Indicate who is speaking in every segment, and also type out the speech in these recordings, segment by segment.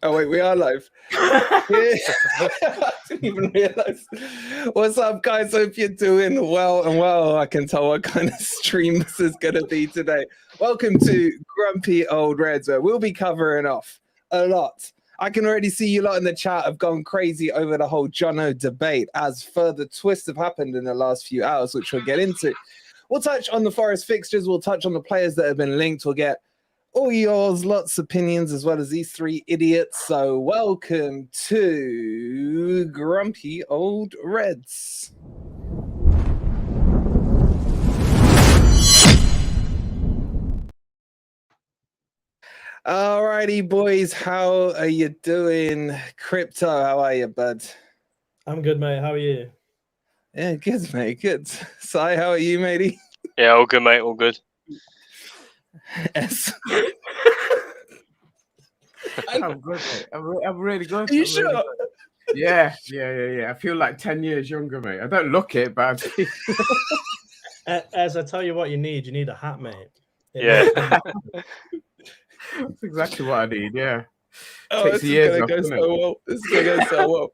Speaker 1: Oh wait, we are live. Yeah. I didn't even realize. What's up, guys? Hope you're doing well. I can tell what kind of stream this is going to be today. Welcome to Grumpy Old Reds, where we'll be covering off a lot. I can already see you lot in the chat have gone crazy over the whole Jono debate as further twists have happened in the last few hours, which we'll get into. We'll touch on the Forest fixtures. We'll touch on the players that have been linked. We'll get all yours, lots of opinions, as well as these three idiots. So welcome to Grumpy Old Reds. Alrighty, boys, how are you doing? Crypto, how are you, bud?
Speaker 2: I'm good, mate. How are you?
Speaker 1: Yeah, good, mate. Good. Sai, how are you, matey?
Speaker 3: Yeah, all good, mate. All good.
Speaker 1: S.
Speaker 4: I'm good, mate. I'm really good.
Speaker 1: Are you
Speaker 4: I'm
Speaker 1: sure?
Speaker 4: really good. Yeah. I feel like 10 years younger, mate. I don't look it, but
Speaker 2: As I tell you what you need a hat, mate.
Speaker 3: Yeah.
Speaker 4: that's exactly what I need, yeah.
Speaker 1: Oh,
Speaker 4: Takes
Speaker 1: this
Speaker 4: years
Speaker 1: is
Speaker 4: off,
Speaker 1: going to
Speaker 4: doesn't
Speaker 1: go
Speaker 4: it?
Speaker 1: so well. This is going to go so well.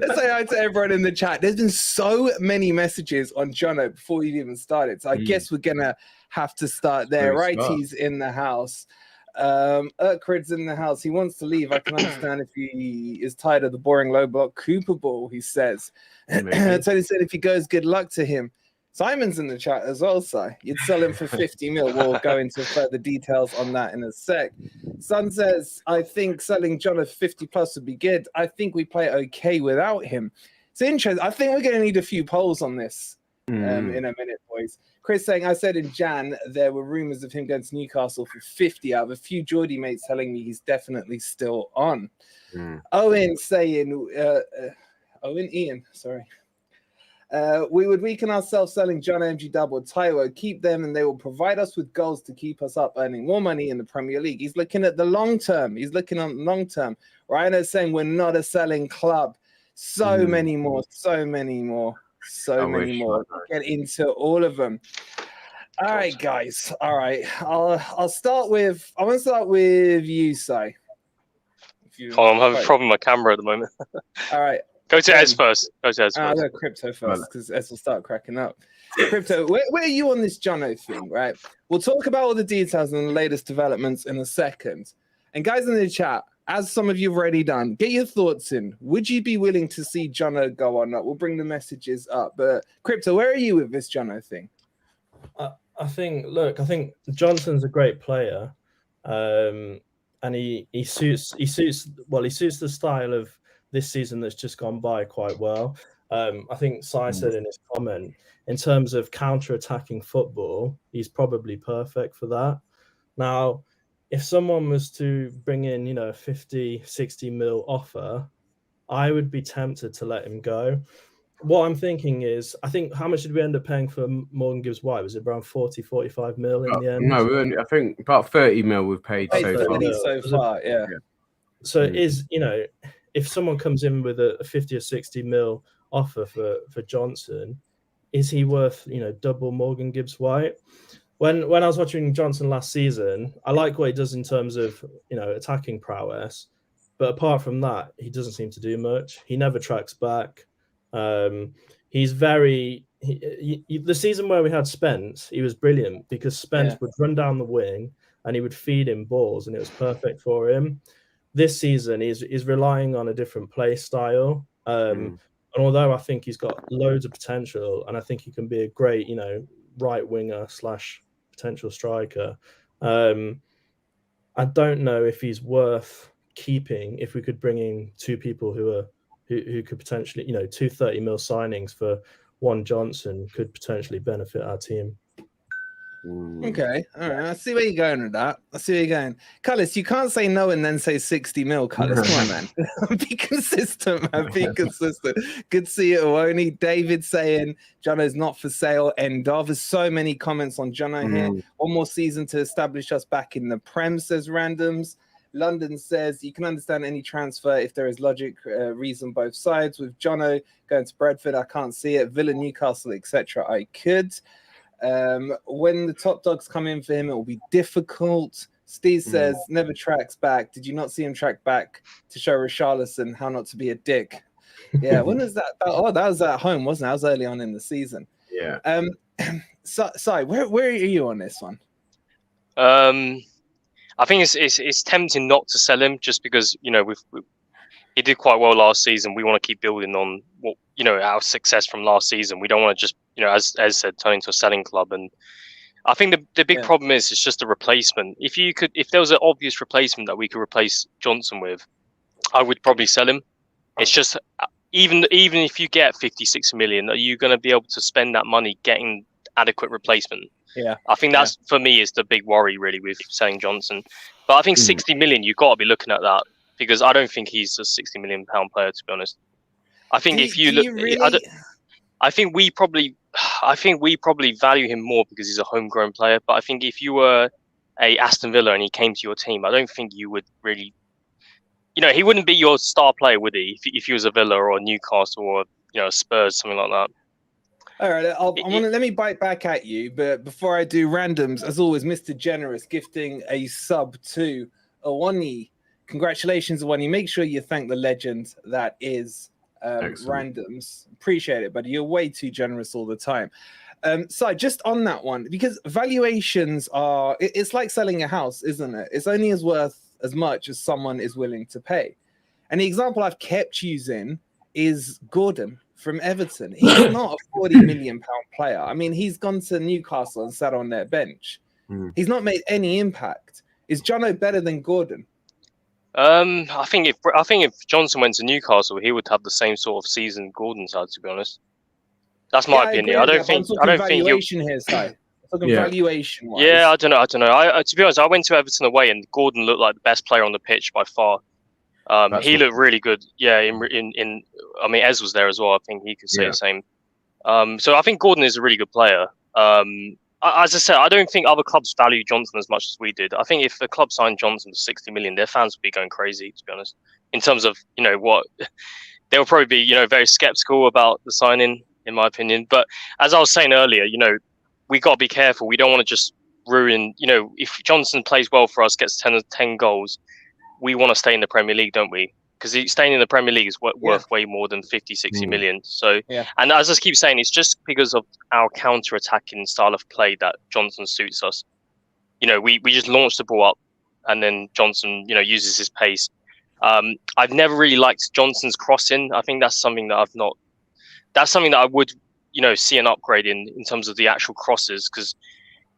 Speaker 1: Let's say hi to everyone in the chat. There's been so many messages on Jono before we even started. So I guess we're going to have to start there.
Speaker 4: Great
Speaker 1: Right,
Speaker 4: start.
Speaker 1: he's in the house. Urquid's in the house. He wants to leave. I can understand if he is tired of the boring low block Cooper ball, he says.
Speaker 4: Maybe.
Speaker 1: Tony said if he goes, good luck to him. Simon's in the chat as well, Si. You'd sell him for 50 mil. We'll go into further details on that in a sec. Son says, I think selling John at 50 plus would be good. I think we play okay without him. It's interesting. I think we're going to need a few polls on this in a minute, boys. Chris saying, I said in Jan, there were rumours of him going to Newcastle for 50. I have a few Geordie mates telling me he's definitely still on. Owen saying, Ian, sorry. We would weaken ourselves selling John MG Double Taiwo, keep them, and they will provide us with goals to keep us up earning more money in the Premier League. He's looking at the long term. He's looking on long term. Rhino's saying we're not a selling club. So many more. Get into all of them. All right, guys. All right. I'll start with. I want to start with you, Sai.
Speaker 3: I'm having a problem with my camera at the moment.
Speaker 1: All right.
Speaker 3: Go to Ez first. I'll
Speaker 1: go Crypto first because Ez will start cracking up. Crypto, where are you on this Jono thing, right? We'll talk about all the details and the latest developments in a second. And guys in the chat, as some of you have already done, get your thoughts in. Would you be willing to see Jono go or not? We'll bring the messages up. But Crypto, where are you with this Jono thing?
Speaker 2: I think Johnson's a great player, and he suits the style of this season that's just gone by quite well. I think Sai said in his comment, in terms of counter-attacking football, he's probably perfect for that. Now, if someone was to bring in, a 50, 60 mil offer, I would be tempted to let him go. What I'm thinking is, I think, how much did we end up paying for Morgan Gibbs-White? Was it around 40, 45 mil in the end?
Speaker 4: No, I think about 30 mil we've paid so far.
Speaker 1: Yeah.
Speaker 4: So
Speaker 2: it is, if someone comes in with a 50 or 60 mil offer for Johnson, is he worth, double Morgan Gibbs-White? When I was watching Johnson last season, I like what he does in terms of, attacking prowess. But apart from that, he doesn't seem to do much. He never tracks back. He's the season where we had Spence, he was brilliant because Spence would run down the wing and he would feed him balls and it was perfect for him. This season, he's relying on a different play style. And although I think he's got loads of potential and I think he can be a great, right winger / potential striker, I don't know if he's worth keeping if we could bring in two people who could potentially, 230 mil signings for one Johnson could potentially benefit our team.
Speaker 1: Okay, all right. I see where you're going with that. Cullis, you can't say no and then say 60 mil, Cullis. Come on, man. Be consistent, man. Be consistent. Good to see you, Owoni. David saying Jono's not for sale. End of. There's so many comments on Jono here. One more season to establish us back in the Prem, says Randoms. London says you can understand any transfer if there is logic, reason both sides. With Jono going to Brentford, I can't see it. Villa, Newcastle, etc. I could. When the top dogs come in for him, it will be difficult. Steve says, never tracks back. Did you not see him track back to show Richarlison how not to be a dick? Yeah, when was that? Oh, that was at home, wasn't it? That was early on in the season.
Speaker 4: Yeah.
Speaker 1: So where are you on this one?
Speaker 3: I think it's tempting not to sell him just because he did quite well last season. We want to keep building on what our success from last season. We don't want to just as said, turn into a selling club. And I think the big problem is it's just a replacement. If there was an obvious replacement that we could replace Johnson with, I would probably sell him. It's just even if you get 56 million, are you going to be able to spend that money getting adequate replacement?
Speaker 1: Yeah,
Speaker 3: I think that's for me is the big worry really with selling Johnson. But I think 60 million, you've got to be looking at that because I don't think he's a 60 million pound player, to be honest. I think I think we probably value him more because he's a homegrown player. But I think if you were a Aston Villa and he came to your team, I don't think you would really, he wouldn't be your star player, would he? If he was a Villa or a Newcastle or Spurs, something like that.
Speaker 1: All right, let me bite back at you, but before I do randoms, as always, Mr. Generous gifting a sub to Awani. Congratulations, Awani. Make sure you thank the legend that is randoms. Appreciate it, buddy. You're way too generous all the time. So just on that one, because valuations it's like selling a house, isn't it? It's only worth as much as someone is willing to pay. And the example I've kept using is Gordon from Everton. He's not a 40 million pound player. I mean, he's gone to Newcastle and sat on their bench. He's not made any impact. Is Jono better than Gordon?
Speaker 3: I think if Johnson went to Newcastle, he would have the same sort of season Gordon's had, to be honest. That's my opinion. I don't think
Speaker 1: valuation here, Si. I'm talking valuation wise.
Speaker 3: Yeah, I don't know. To be honest, I went to Everton away and Gordon looked like the best player on the pitch by far. He looked really good. Yeah, I mean, Ez was there as well. I think he could say the same. So I think Gordon is a really good player. As I said, I don't think other clubs value Johnson as much as we did. I think if the club signed Johnson for 60 million, their fans would be going crazy, to be honest. In terms of, what they will probably be, very skeptical about the signing, in my opinion. But as I was saying earlier, we got to be careful. We don't want to just ruin, if Johnson plays well for us, gets 10 goals, we want to stay in the Premier League, don't we? Because staying in the Premier League is worth way more than 50, 60 million. So, and as I keep saying, it's just because of our counter-attacking style of play that Johnson suits us. We just launch the ball up and then Johnson, uses his pace. I've never really liked Johnson's crossing. I think that's something that I would, see an upgrade in terms of the actual crosses, because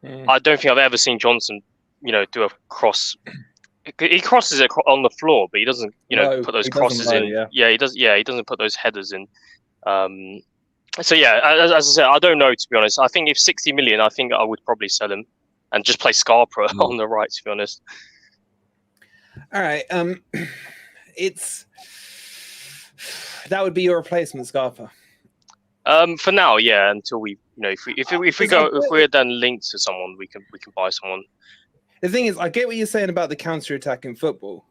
Speaker 3: I don't think I've ever seen Johnson, do a cross. He crosses it on the floor, but he doesn't, put those crosses in. He does. Yeah, he doesn't put those headers in. So as I said, I don't know, to be honest. I think if 60 million, I think I would probably sell him and just play Scarpa on the right, to be honest.
Speaker 1: All right. That would be your replacement, Scarpa.
Speaker 3: For now, yeah. Until we, if we're then linked to someone, we can buy someone.
Speaker 1: The thing is, I get what you're saying about the counter-attack in football.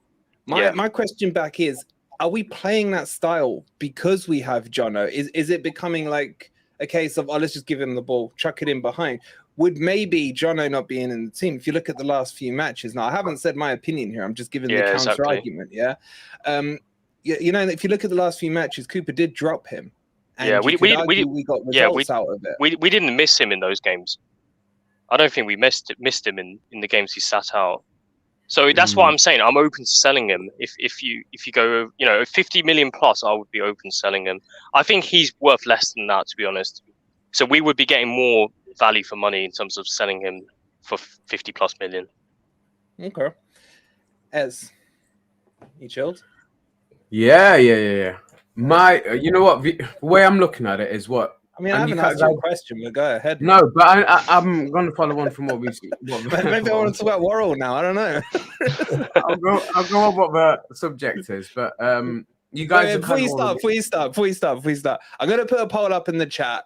Speaker 1: My question back is, are we playing that style because we have Jono? Is it becoming like a case of, let's just give him the ball, chuck it in behind? Would maybe Jono not being in the team, if you look at the last few matches, now I haven't said my opinion here, I'm just giving the counter-argument, if you look at the last few matches, Cooper did drop him. And we got results out of it. We didn't miss him in those games. I don't think we missed him in the games he sat out. So that's what I'm saying. I'm open to selling him. If you go, 50 million plus, I would be open to selling him. I think he's worth less than that, to be honest. So we would be getting more value for money in terms of selling him for 50 plus million. Okay. Ez, you chilled?
Speaker 4: Yeah. You know what? The way I'm looking at it is what.
Speaker 1: I mean, I haven't asked you a question, but go ahead.
Speaker 4: No, but I'm going to follow on from what we see.
Speaker 1: Maybe I want to talk about Worrell now. I don't know.
Speaker 4: I'll go on what the subject is, but you guys.
Speaker 1: Before you start, I'm going to put a poll up in the chat.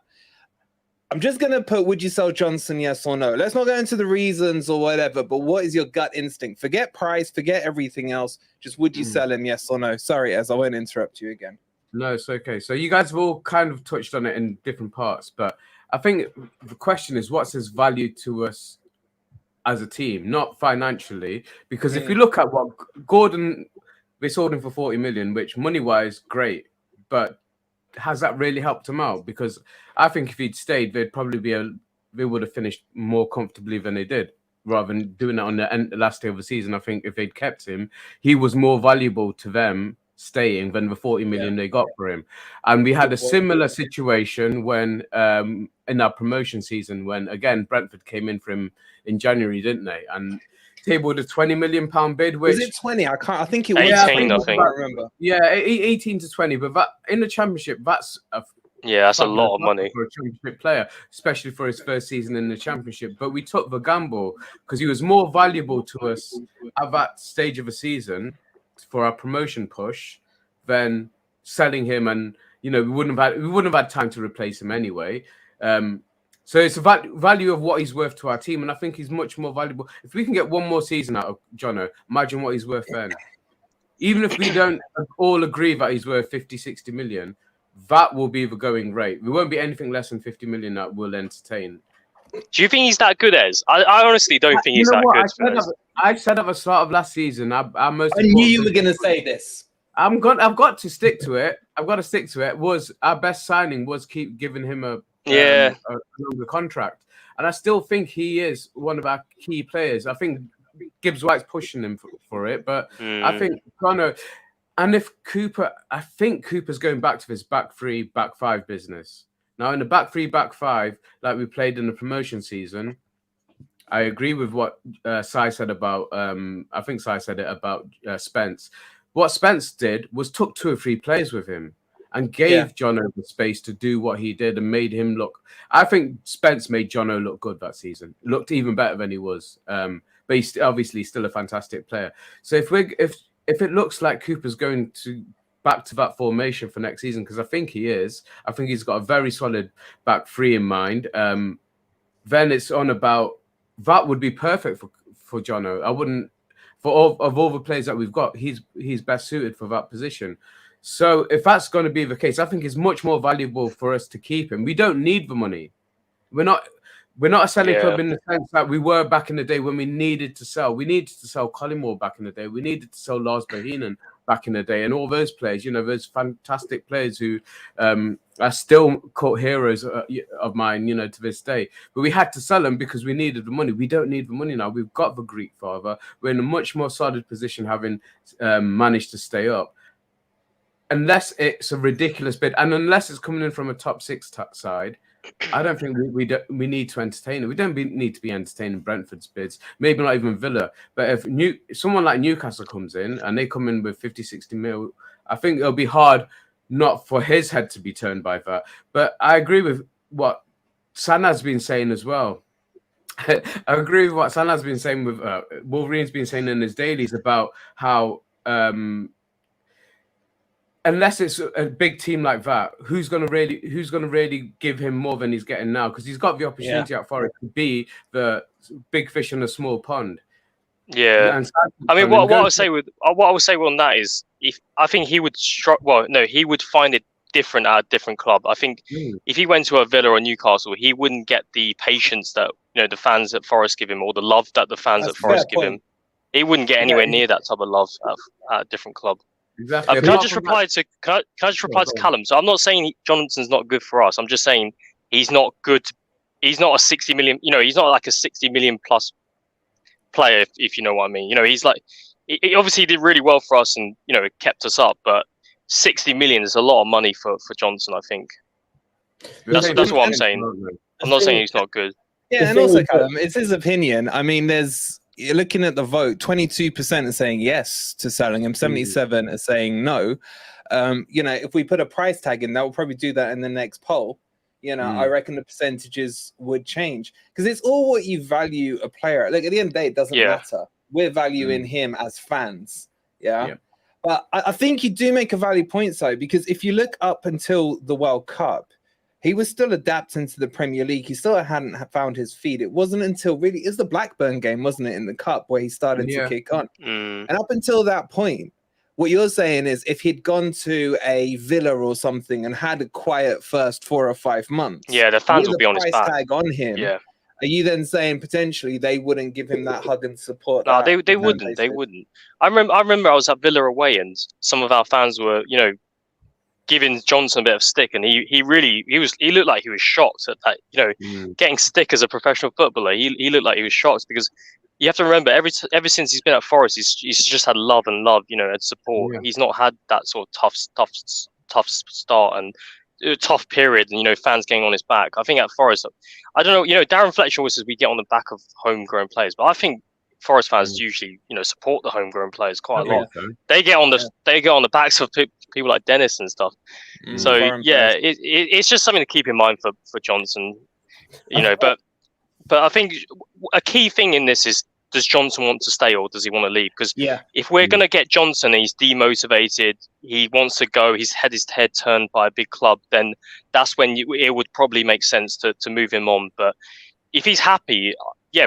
Speaker 1: I'm just going to put, would you sell Johnson, yes or no? Let's not go into the reasons or whatever, but what is your gut instinct? Forget price, forget everything else. Just would you sell him, yes or no? Sorry, Ez, I won't interrupt you again.
Speaker 4: No, it's okay. So you guys have all kind of touched on it in different parts, but I think the question is, what's his value to us as a team, not financially. Because if you look at what Gordon, they sold him for 40 million, which money-wise, great, but has that really helped him out? Because I think if he'd stayed, they'd probably they would have finished more comfortably than they did, rather than doing it on the last day of the season. I think if they'd kept him, he was more valuable to them staying than the 40 million they got for him. And we had a similar situation when in our promotion season, when again Brentford came in for him in January, didn't they? And tabled a £20 million bid. Which,
Speaker 1: was it 20? I think it was
Speaker 3: 18,
Speaker 1: 18,
Speaker 3: I think.
Speaker 1: I remember.
Speaker 4: Yeah, 18 to 20. But that in the Championship, that's
Speaker 3: that's a lot of money
Speaker 4: for a Championship player, especially for his first season in the Championship. But we took the gamble because he was more valuable to us at that stage of the season for our promotion push than selling him, and we wouldn't have had time to replace him anyway. So it's a value of what he's worth to our team, and I think he's much more valuable. If we can get one more season out of Jono, imagine what he's worth then. Even if we don't all agree that he's worth 50, 60 million, that will be the going rate. We won't be anything less than 50 million that we'll entertain.
Speaker 3: Do you think he's that good, Ez? I honestly don't think he's that good.
Speaker 4: I said at the start of last season, I
Speaker 1: knew you were going to say this.
Speaker 4: I've got to stick to it. Was our best signing was keep giving him a longer contract, and I still think he is one of our key players. I think Gibbs White's pushing him for it, but I think Connor, and if Cooper, I think Cooper's going back to this back 3, back 5 business. Now in the back 3, back 5, like we played in the promotion season, I agree with what Sai said about. I think Sai said it about Spence. What Spence did was took 2 or 3 players with him and gave Jono the space to do what he did and made him look. I think Spence made Jono look good that season. Looked even better than he was. But he's obviously still a fantastic player. So if it looks like Cooper's going to back to that formation for next season, because I think he is. I think he's got a very solid back 3 in mind. Then it's on about that would be perfect for Jono. I wouldn't. For all the players that we've got, he's best suited for that position. So if that's going to be the case, I think it's much more valuable for us to keep him. We don't need the money. We're not a selling club in the sense that we were back in the day when we needed to sell. We needed to sell Collymore back in the day. We needed to sell Lars Bohinen back in the day, and all those players. Those fantastic players who are still cult heroes of mine. To this day. But we had to sell them because we needed the money. We don't need the money now. We've got the Greek father. We're in a much more solid position, having managed to stay up. Unless it's a ridiculous bid, and unless it's coming in from a top 6 side, I don't think we need to entertain it. We don't need to be entertaining Brentford's bids, maybe not even Villa. But if someone like Newcastle comes in and they come in with 50, 60 mil, I think it'll be hard not for his head to be turned by that. But I agree with what Sana's been saying as well. I agree with what Sana's been saying with Wolverine's been saying in his dailies about how unless it's a big team like that, who's gonna really give him more than he's getting now? Because he's got the opportunity at Forest to be the big fish in a small pond.
Speaker 3: Yeah, I mean, what I would say on that is, I think he would he would find it different at a different club. I think if he went to a Villa or Newcastle, he wouldn't get the patience that the fans at Forest give him, or the love that the fans at Forest give him. He wouldn't get anywhere near that type of love at a different club.
Speaker 4: Exactly.
Speaker 3: Can I just reply to Callum? So I'm not saying Jonathan's not good for us. I'm just saying he's not good. He's not a 60 million. He's not like a 60 million plus player, if you know what I mean. He's like, he obviously did really well for us, and it kept us up. But 60 million is a lot of money for Johnson. I think that's what I'm saying. I'm not saying he's not good.
Speaker 1: Yeah, and also Callum, it's his opinion. I mean, you're looking at the vote, 22% are saying yes to selling him, 77 are saying no. If we put a price tag in, that will probably do that in the next poll. I reckon the percentages would change because it's all what you value a player. Like at the end of the day, it doesn't matter. We're valuing him as fans. Yeah. But I think you do make a valid point, though, because if you look up until the World Cup, he was still adapting to the Premier League. He still hadn't found his feet. It wasn't until it was the Blackburn game, wasn't it, in the Cup, where he started to kick on. And up until that point, what you're saying is if he'd gone to a Villa or something and had a quiet first 4 or 5 months,
Speaker 3: the fans would be on his back.
Speaker 1: Tag on him. Are you then saying potentially they wouldn't give him that hug and support?
Speaker 3: No, they wouldn't. They wouldn't. I remember I was at Villa away, and some of our fans were, giving Johnson a bit of stick, and he looked like he was shocked at that. Getting stick as a professional footballer, he looked like he was shocked, because you have to remember ever since he's been at Forest, he's just had love, and support. He's not had that sort of tough start and tough period, and fans getting on his back. I think at Forest, I don't know. Darren Fletcher always says we get on the back of homegrown players, but I think Forest fans usually, support the homegrown players quite a lot. So. They get on the backs of people like Dennis and stuff. So yeah, it's just something to keep in mind for Johnson. But I think a key thing in this is, does Johnson want to stay or does he want to leave? Because if we're going to get Johnson and he's demotivated, he wants to go, he's had his head turned by a big club, then that's when it would probably make sense to move him on. But if he's happy,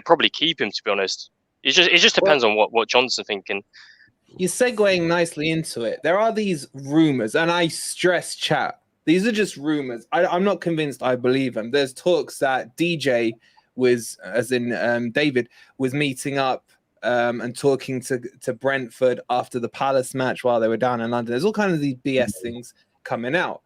Speaker 3: probably keep him, to be honest. It just depends on what Johnson's thinking.
Speaker 1: You're segueing nicely into it. There are these rumors, and I stress, chat, these are just rumors. I'm not convinced I believe them. There's talks that DJ was, as in David, was meeting up and talking to Brentford after the Palace match while they were down in London. There's all kinds of these BS things coming out.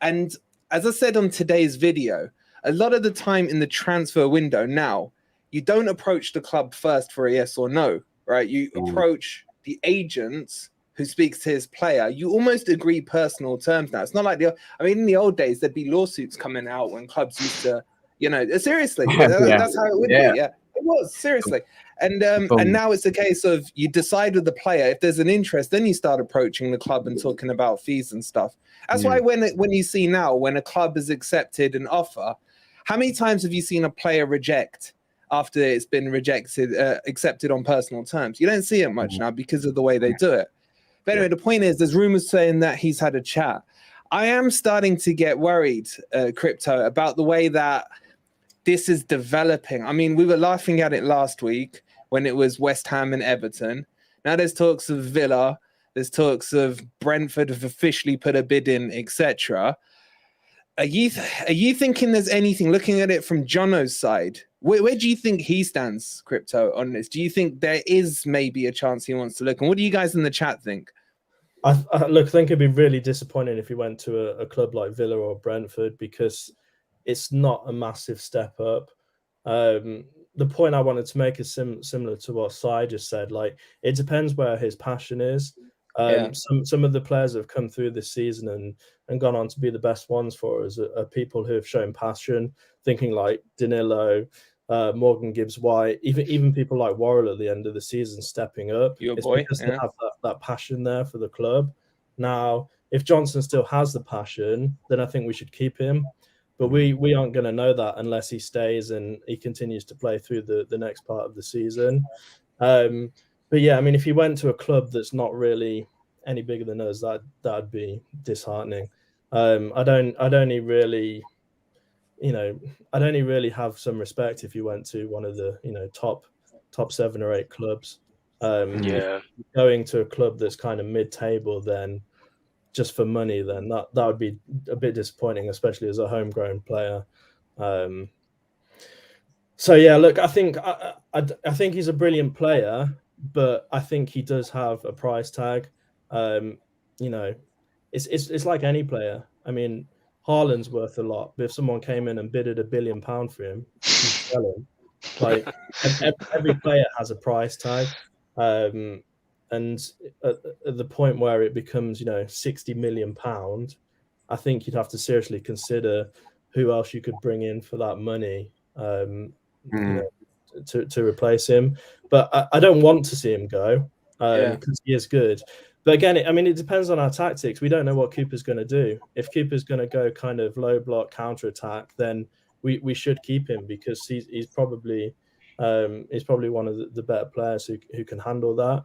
Speaker 1: And as I said on today's video, a lot of the time in the transfer window now, you don't approach the club first for a yes or no, right? You approach the agent who speaks to his player. You almost agree personal terms now. It's not like in the old days, there'd be lawsuits coming out when clubs used to, seriously, that's how it would be. Yeah, it was, seriously. And now it's a case of you decide with the player. If there's an interest, then you start approaching the club and talking about fees and stuff. That's why when you see now, when a club has accepted an offer, how many times have you seen a player reject after it's been accepted on personal terms? You don't see it much now because of the way they do it. But anyway, the point is, there's rumors saying that he's had a chat. I am starting to get worried, Crypto, about the way that this is developing. I mean, we were laughing at it last week when it was West Ham and Everton. Now there's talks of Villa. There's talks of Brentford have officially put a bid in, etc. Are you thinking there's anything, looking at it from Jono's side, where do you think he stands, Crypto, on this? Do you think there is maybe a chance he wants to look? And what do you guys in the chat think?
Speaker 2: I think it'd be really disappointing if he went to a club like Villa or Brentford, because it's not a massive step up. The point I wanted to make is similar to what Sai just said. Like, it depends where his passion is. Some of the players that have come through this season and gone on to be the best ones for us are people who have shown passion, thinking like Danilo, Morgan Gibbs-White, even people like Worrell at the end of the season stepping up. Because they have that passion there for the club. Now, if Johnson still has the passion, then I think we should keep him. But we aren't going to know that unless he stays and he continues to play through the next part of the season. But yeah, I mean, if he went to a club that's not really any bigger than us, that'd be disheartening. I'd only really have some respect if you went to one of the top 7 or 8 clubs. Going to a club that's kind of mid-table, then just for money, then that would be a bit disappointing, especially as a homegrown player. So yeah, look, I think he's a brilliant player, but I think he does have a price tag. It's like any player. I mean, Haaland's worth a lot, but if someone came in and bidded £1 billion for him, he'd sell him. Like every player has a price tag, and at the point where it becomes £60 million, I think you'd have to seriously consider who else you could bring in for that money to replace him. But I don't want to see him go because he is good. But again, it depends on our tactics. We don't know what Cooper's going to do. If Cooper's going to go kind of low block counter attack, then we should keep him, because he's probably one of the better players who can handle that.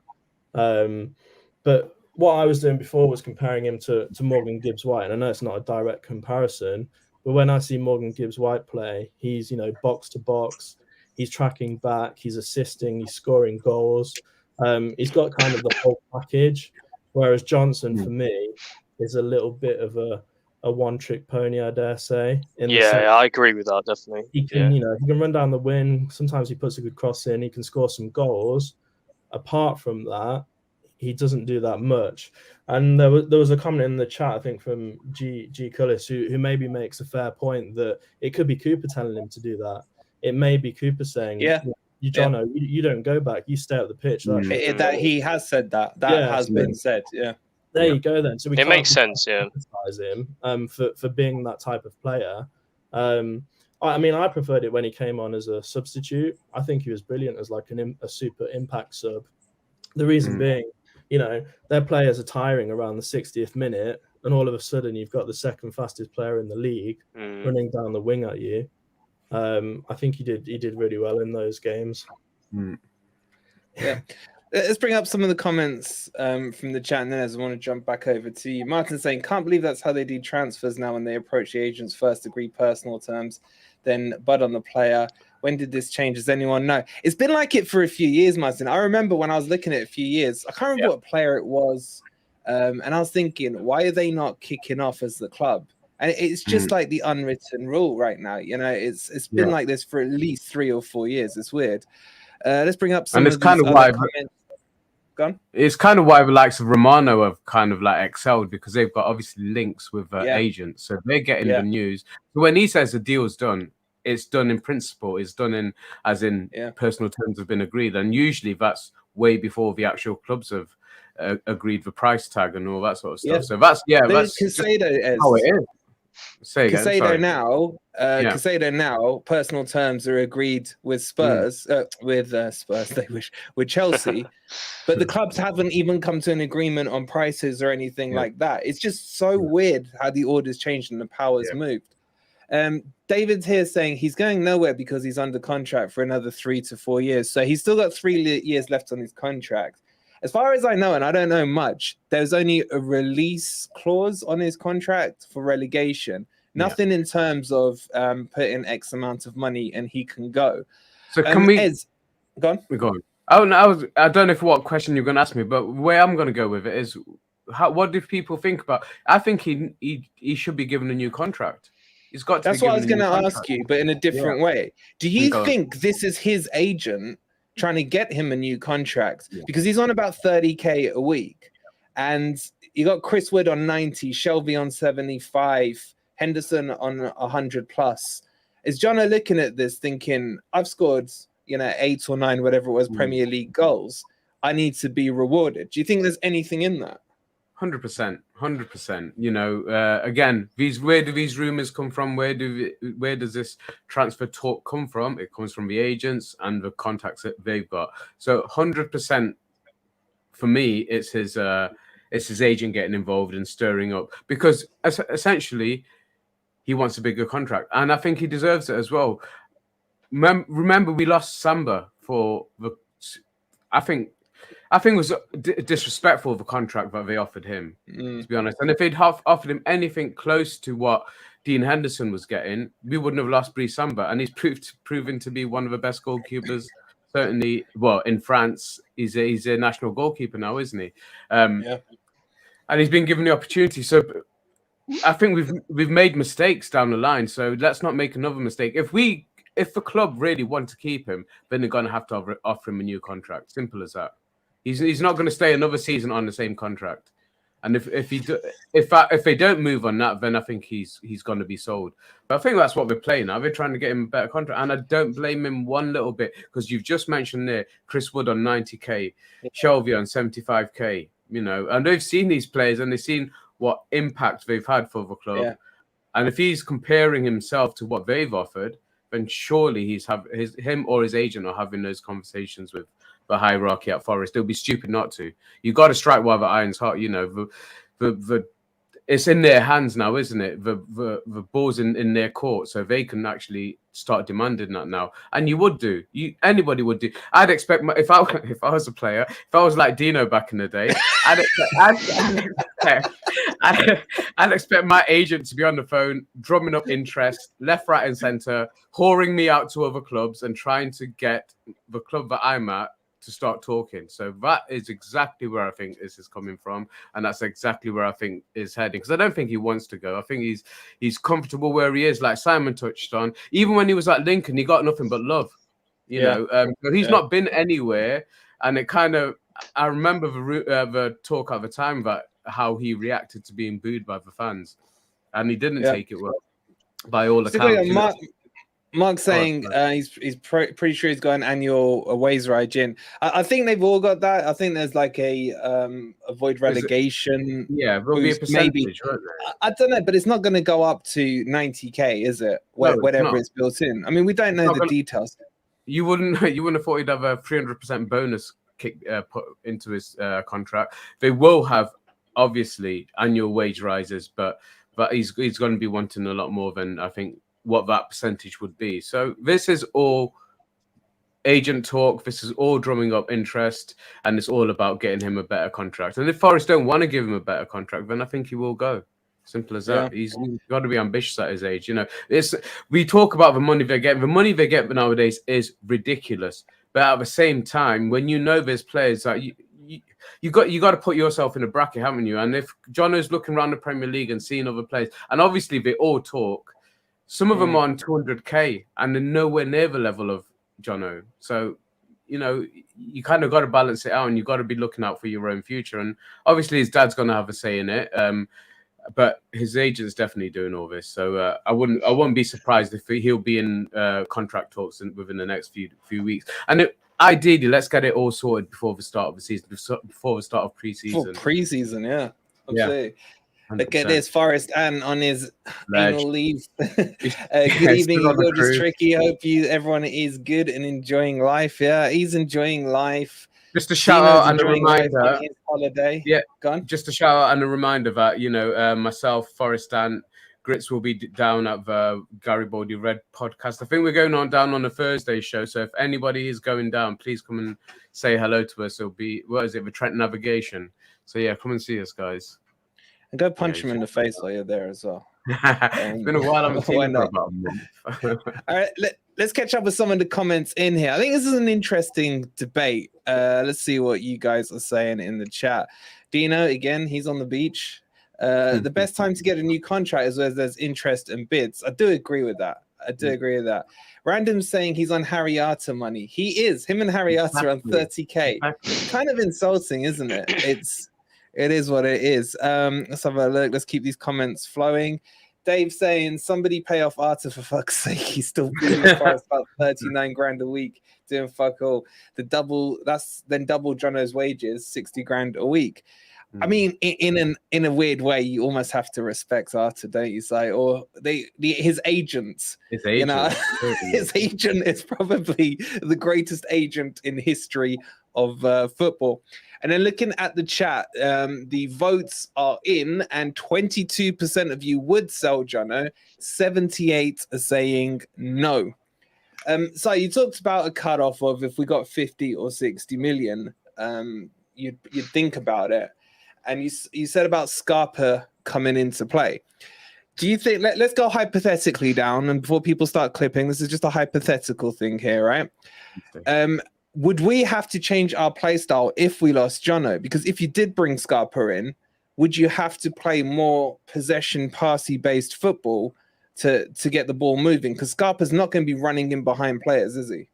Speaker 2: But what I was doing before was comparing him to Morgan Gibbs-White, and I know it's not a direct comparison, but when I see Morgan Gibbs-White play, he's box to box, he's tracking back, he's assisting, he's scoring goals. He's got kind of the whole package. Whereas Johnson, for me, is a little bit of a one-trick pony, I dare say.
Speaker 3: I agree with that, definitely.
Speaker 2: He can, he can run down the wing. Sometimes he puts a good cross in. He can score some goals. Apart from that, he doesn't do that much. And there was a comment in the chat, I think, from G Cullis, who maybe makes a fair point that it could be Cooper telling him to do that. It may be Cooper saying, Jono, you don't go back. You stay at the pitch.
Speaker 1: That he has said that. That has been said. Yeah.
Speaker 2: There you go then. So
Speaker 3: it makes sense,
Speaker 2: criticize him for being that type of player. I mean, I preferred it when he came on as a substitute. I think he was brilliant as like a super impact sub. The reason being, their players are tiring around the 60th minute, and all of a sudden you've got the second fastest player in the league running down the wing at you. I think he did really well in those games.
Speaker 1: Yeah. Let's bring up some of the comments from the chat, and then as I want to jump back over to you. Martin saying, can't believe that's how they do transfers now when they approach the agents first, agree personal terms, then bud on the player. When did this change? Does anyone know? It's been like it for a few years, Martin. I remember when I was looking at it a few years, I can't remember what player it was, and I was thinking, why are they not kicking off as the club? And it's just like the unwritten rule right now. It's been like this for at least 3 or 4 years. It's weird. Let's bring up some
Speaker 4: and it's kind of why
Speaker 1: comments. Gone?
Speaker 4: It's kind of why the likes of Romano have kind of like excelled, because they've got obviously links with agents, so they're getting the news. So when he says the deal's done, it's done in principle. It's done in personal terms have been agreed, and usually that's way before the actual clubs have agreed the price tag and all that sort of stuff. So that's
Speaker 1: Casado
Speaker 4: how it is.
Speaker 1: Casado now, personal terms are agreed with Spurs, with Chelsea, but the clubs haven't even come to an agreement on prices or anything like that. It's just so weird how the orders changed and the powers moved. David's here saying he's going nowhere because he's under contract for another 3 to 4 years. So he's still got 3 years left on his contract. As far as I know, and I don't know much, there's only a release clause on his contract for relegation. Nothing in terms of put in X amount of money and he can go.
Speaker 4: So can we...
Speaker 1: Go on.
Speaker 4: We're going. Oh, no, I don't know what question you're going to ask me, but where I'm going to go with it is, what do people think about... I think he should be given a new contract. He's got to.
Speaker 1: That's what I was going to ask you, but in a different way. Do you think this is his agent trying to get him a new contract? Because he's on about 30k a week, and you got Chris Wood on 90, Shelby on 75, Henderson on 100 plus. Is Jono looking at this thinking, I've scored 8 or 9, whatever it was, Premier League goals, I need to be rewarded? Do you think there's anything in that?
Speaker 4: 100%. Again, where do these rumors come from? Where does this transfer talk come from? It comes from the agents and the contacts that they've got. So 100% for me, it's his agent getting involved and stirring up, because essentially he wants a bigger contract, and I think he deserves it as well. Remember, we lost Samba for I think it was disrespectful of the contract that they offered him, to be honest. And if they'd offered him anything close to what Dean Henderson was getting, we wouldn't have lost Brice Samba. And he's proven to be one of the best goalkeepers, certainly. Well, in France, he's a national goalkeeper now, isn't he? And he's been given the opportunity. So I think we've made mistakes down the line. So let's not make another mistake. If the club really want to keep him, then they're going to have to offer him a new contract. Simple as that. He's not going to stay another season on the same contract, and if they don't move on that, then I think he's going to be sold. But I think that's what we're playing now. We're trying to get him a better contract, and I don't blame him one little bit, because you've just mentioned there Chris Wood on 90k, Shelby on 75k. And they've seen these players and they've seen what impact they've had for the club, and if he's comparing himself to what they've offered, then surely him or his agent are having those conversations with the hierarchy at Forest. They'll be stupid not to. You got to strike while the iron's hot. It's in their hands now, isn't it? The ball's in their court, so they can actually start demanding that now. And you would do. Anybody would do. I'd expect if I was a player, if I was like Dino back in the day, I'd expect my agent to be on the phone, drumming up interest, left, right, and centre, whoring me out to other clubs, and trying to get the club that I'm at to start talking. So that is exactly where I think this is coming from, and that's exactly where I think is heading. Because I don't think he wants to go. I think he's comfortable where he is, like Simon touched on. Even when he was at Lincoln, he got nothing but love. You know, so he's not been anywhere, and it kind of. I remember the talk at the time about how he reacted to being booed by the fans, and he didn't take it well. By all accounts,
Speaker 1: Mark saying he's pretty sure he's got an annual wage rise in. I think they've all got that. I think there's like a avoid relegation.
Speaker 4: There'll be a percentage. Maybe.
Speaker 1: I don't know, but it's not going to go up to 90k, is it? Whatever it's built in. I mean, we don't know the details.
Speaker 4: You wouldn't have thought he'd have a 300% bonus kick put into his contract. They will have obviously annual wage rises, but he's going to be wanting a lot more than I think what that percentage would be. So this is all agent talk. This is all drumming up interest, and it's all about getting him a better contract. And if Forest don't want to give him a better contract, then I think he will go. Simple as that. He's got to be ambitious at his age. You know, we talk about the money they get. The money they get nowadays is ridiculous. But at the same time, when you know there's players that you got to put yourself in a bracket, haven't you? And if Jono's looking around the Premier League and seeing other players, and obviously they all talk. Some of them are on 200k and they're nowhere near the level of Jono. So, you know, you kind of got to balance it out, and you've got to be looking out for your own future. And obviously his dad's going to have a say in it. But his agent's definitely doing all this. So I wouldn't be surprised if he'll be in contract talks within the next few weeks. And ideally, let's get it all sorted before the start of the season, before the start of pre-season.
Speaker 1: Before pre-season, yeah. Absolutely. 100%. Look at this, Forest and on his annual leave. Good evening, gorgeous Tricky. Hope everyone is good and enjoying life. Yeah, he's enjoying life.
Speaker 4: Just a shout out and a reminder.
Speaker 1: Holiday.
Speaker 4: Yeah,
Speaker 1: gone.
Speaker 4: Just a shout out and a reminder that myself, Forest and Grits will be down at the Garibaldi Red podcast. I think we're going down on a Thursday show. So if anybody is going down, please come and say hello to us. It'll be the Trent Navigation. So yeah, come and see us, guys.
Speaker 1: And go punch him in the face while you're there as well.
Speaker 4: It's been a while. I'm for about a month.
Speaker 1: All right, let's catch up with some of the comments in here. I think this is an interesting debate. Let's see what you guys are saying in the chat. Dino, again, he's on the beach. The best time to get a new contract is where there's interest and bids. I do agree with that. Random saying he's on Harry Arter money. He is. Him and Harry Arter on 30k. Kind of insulting, isn't it? It is what it is. Let's have a look. Let's keep these comments flowing. Dave saying, somebody pay off Arter for fuck's sake. He's still being about 39 grand a week doing fuck all. That's then double Jono's wages, 60 grand a week. I mean, in a weird way, you almost have to respect Arter, don't you? Say, or his agents.
Speaker 4: His agent,
Speaker 1: you know, his agent is probably the greatest agent in history of football. And then looking at the chat, the votes are in, and 22% of you would sell Jono. 78 are saying no. So you talked about a cutoff of if we got 50 or 60 million, you'd think about it. And you said about Scarpa coming into play. Do you think, let's go hypothetically down, and before people start clipping, this is just a hypothetical thing here, right? Would we have to change our play style if we lost Jono? Because if you did bring Scarpa in, would you have to play more possession, passy-based football to get the ball moving? Because Scarpa's not going to be running in behind players, is he?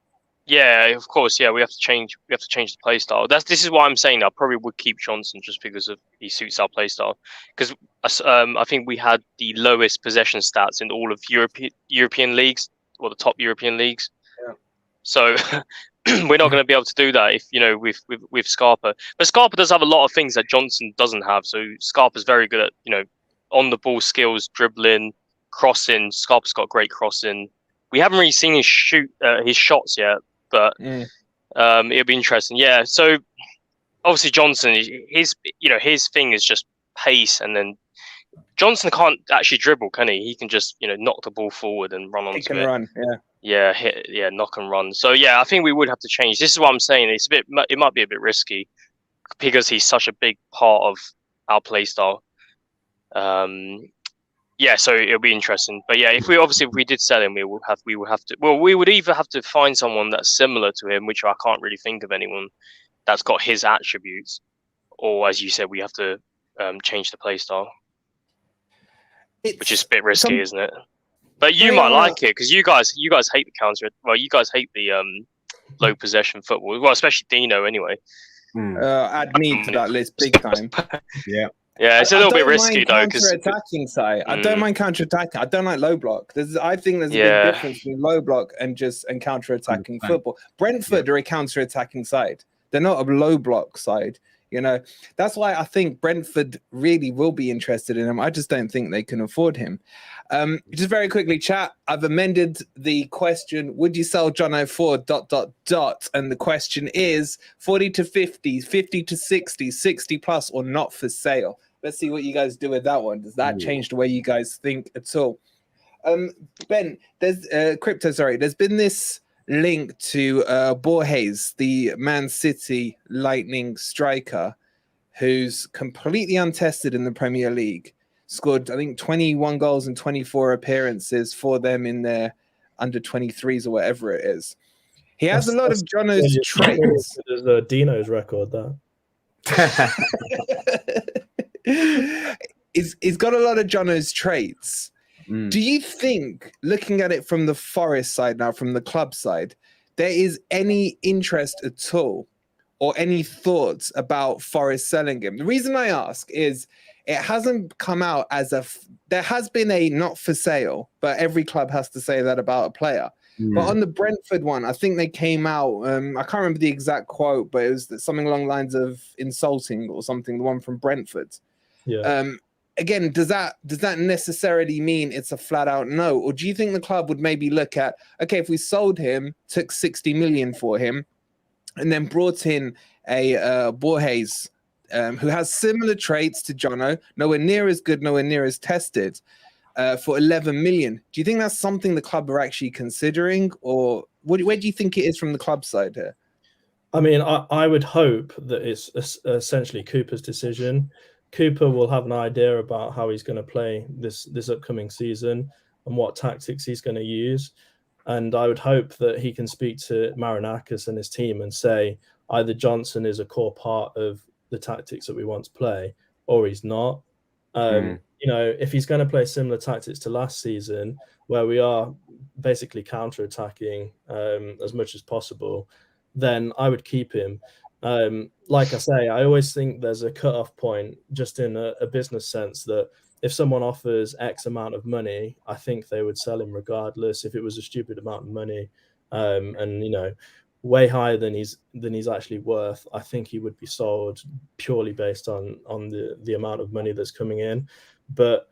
Speaker 3: Yeah, of course. Yeah, we have to change. We have to change the play style. This is why I'm saying I probably would keep Johnson just because he suits our play style. Because I think we had the lowest possession stats in all of European leagues, or the top European leagues.
Speaker 1: Yeah.
Speaker 3: So we're not going to be able to do that if with Scarpa. But Scarpa does have a lot of things that Johnson doesn't have. So Scarpa's very good at on the ball skills, dribbling, crossing. Scarpa's got great crossing. We haven't really seen his shots yet. But it'll be interesting. Yeah. So obviously Johnson, his thing is just pace, and then Johnson can't actually dribble, can he? He can just knock the ball forward and run onto it.
Speaker 1: He can run, yeah.
Speaker 3: Yeah, knock and run. So yeah, I think we would have to change. This is what I'm saying. It might be a bit risky because he's such a big part of our play style. Yeah, so it'll be interesting. But yeah, if we did sell him, we would have to. Well, we would either have to find someone that's similar to him, which I can't really think of anyone that's got his attributes, or as you said, we have to change the play style, which is a bit risky, isn't it? But you might like it because you guys hate the counter. Well, you guys hate the low possession football. Well, especially Dino, anyway.
Speaker 1: Add me to that list big time.
Speaker 4: Yeah.
Speaker 3: Yeah, it's a little bit risky though.
Speaker 1: Counter-attacking side. I don't mind counter-attacking. I don't like low block. I think there's a big difference between low block and counter-attacking football. Brentford are a counter-attacking side. They're not a low block side. You know, that's why I think Brentford really will be interested in him. I just don't think they can afford him. Just very quickly, chat. I've amended the question. Would you sell Jono for ... And the question is 40 to 50, 50 to 60, 60 plus, or not for sale. Let's see what you guys do with that one. Does that change the way you guys think at all? Ben, there's Crypto. Sorry, there's been this link to Borges, the Man City Lightning striker, who's completely untested in the Premier League. Scored, I think, 21 goals and 24 appearances for them in their under 23s or whatever it is. He has a lot of Jono's traits.
Speaker 2: There's Dino's record there.
Speaker 1: He's got a lot of Jono's traits. Do you think, looking at it from the Forest side now, from the club side, there is any interest at all or any thoughts about Forest selling him? The reason I ask is it hasn't come out as there has been a not for sale, but every club has to say that about a player. But on the Brentford one, I think they came out, I can't remember the exact quote, but it was something along the lines of insulting or something, the one from Brentford.
Speaker 2: Yeah.
Speaker 1: Again, does that necessarily mean it's a flat out no? Or do you think the club would maybe look at, okay, if we sold him, took 60 million for him, and then brought in a Borges, who has similar traits to Jono, nowhere near as good, nowhere near as tested, for 11 million. Do you think that's something the club are actually considering? Or where do you think it is from the club side here?
Speaker 2: I mean, I would hope that it's essentially Cooper's decision. Cooper will have an idea about how he's going to play this upcoming season and what tactics he's going to use. And I would hope that he can speak to Marinakis and his team and say either Johnson is a core part of the tactics that we want to play or he's not. You know, if he's going to play similar tactics to last season, where we are basically counter-attacking as much as possible, then I would keep him. Like I say, I always think there's a cut-off point just in a business sense that if someone offers X amount of money, I think they would sell him regardless if it was a stupid amount of money and, you know, way higher than he's actually worth. I think he would be sold purely based on the amount of money that's coming in. But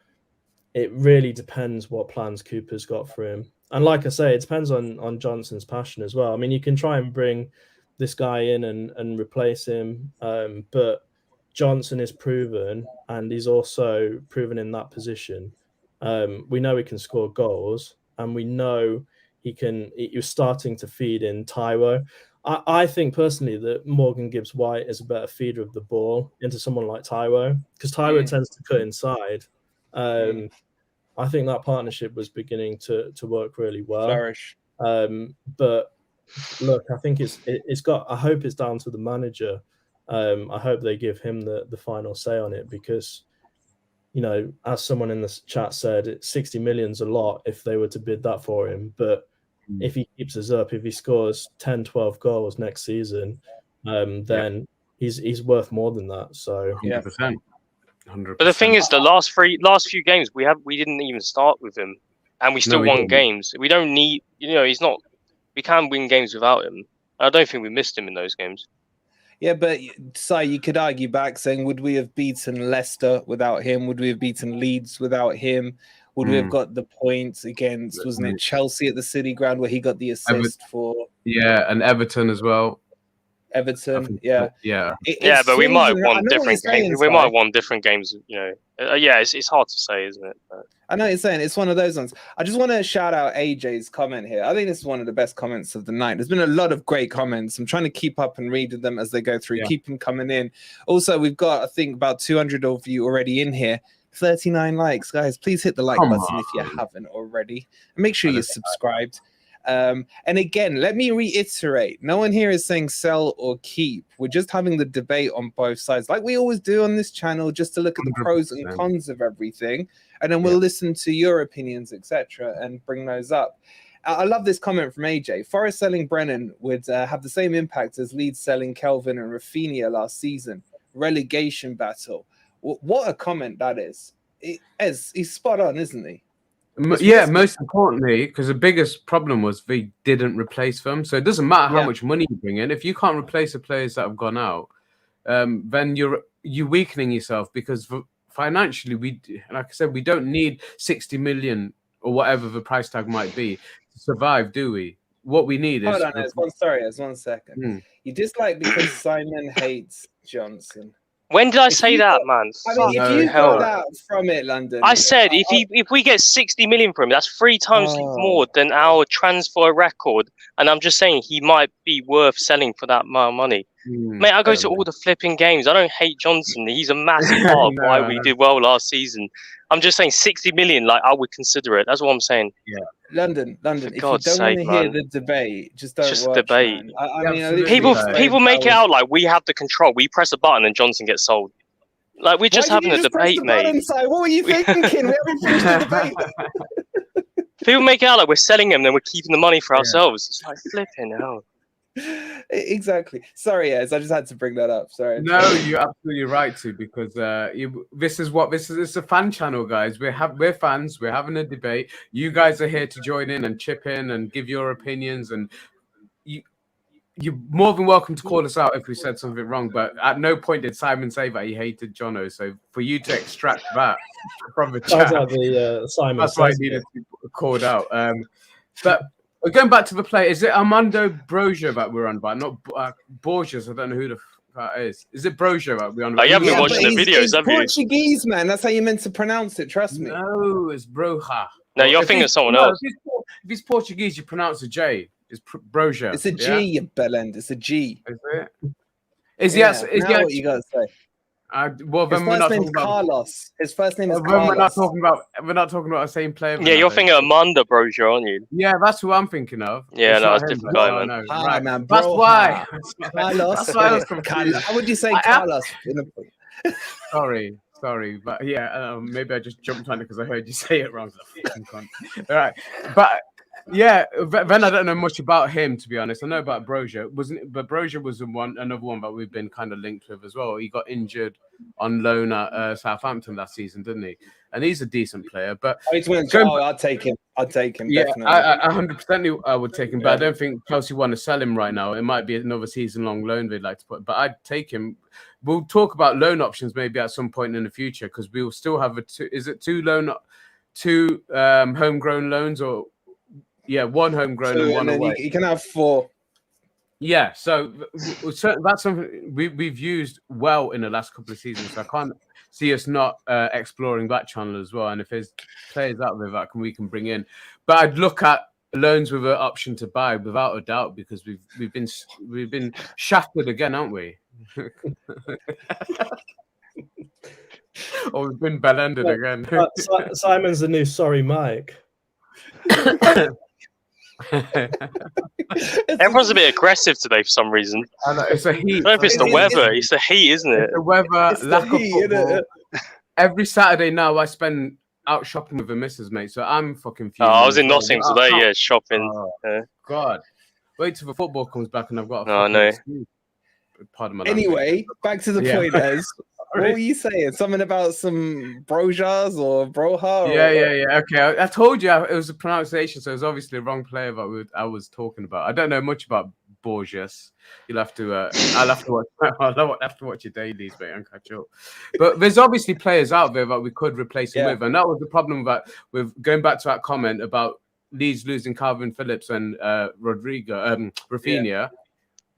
Speaker 2: it really depends what plans Cooper's got for him. And like I say, it depends on Johnson's passion as well. I mean, you can try and bring this guy in and replace him, but Johnson is proven, and he's also proven in that position. We know he can score goals, and we know you're starting to feed in Taiwo. I think personally that Morgan Gibbs-White is a better feeder of the ball into someone like Taiwo, because Taiwo tends to cut inside. I think that partnership was beginning to work really well.
Speaker 1: Flourish.
Speaker 2: But look, I think I hope it's down to the manager. I hope they give him the final say on it, because, you know, as someone in the chat said, 60 million's a lot if they were to bid that for him. But if he keeps us up, if he scores 10, 12 goals next season, then he's worth more than that. So
Speaker 4: 100%. 100%.
Speaker 3: But the thing is, the last few games we didn't even start with him, and we still won games. We don't need, you know, he's not. We can win games without him. I don't think we missed him in those games.
Speaker 1: Yeah, but Si, you could argue back saying, would we have beaten Leicester without him? Would we have beaten Leeds without him? Would we have got the points against, wasn't it Chelsea at the City Ground where he got the assist for?
Speaker 4: Yeah, and Everton as well.
Speaker 1: Everton,
Speaker 3: but we might have won different games. We might have won different games, you know. It's hard to say, isn't it? But
Speaker 1: I know what you're saying. It's one of those ones. I just want to shout out AJ's comment here. I think this is one of the best comments of the night. There's been a lot of great comments. I'm trying to keep up and read them as they go through. Keep them coming in. Also, we've got, I think, about 200 of you already in here. 39 likes, guys. Please hit the like
Speaker 4: Come
Speaker 1: button if you
Speaker 4: on.
Speaker 1: haven't already. And make sure you're subscribed. And again, let me reiterate, no one here is saying sell or keep. We're just having the debate on both sides, like we always do on this channel, just to look at the pros and
Speaker 4: 100%.
Speaker 1: cons of everything. And then we'll listen to your opinions, etc., and bring those up. I love this comment from AJ. Forest selling Brennan would have the same impact as Leeds selling Kelvin and Rafinha last season. Relegation battle. What a comment that is. He's spot on, isn't he?
Speaker 4: Most importantly, because the biggest problem was they didn't replace them. So it doesn't matter how much money you bring in. If you can't replace the players that have gone out, then you're weakening yourself, because financially, like I said, we don't need 60 million or whatever the price tag might be to survive, do we? What we need is...
Speaker 1: Hold on, there's 1 second. You dislike because Simon hates Johnson.
Speaker 3: When did I say that, man?
Speaker 1: I mean, if you got that from it, London.
Speaker 3: I said if we get 60 million from him, that's 3 times more than our transfer record. And I'm just saying he might be worth selling for that amount of money. Mate, I go to all the flipping games. I don't hate Johnson. He's a massive part of why we did well last season. I'm just saying 60 million, like, I would consider it. That's what I'm saying.
Speaker 1: Yeah. London, if you don't want to hear the debate, just don't watch,
Speaker 3: debate.
Speaker 1: Man. I mean,
Speaker 3: people make it out like we have the control. We press a button and Johnson gets sold. Like, we're just having a debate, mate.
Speaker 1: What were you thinking? We haven't finished the debate.
Speaker 3: People make it out like we're selling him, then we're keeping the money for ourselves. It's like, flipping hell.
Speaker 1: Exactly. Sorry, Ez, I just had to bring that up. Sorry.
Speaker 4: No, you're absolutely right to, because this is it's a fan channel, guys. We're fans. We're having a debate. You guys are here to join in and chip in and give your opinions, and you're more than welcome to call us out if we said something wrong. But at no point did Simon say that he hated Jono. So for you to extract that from the chat, that's why I needed to be called out. But going back to the play, is it Armando Broja that we're on about? Not Borges. I don't know who the that is. Is it Broja that we're on about?
Speaker 3: You haven't been watching the videos, have you?
Speaker 1: Portuguese, man. That's how you meant to pronounce it. Trust me.
Speaker 4: No, it's Broja.
Speaker 3: No, you're thinking of someone else.
Speaker 4: If he's Portuguese, you pronounce a J. It's Broja.
Speaker 1: It's a G, you bellend. It's a G.
Speaker 4: Is it? Is he
Speaker 1: what you gotta say?
Speaker 4: Well, then
Speaker 1: his first name's Carlos. His first name is Carlos.
Speaker 4: We're not talking about the same player.
Speaker 3: Yeah, you're thinking of Amanda Broja, aren't you?
Speaker 4: Yeah, that's who I'm thinking of.
Speaker 3: Yeah, no, it's a different guy, man.
Speaker 1: Right, man.
Speaker 4: That's why.
Speaker 1: Carlos.
Speaker 4: That's why I was confused.
Speaker 1: How would you say Carlos?
Speaker 4: Sorry, but yeah, maybe I just jumped on it because I heard you say it wrong. All right, but yeah, then I don't know much about him, to be honest. I know about Broja, but Broja was another one that we've been kind of linked with as well. He got injured on loan at Southampton last season, didn't he? And he's a decent player. But
Speaker 1: I'd take him.
Speaker 4: Yeah,
Speaker 1: definitely.
Speaker 4: I 100% I would take him, but I don't think Chelsea want to sell him right now. It might be another season-long loan they'd like to put, but I'd take him. We'll talk about loan options maybe at some point in the future, because we will still have two homegrown loans, or one homegrown and one away.
Speaker 1: You can have 4.
Speaker 4: Yeah, so that's something we've used well in the last couple of seasons. So I can't see us not exploring that channel as well. And if there's players out there that we can bring in, but I'd look at loans with an option to buy without a doubt, because we've been shafted again, aren't we? Or we've been bell-ended again.
Speaker 2: Simon's the new sorry Mike.
Speaker 3: Everyone's a bit aggressive today for some reason.
Speaker 4: I know, it's a heat.
Speaker 3: I don't know if it's the weather. It's the heat, isn't it?
Speaker 4: The weather, lack of football. Every Saturday now, I spend out shopping with the missus, mate. So I'm fucking fuming.
Speaker 3: I was in Nottingham today, shopping.
Speaker 4: God. Wait till the football comes back and I've got Pardon my
Speaker 1: Anyway, back to the point, Ez. What were you saying? Something about some Brojas or Broja?
Speaker 4: Yeah. Okay, I told you it was a pronunciation, so it was obviously the wrong player that I was talking about. I don't know much about Borges. You'll have to. I'll have to watch. I'll have to watch your dailies, mate, and catch up. But there's obviously players out there that we could replace him with, and that was the problem with going back to that comment about Leeds losing Calvin Phillips and Rafinha. Yeah.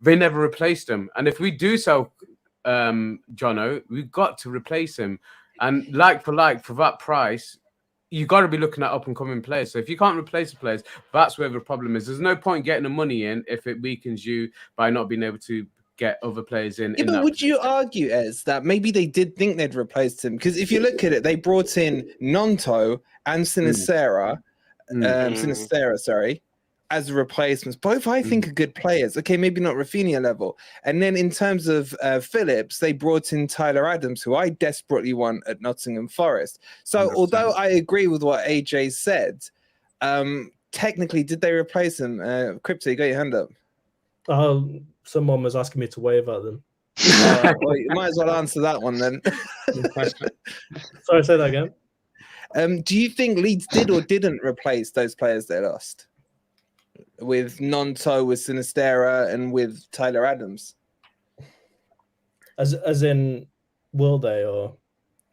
Speaker 4: They never replaced him, and if we do sell Jono, we've got to replace him, and like for that price, you got to be looking at up and coming players. So if you can't replace the players, that's where the problem is. There's no point getting the money in if it weakens you by not being able to get other players in.
Speaker 1: Yeah, but would you argue, Ez, that maybe they did think they'd replaced him? Because if you look at it, they brought in Nonto and Sinistera, as replacements. Both, I think, are good players. Okay, maybe not Rafinha level. And then in terms of Phillips, they brought in Tyler Adams, who I desperately want at Nottingham Forest. So
Speaker 4: 100%.
Speaker 1: although I agree with what AJ said, technically, did they replace him? Crypto, you got your hand up.
Speaker 2: Someone was asking me to wave at them.
Speaker 1: Well, you might as well answer that one then.
Speaker 2: Sorry, say that again.
Speaker 1: Do you think Leeds did or didn't replace those players they lost? With Nonto, with Sinistera, and with Tyler Adams?
Speaker 2: As in, will they or?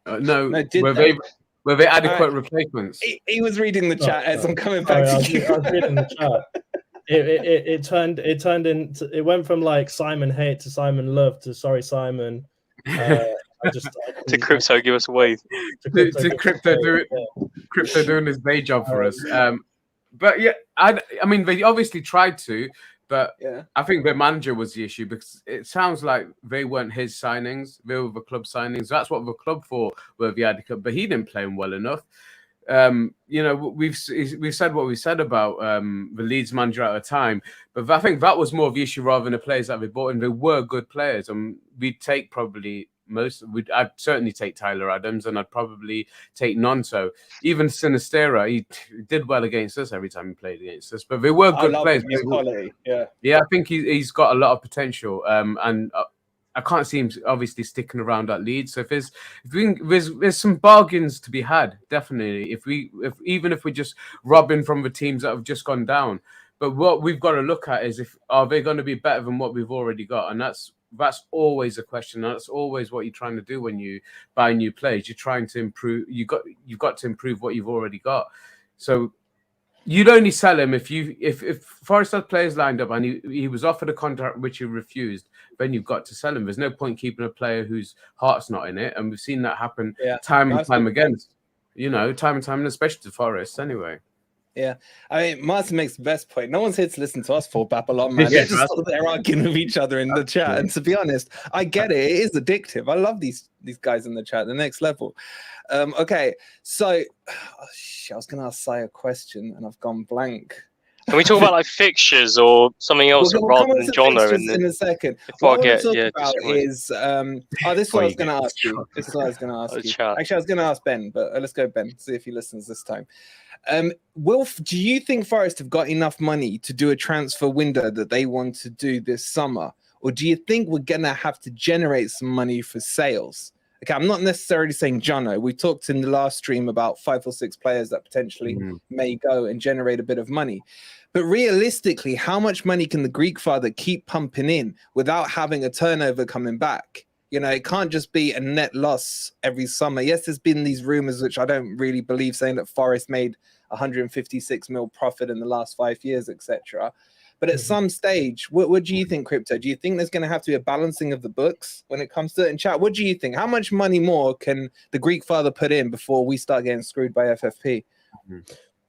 Speaker 4: No, were they adequate replacements?
Speaker 1: He was reading the chat as I'm coming back to you.
Speaker 2: I was reading the chat. It turned into, it went from like Simon Hate to Simon Love to sorry Simon.
Speaker 3: To Crypto, give us a wave.
Speaker 4: To Crypto doing his day job for us. But yeah, I mean they obviously tried to, but I think their manager was the issue because it sounds like they weren't his signings; they were the club signings. That's what the club for were the adequate, but he didn't play him well enough. You know, we've said what we said about the Leeds manager at the time, but I think that was more of the issue rather than the players that they bought in. They were good players, and we'd take probably I'd certainly take Tyler Adams, and I'd probably take Nonto. Even Sinistera, he did well against us every time he played against us, but they were good players.
Speaker 1: Quality.
Speaker 4: Yeah, I think he's got a lot of potential, and I can't see him obviously sticking around at Leeds. So there's some bargains to be had, definitely. Even if we're just robbing from the teams that have just gone down, but what we've got to look at is are they going to be better than what we've already got, and that's always a question. That's always what you're trying to do when you buy new players. You're trying to improve. You've got to improve what you've already got. So you'd only sell him if Forest had players lined up and he was offered a contract which he refused. Then you've got to sell him. There's no point keeping a player whose heart's not in it, and we've seen that happen time and time again. You know, time and time, and especially to Forest anyway.
Speaker 1: Yeah, I mean, Martin makes the best point. No one's here to listen to us for Babylon, man. They're just they're arguing with each other in the chat. And to be honest, I get it. It is addictive. I love these guys in the chat. The next level. Okay, so I was going to ask Si a question, and I've gone blank.
Speaker 3: Can we talk about like fixtures or something else rather than Jono?
Speaker 1: In a second.
Speaker 3: What
Speaker 1: I want to talk about is this is what I was going to ask you. This is what I was going to ask you. Actually, I was going to ask Ben, but let's go Ben. See if he listens this time. Wilf, do you think Forest have got enough money to do a transfer window that they want to do this summer? Or do you think we're going to have to generate some money for sales? Okay, I'm not necessarily saying Jono. We talked in the last stream about 5 or 6 players that potentially may go and generate a bit of money. But realistically, how much money can the Greek father keep pumping in without having a turnover coming back? You know, it can't just be a net loss every summer. Yes, there's been these rumors, which I don't really believe, saying that Forest made 156 mil profit in the last 5 years, etc. But at some stage, what do you think, Crypto? Do you think there's going to have to be a balancing of the books when it comes to it? In chat, what do you think? How much money more can the Greek father put in before we start getting screwed by FFP?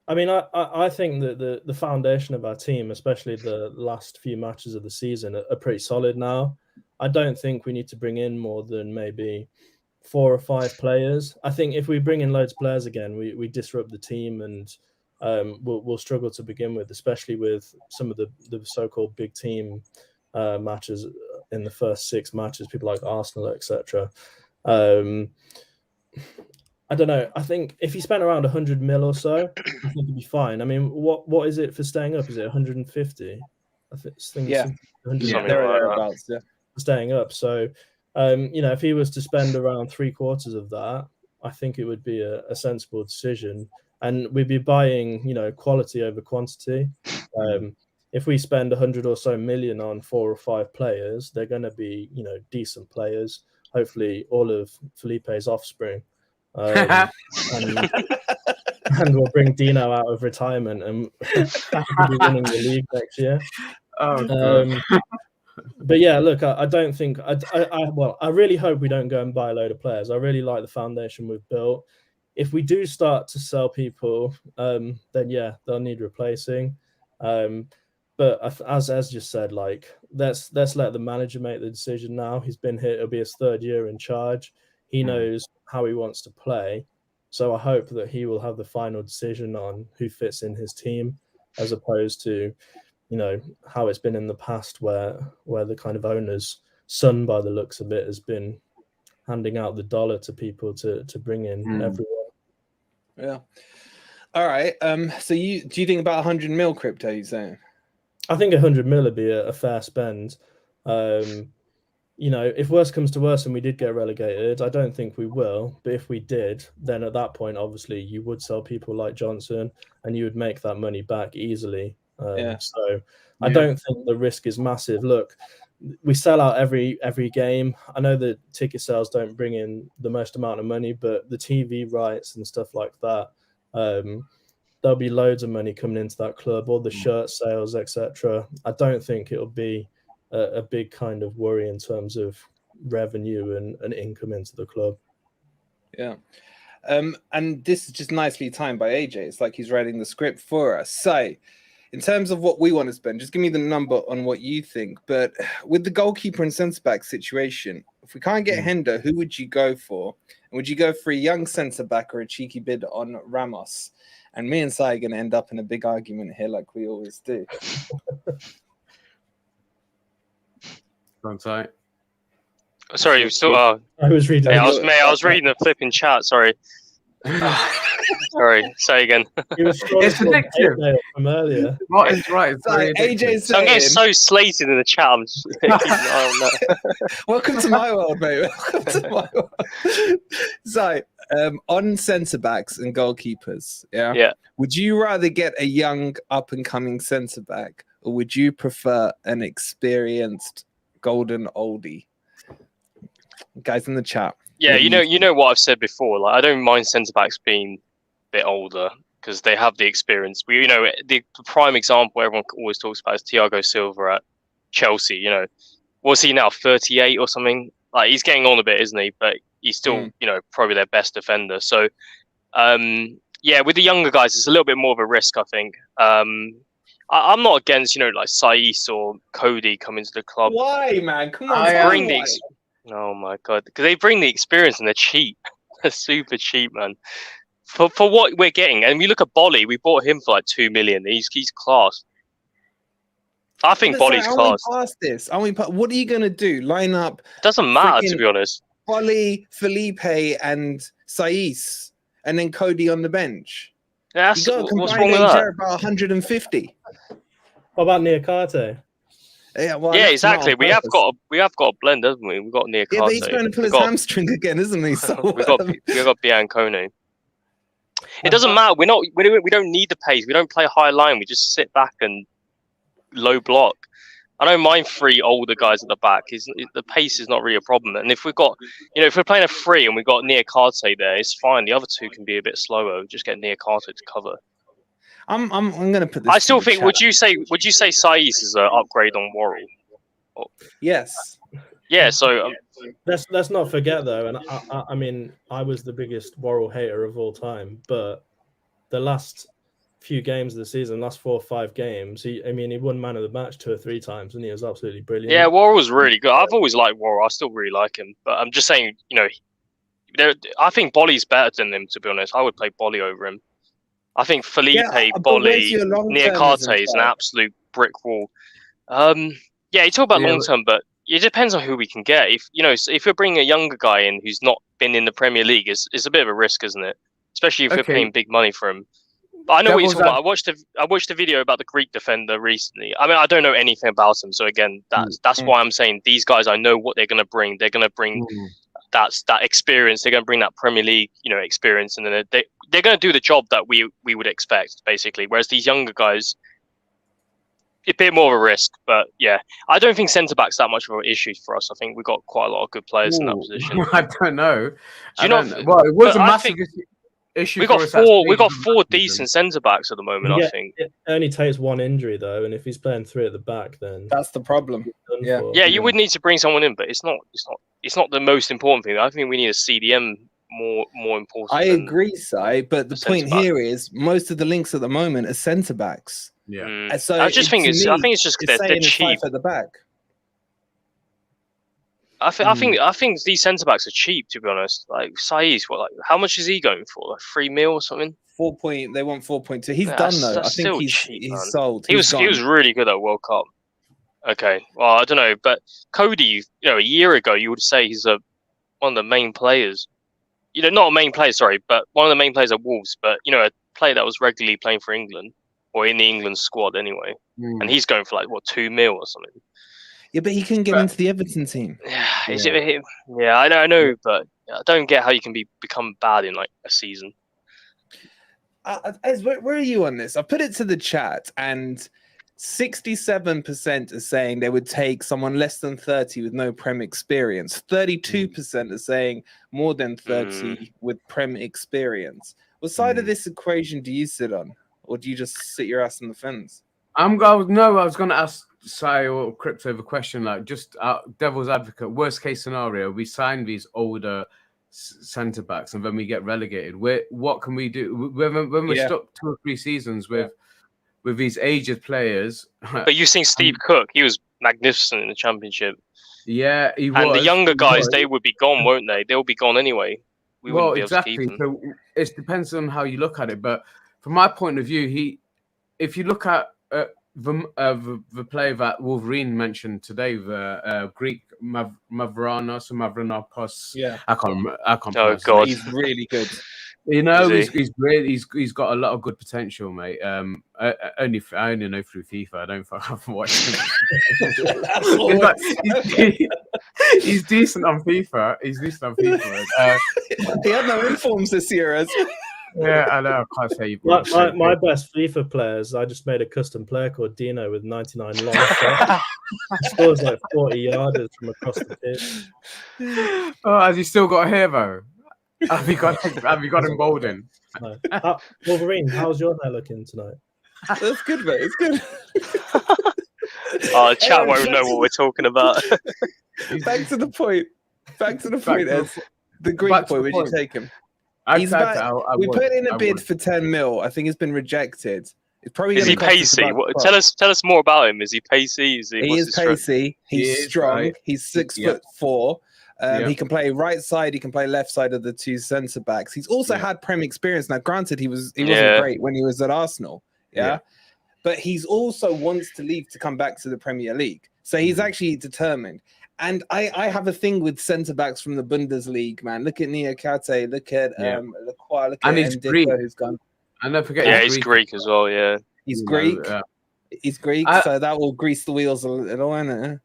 Speaker 2: I mean, I think that the foundation of our team, especially the last few matches of the season, are pretty solid now. I don't think we need to bring in more than maybe 4 or 5 players. I think if we bring in loads of players again, we disrupt the team and we'll struggle to begin with, especially with some of the so-called big team matches in the first 6 matches, people like Arsenal, etc. I don't know. I think if he spent around 100 mil or so, I think he'd be fine. I mean, what is it for staying up? Is it 150? I think
Speaker 1: thereabouts, yeah.
Speaker 2: Staying up. So, you know, if he was to spend around 3/4 of that, I think it would be a sensible decision. And we'd be buying, you know, quality over quantity. If we spend 100 or so million on 4 or 5 players, they're going to be, you know, decent players. Hopefully, all of Felipe's offspring. And we'll bring Dino out of retirement and we'll be winning the league next year. But yeah, look, I don't think I really hope we don't go and buy a load of players. I really like the foundation we've built. If we do start to sell people, then yeah, they'll need replacing. But as just said, like let's let the manager make the decision now. He's been here; it'll be his 3rd year in charge. He knows how he wants to play, so I hope that he will have the final decision on who fits in his team, as opposed to, how it's been in the past, where the kind of owner's son, by the looks of it, has been handing out the dollar to people to bring in everyone.
Speaker 1: Yeah. All right. So do you think about 100 mil crypto? You saying?
Speaker 2: I think 100 mil would be a fair spend. If worse comes to worse and we did get relegated, I don't think we will. But if we did, then at that point, obviously, you would sell people like Johnson and you would make that money back easily. So I don't think the risk is massive. Look, we sell out every game. I know that ticket sales don't bring in the most amount of money, but the TV rights and stuff like that, there'll be loads of money coming into that club, all the shirt sales, etc. I don't think it'll be a big kind of worry in terms of revenue and income into the club.
Speaker 1: Yeah. And this is just nicely timed by AJ. It's like he's writing the script for us. So in terms of what we want to spend, just give me the number on what you think. But with the goalkeeper and centre-back situation, if we can't get Hendo, who would you go for? And would you go for a young centre-back or a cheeky bid on Ramos? And me and Sai are going to end up in a big argument here like we always do.
Speaker 3: Sorry, you still.
Speaker 2: I was reading.
Speaker 3: Yeah, I was reading the flipping chat. Sorry. Sorry. Say again.
Speaker 2: It's
Speaker 4: addictive
Speaker 2: from earlier.
Speaker 4: What is right? It's
Speaker 1: Like, AJ's
Speaker 3: So I'm getting so slated in the chat. I'm just, oh, no.
Speaker 1: Welcome to my world, mate. Welcome to my world. So, on centre backs and goalkeepers,
Speaker 3: Yeah.
Speaker 1: Would you rather get a young up and coming centre back, or would you prefer an experienced golden oldie? Guys in the chat.
Speaker 3: Yeah, you know what I've said before. Like, I don't mind centre backs being a bit older because they have the experience. The prime example everyone always talks about is Thiago Silva at Chelsea. What's he now, 38 or something? Like, he's getting on a bit, isn't he? But he's still, probably their best defender. So, with the younger guys, it's a little bit more of a risk, I think. I'm not against, like Saiss or Cody coming to the club.
Speaker 1: Why, man? Come on.
Speaker 3: Oh my god, because they bring the experience and they're cheap. They're super cheap, man. For what we're getting, and we look at Bolly, we bought him for like 2 million. He's class. I think Bolly's class.
Speaker 1: Past this, what are you gonna do? Line up?
Speaker 3: Doesn't matter, to be honest.
Speaker 1: Bolly, Felipe, and Saiss, and then Cody on the bench.
Speaker 3: Yeah, what's wrong with that?
Speaker 1: About 150.
Speaker 2: What about Niakate?
Speaker 3: Yeah, exactly. We have got a blend, haven't we? We've got Niakate.
Speaker 1: Yeah, but he's trying to pull his hamstring again, isn't he? So
Speaker 3: we've got Biancone. It doesn't matter. We don't need the pace. We don't play a high line. We just sit back and low block. I don't mind 3 older guys at the back. The pace is not really a problem. And if we've got, if we're playing a 3 and we've got Niakate there, it's fine. The other 2 can be a bit slower. Just get Niakate to cover.
Speaker 1: I'm going to put this.
Speaker 3: I still think. Would you say Saiss is an upgrade on Worrell?
Speaker 1: Yes.
Speaker 3: Yeah. So
Speaker 2: let's not forget though, and I mean, I was the biggest Worrell hater of all time, but the last few games of the season, last 4 or 5 games, he won man of the match 2 or 3 times, and he was absolutely brilliant.
Speaker 3: Yeah, Worrell was really good. I've always liked Worrell. I still really like him, but I'm just saying, I think Bolly's better than him. To be honest, I would play Bolly over him. I think Felipe, Bolly, Niakate is an absolute brick wall. You talk about long term, but it depends on who we can get. If you're bringing a younger guy in who's not been in the Premier League, it's a bit of a risk, isn't it? Especially if we're paying big money for him. But I know what you're talking about. I watched a video about the Greek defender recently. I mean, I don't know anything about him, so again, that's why I'm saying these guys. I know what they're going to bring. They're going to bring that experience. They're going to bring that Premier League, experience, and then they're going to do the job that we would expect, basically. Whereas these younger guys, a bit more of a risk. But yeah, I don't think centre back's that much of an issue for us. I think we've got quite a lot of good players in that position.
Speaker 4: I don't know.
Speaker 3: Well,
Speaker 4: it was a massive issue.
Speaker 3: We got 4 decent centre backs at the moment. I think
Speaker 2: it only takes 1 injury though, and if he's playing 3 at the back, then
Speaker 1: that's the problem.
Speaker 3: Yeah, you would need to bring someone in, but it's not the most important thing. I think we need a CDM more important.
Speaker 1: I agree, Si, but the point here is most of the links at the moment are centre backs.
Speaker 4: Yeah.
Speaker 1: And so
Speaker 3: I think it's just they're cheap
Speaker 1: at the back.
Speaker 3: I think these centre backs are cheap, to be honest. Like Saïs, how much is he going for? Like 3 mil or something?
Speaker 1: They want 4.2. He's done though. I think he's sold.
Speaker 3: He was really good at World Cup. Okay, well I don't know, but Cody, a year ago you would say he's one of the main players. Not a main player, sorry, but one of the main players at Wolves. But a player that was regularly playing for England or in the England squad anyway, and he's going for 2 mil or something.
Speaker 1: Yeah, but he couldn't get into the Everton team.
Speaker 3: Yeah, I know, but I don't get how you can become bad in a season.
Speaker 1: Ez, where are you on this? I put it to the chat, and 67% are saying they would take someone less than 30 with no Prem experience. 32% are saying more than 30 with Prem experience. What side of this equation do you sit on, or do you just sit your ass on the fence?
Speaker 4: I was going to ask Sai or Crypto a question, just devil's advocate. Worst case scenario, we sign these older centre backs, and then we get relegated. What can we do when we're stuck 2 or 3 seasons with these aged players?
Speaker 3: But you've seen Steve Cook; he was magnificent in the Championship.
Speaker 4: Yeah, he was.
Speaker 3: And the younger guys, they would be gone, won't they? They'll be gone anyway. We wouldn't be able to keep them.
Speaker 4: So it depends on how you look at it. But from my point of view, if you look at the player that Wolverine mentioned today, the Greek Mavropanos.
Speaker 1: Yeah,
Speaker 4: I can't.
Speaker 3: Oh God,
Speaker 1: he's really good.
Speaker 4: He's got a lot of good potential, mate. I only know through FIFA. I haven't watched him. He's decent on FIFA.
Speaker 1: He had no informs this year, as.
Speaker 4: Yeah, I know. I can't say you.
Speaker 2: My best FIFA players, I just made a custom player called Dino with 99 long shots. He scores 40 yarders from across the pitch.
Speaker 4: Oh, has he still got a hair though? Have you got him balding?
Speaker 2: No. Wolverine, how's your hair looking tonight?
Speaker 1: That's good, mate. It's good.
Speaker 3: Chat won't know what we're talking about.
Speaker 1: Back to the point. Ed. The Greek boy, would you take him? We put in a bid for 10 mil. I think it's been rejected. It's probably
Speaker 3: is he pacey? Tell us more about him. Is he pacey?
Speaker 1: He is pacey. He's strong. Right. He's 6'4". He can play right side. He can play left side of the 2 centre backs. He's also had Prem experience. Now, granted, he wasn't great when he was at Arsenal. But he's also wants to leave to come back to the Premier League. So he's actually determined. And I have a thing with centre backs from the Bundesliga, man. Look at Niakate, look at Lacroix, look at Ndiko, who's gone.
Speaker 4: And don't forget,
Speaker 3: he's Greek as well. Yeah,
Speaker 1: he's Greek. He's Greek, so that will grease the wheels a little, isn't it?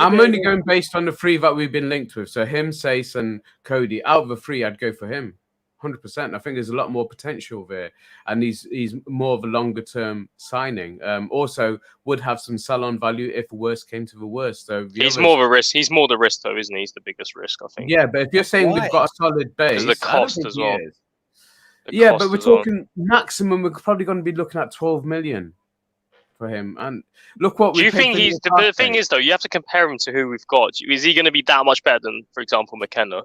Speaker 4: I'm only going based on the 3 that we've been linked with. So him, Sace, and Cody. Out of the 3, I'd go for him. 100%. I think there's a lot more potential there, and he's more of a longer term signing. Also, would have some sell-on value if the worst came to the worst. So
Speaker 3: he's more of a risk. He's more the risk, though, isn't he? He's the biggest risk, I think.
Speaker 4: Yeah, but if you're saying we've got a solid base,
Speaker 3: the cost as well.
Speaker 4: But we're talking maximum. We're probably going to be looking at 12 million for him. And look what.
Speaker 3: Do you think he's the thing is though? You have to compare him to who we've got. Is he going to be that much better than, for example, McKenna?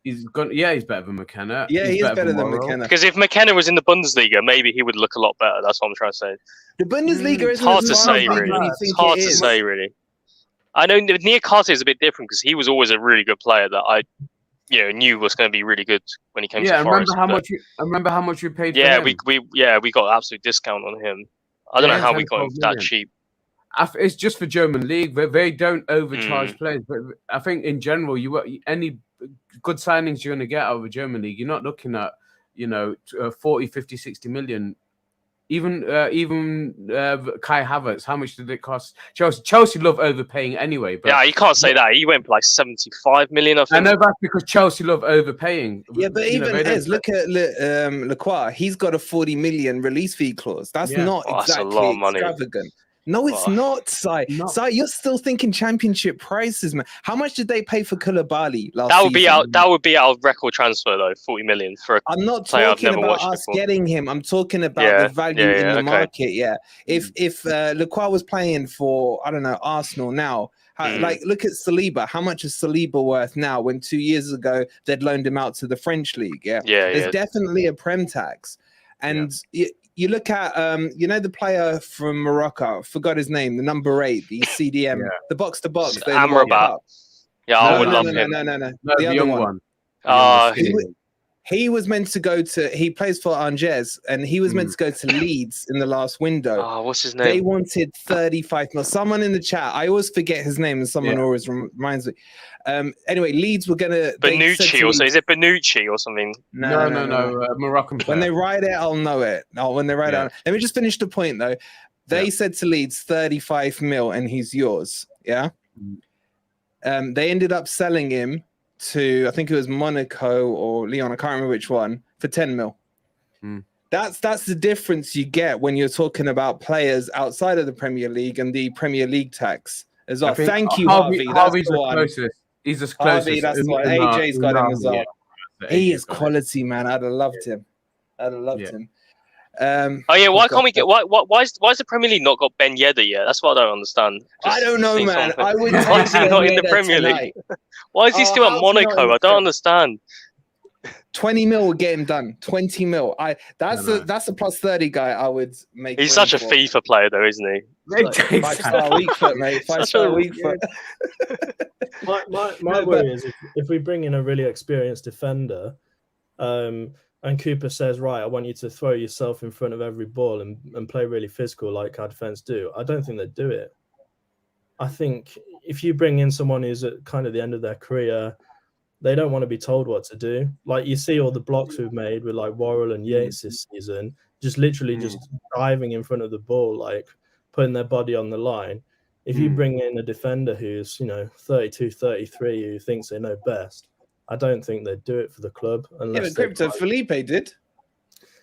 Speaker 4: He's better than McKenna.
Speaker 1: Yeah, he's better than McKenna.
Speaker 3: Because if McKenna was in the Bundesliga, maybe he would look a lot better. That's what I'm trying to say.
Speaker 1: The Bundesliga is
Speaker 3: hard to say, really. It's hard to say, really. I know Niakate is a bit different because he was always a really good player that I, knew was going to be really good when he came to Forest.
Speaker 4: I remember how much you paid for
Speaker 3: him. We got an absolute discount on him. I don't know how we got him that cheap.
Speaker 4: It's just for German league, but they don't overcharge players. But I think in general, any good signings you're going to get out of the German league, you're not looking at 40, 50, 60 million. Even Kai Havertz, how much did it cost? Chelsea love overpaying anyway. But
Speaker 3: you can't say that. He went for like 75 million. I
Speaker 4: know that's because Chelsea love overpaying.
Speaker 1: Yeah, but look at Lacroix. He's got a 40 million release fee clause. That's not exactly extravagant. No, it's not, Sai. Sai, you're still thinking championship prices, man. How much did they pay for Koulibaly last season?
Speaker 3: That would be our record transfer, though, 40 million for a
Speaker 1: I'm not talking about us getting him. I'm talking about the value in the market, If Lacroix was playing for, I don't know, Arsenal now, Like, look at Saliba. How much is Saliba worth now when 2 years ago they'd loaned him out to the French league? There's definitely a Prem tax. And you look at, the player from Morocco, I forgot his name, the number 8, the CDM, the box-to-box.
Speaker 3: Amrabat. Yeah, I would love him.
Speaker 1: No.
Speaker 4: The young one.
Speaker 1: He was meant to go to. He plays for Angers, and he was meant to go to Leeds in the last window.
Speaker 3: Oh, what's his name?
Speaker 1: They wanted 35 mil. Someone in the chat. I always forget his name, and someone always reminds me. Anyway, Leeds were gonna.
Speaker 3: Benucci or so? Is it Benucci or something?
Speaker 1: No.
Speaker 4: Moroccan player.
Speaker 1: When they write it, I'll know it. No, when they write it, let me just finish the point though. They said to Leeds 35 mil, and he's yours. Yeah. They ended up selling him to, I think it was Monaco or Lyon, I can't remember which one, for 10 mil. That's the difference you get when you're talking about players outside of the Premier League and the Premier League tax as well. Thank you, Harvey.
Speaker 4: Harvey's the closest. He's the closest.
Speaker 1: Harvey, that's why AJ's got him as well. He is quality, man. I'd have loved him. Him.
Speaker 3: Why can't we get why is the Premier League not got Ben Yedder yet? That's what I don't understand.
Speaker 1: I don't know, man.
Speaker 3: Why is he not in the Premier League? Why is he still at Monaco? I don't understand.
Speaker 1: 20 mil would get him done. 20 mil. That's a plus 30 guy I would make.
Speaker 3: He's such a FIFA player though, isn't he?
Speaker 1: Like 5-star weak foot, mate. 5-star weak foot.
Speaker 2: My worry is if we bring in a really experienced defender, and Cooper says, right, I want you to throw yourself in front of every ball and play really physical like our defense do. I don't think they'd do it. I think if you bring in someone who's at kind of the end of their career, they don't want to be told what to do. Like you see all the blocks we've made with like Worrell and Yates this season, just literally just diving in front of the ball, like putting their body on the line. If you bring in a defender who's, 32, 33, who thinks they know best, I don't think they'd do it for the club. Unless
Speaker 1: Crypto Felipe did.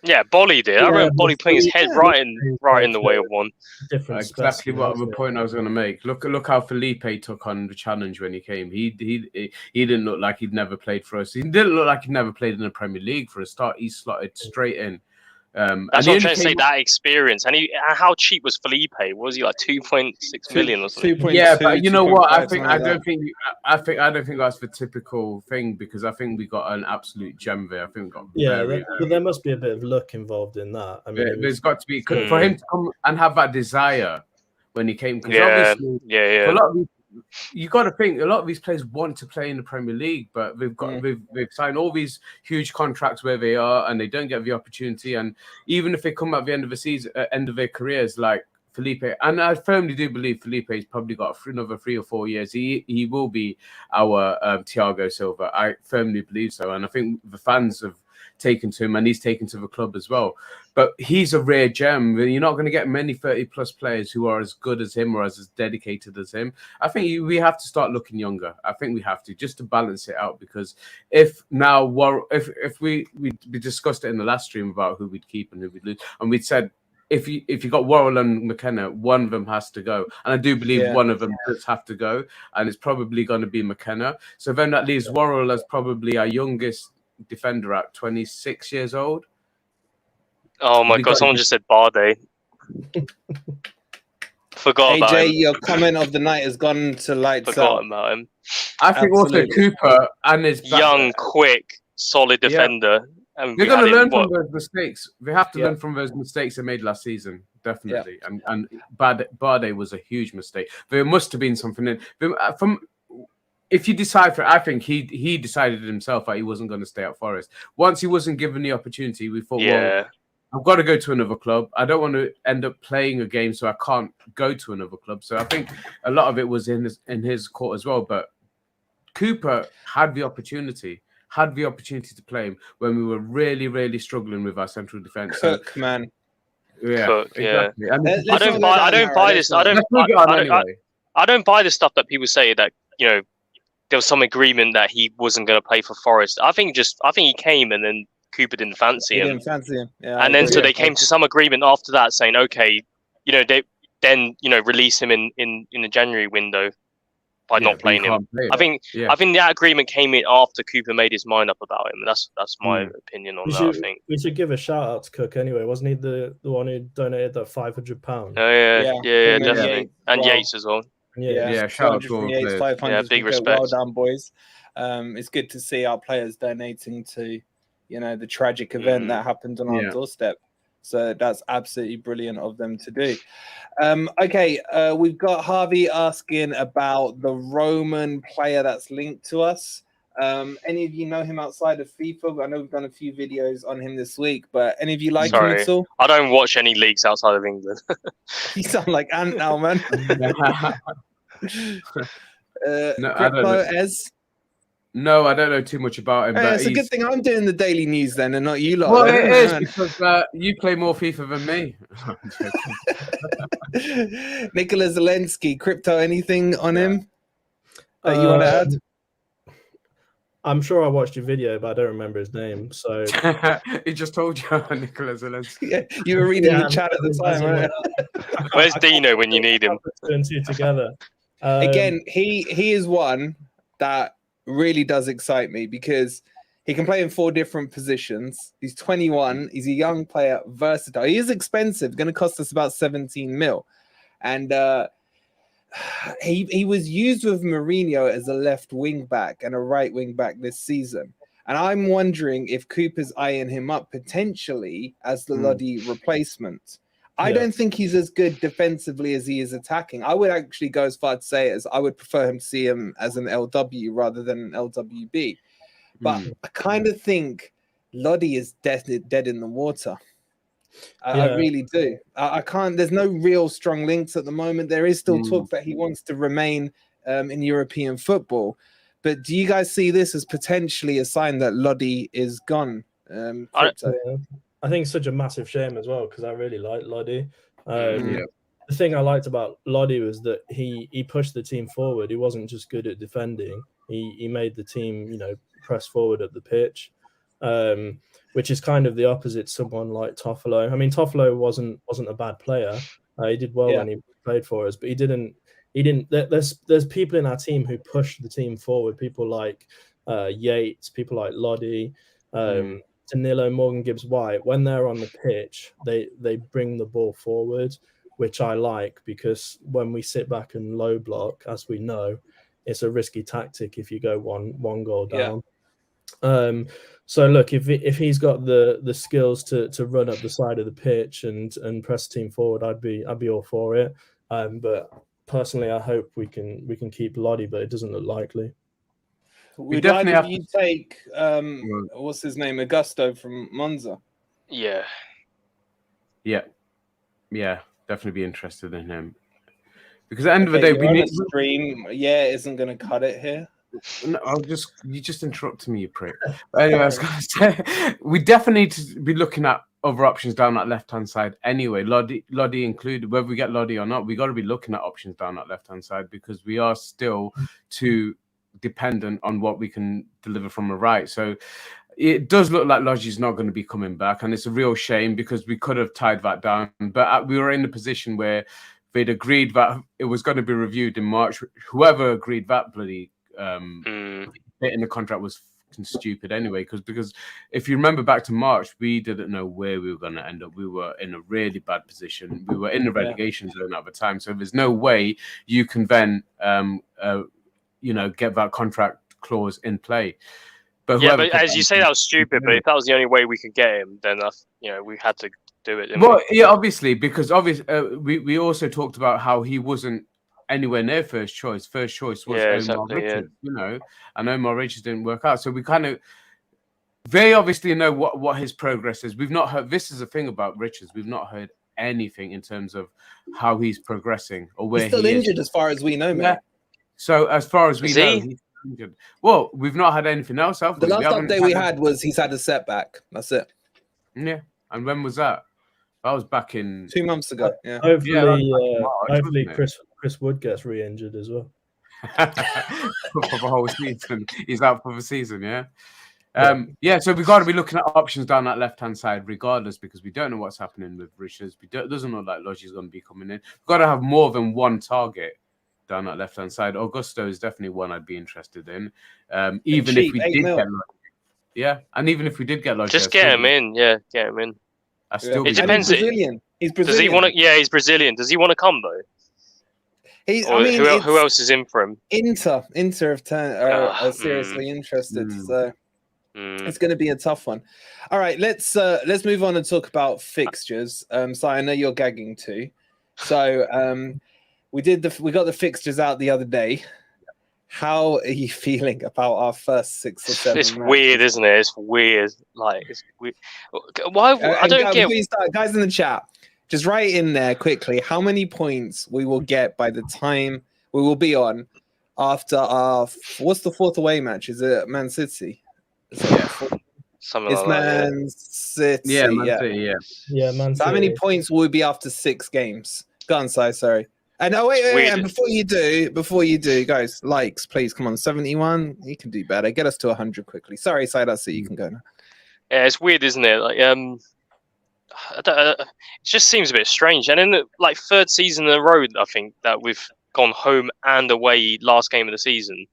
Speaker 3: Yeah, Bolly did. I remember Bolly putting his head right in the way of one.
Speaker 4: Exactly what the point I was going to make. Look how Felipe took on the challenge when he came. He didn't look like he'd never played for us. He didn't look like he'd never played in the Premier League for a start. He slotted straight in.
Speaker 3: That's what I'm trying to say. That experience, and how cheap was Felipe? Was he like 2.6 million or something?
Speaker 1: 2.2,
Speaker 4: yeah, but you know what? I don't think that's the typical thing because I think we got an absolute gem there. I think we got
Speaker 2: but there must be a bit of luck involved in that. I mean,
Speaker 4: there's got to be for him to come and have that desire when he came. Obviously, a lot of you got to think a lot of these players want to play in the Premier League, but we've signed all these huge contracts where they are, and they don't get the opportunity. And even if they come at the end of the season, end of their careers, like Felipe, and I firmly do believe Felipe's probably got another 3 or 4 years. He will be our Thiago Silva. I firmly believe so, and I think the fans have taken to him, and he's taken to the club as well. But he's a rare gem. You're not going to get many 30-plus players who are as good as him or as dedicated as him. I think we have to start looking younger. I think we have to just to balance it out because if we discussed it in the last stream about who we'd keep and who we'd lose, and we'd said if you got Worrell and McKenna, one of them has to go, and I do believe one of them does have to go, and it's probably going to be McKenna. So then that leaves Worrell as probably our youngest defender at 26 years old.
Speaker 3: Oh my god! Someone just said Bardet. Forgot about him.
Speaker 1: AJ, your comment of the night has gone to lights out.
Speaker 3: Forgot about him.
Speaker 4: I think also Cooper and his
Speaker 3: young, quick, solid defender. And
Speaker 4: they're going to learn from those mistakes. They have to learn from those mistakes they made last season, definitely. And Bardet was a huge mistake. There must have been something if you decide for it, I think he decided himself that he wasn't going to stay at Forest. Once he wasn't given the opportunity, we thought, well, I've got to go to another club. I don't want to end up playing a game so I can't go to another club. So I think a lot of it was in his court as well. But Cooper had the opportunity to play him when we were really, really struggling with our central defence.
Speaker 1: Cook, man.
Speaker 4: Yeah,
Speaker 3: Cook,
Speaker 4: exactly. And
Speaker 3: I don't buy this. I don't buy the stuff that people say that, there was some agreement that he wasn't going to play for Forest. I think he came and then Cooper didn't fancy him.
Speaker 1: Yeah,
Speaker 3: and then so they came to some agreement after that saying, okay, they then release him in the January window by not playing him. I think that agreement came in after Cooper made his mind up about him. That's my opinion on that. I think
Speaker 2: we should give a shout out to Cook anyway. Wasn't he the one who donated that £500?
Speaker 3: Oh yeah, definitely, and Yates as well.
Speaker 2: Yeah.
Speaker 4: Shout out to all
Speaker 1: 228,
Speaker 4: players.
Speaker 1: 500.
Speaker 3: big
Speaker 1: Well
Speaker 3: respect.
Speaker 1: done, boys. It's good to see our players donating to, the tragic event that happened on our doorstep. So that's absolutely brilliant of them to do. Okay, we've got Harvey asking about the Roman player that's linked to us. Any of you know him outside of FIFA? I know we've done a few videos on him this week, but any of you like him at all?
Speaker 3: I don't watch any leagues outside of England.
Speaker 1: You sound like Ant now, man. Crypto Ez?
Speaker 4: No, I don't know too much about him. But
Speaker 1: it's a good thing I'm doing the daily news then, and not you lot.
Speaker 4: Well, it is because you play more FIFA than me.
Speaker 1: Nikola Zelensky, Crypto, anything on him that you want to add?
Speaker 2: I'm sure I watched your video, but I don't remember his name. So
Speaker 4: he just told you, Nikola Zelensky.
Speaker 1: Yeah, you were reading the chat at the time, right?
Speaker 3: Where's Dino when you need him?
Speaker 2: Two and two together.
Speaker 1: Again, he is one that really does excite me because he can play in 4 different positions. He's 21. He's a young player, versatile. He is expensive, going to cost us about 17 mil. And he was used with Mourinho as a left wing back and a right wing back this season. And I'm wondering if Cooper's eyeing him up potentially as the Lodi replacement. I don't think he's as good defensively as he is attacking. I would actually go as far to say as I would prefer him to see him as an LW rather than an LWB. But I kind of think Lodi is dead in the water. I really do. I can't. There's no real strong links at the moment. There is still talk that he wants to remain in European football. But do you guys see this as potentially a sign that Lodi is gone?
Speaker 2: I think it's such a massive shame as well because I really like Lodi. The thing I liked about Lodi was that he pushed the team forward. He wasn't just good at defending. He made the team, press forward at the pitch, which is kind of the opposite to someone like Toffolo. I mean, Toffolo wasn't a bad player. He did well when he played for us, but he didn't. There's people in our team who push the team forward. People like Yates, people like Lodi. Danilo, Morgan Gibbs-White, when they're on the pitch, they bring the ball forward, which I like because when we sit back and low block, as we know, it's a risky tactic if you go one goal down. So look, if he's got the skills to run up the side of the pitch and press the team forward, I'd be all for it. But personally, I hope we can keep Lodi, but it doesn't look likely.
Speaker 1: We definitely have to take what's his name, Augusto from Monza.
Speaker 4: Yeah, definitely be interested in him because at the end of the day, we need
Speaker 1: stream. Isn't going to cut it here.
Speaker 4: No, you just interrupted me, you prick. But anyway, I was going to say we definitely need to be looking at other options down that left-hand side. Anyway, Lodi included. Whether we get Lodi or not, we got to be looking at options down that left-hand side because we are still too dependent on what we can deliver from the right. So it does look like Lodge's not going to be coming back, and it's a real shame because we could have tied that down. But we were in a position where they'd agreed that it was going to be reviewed in March. Whoever agreed that bloody bit in the contract was stupid anyway. Because if you remember back to March, we didn't know where we were going to end up. We were in a really bad position. We were in the relegation zone at the time. So there's no way you can then get that contract clause in play. But
Speaker 3: as you say, that was stupid. But if that was the only way we could get him, then we had to do it.
Speaker 4: Obviously, because we also talked about how he wasn't anywhere near first choice. First choice was Omar Richards, and Omar Richards didn't work out. So we they obviously know what his progress is. We've not heard. This is the thing about Richards. We've not heard anything in terms of how he's progressing or where
Speaker 1: he's still injured, as far as we know, man.
Speaker 4: So as far as we know, he's injured. Well, we've not had anything else. The
Speaker 1: last update we had was he's had a setback. That's it.
Speaker 4: Yeah, and when was that? That was back in
Speaker 1: 2 months ago. Yeah.
Speaker 2: Hopefully, Chris Wood gets re-injured as well
Speaker 4: for the whole season. He's out for the season. Yeah. So we've got to be looking at options down that left-hand side regardless because we don't know what's happening with Richards. It doesn't look like Lodge is going to be coming in. We've got to have more than one target down that left-hand side. Augusto is definitely one I'd be interested in. Even if we did get Lodge. And even if we did get Lodge.
Speaker 3: Just get him in. Yeah, get him in.
Speaker 1: It depends. He's Brazilian.
Speaker 3: Does he want to? Yeah, he's Brazilian. Does he want to come though? Who else is in for him?
Speaker 1: Inter are seriously interested. So it's going to be a tough one. All right, let's move on and talk about fixtures. So I know you're gagging too. So we got the fixtures out the other day. How are you feeling about our first 6 or 7?
Speaker 3: It's weird, isn't it? It's weird. Like, it's weird. Why? I don't get.
Speaker 1: Guys in the chat, just write in there quickly how many points we will get by the time we will be on after our. What's the 4th away match? Is it Man City?
Speaker 3: Something
Speaker 1: it's
Speaker 3: like
Speaker 1: Man City.
Speaker 4: Yeah, Man City.
Speaker 2: Yeah, Man City.
Speaker 1: So how many points will we be after 6 games? Go on, Si, sorry. And wait. And before you do, guys, likes, please. Come on, 71. You can do better. Get us to 100 quickly. Sorry, Si, that's it. You can go now.
Speaker 3: Yeah, it's weird, isn't it? Like, it just seems a bit strange. And in the 3rd season in a row, I think that we've gone home and away last game of the season.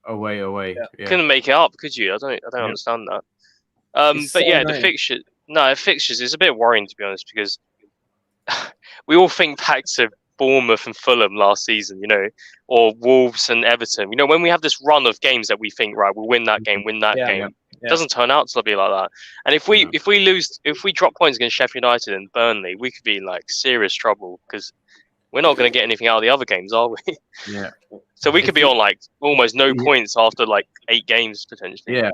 Speaker 4: Away. Yeah.
Speaker 3: Couldn't make it up, could you? I don't understand that. But yeah, the fixtures is a bit worrying, to be honest, because we all think back to Bournemouth and Fulham last season, or Wolves and Everton. When we have this run of games that we think, right, we'll win that game, it doesn't turn out to be like that. And if we drop points against Sheffield United and Burnley, we could be in serious trouble because we're not going to get anything out of the other games, are we?
Speaker 4: Yeah.
Speaker 3: So we could be on almost no points after 8 games potentially.
Speaker 4: Yeah.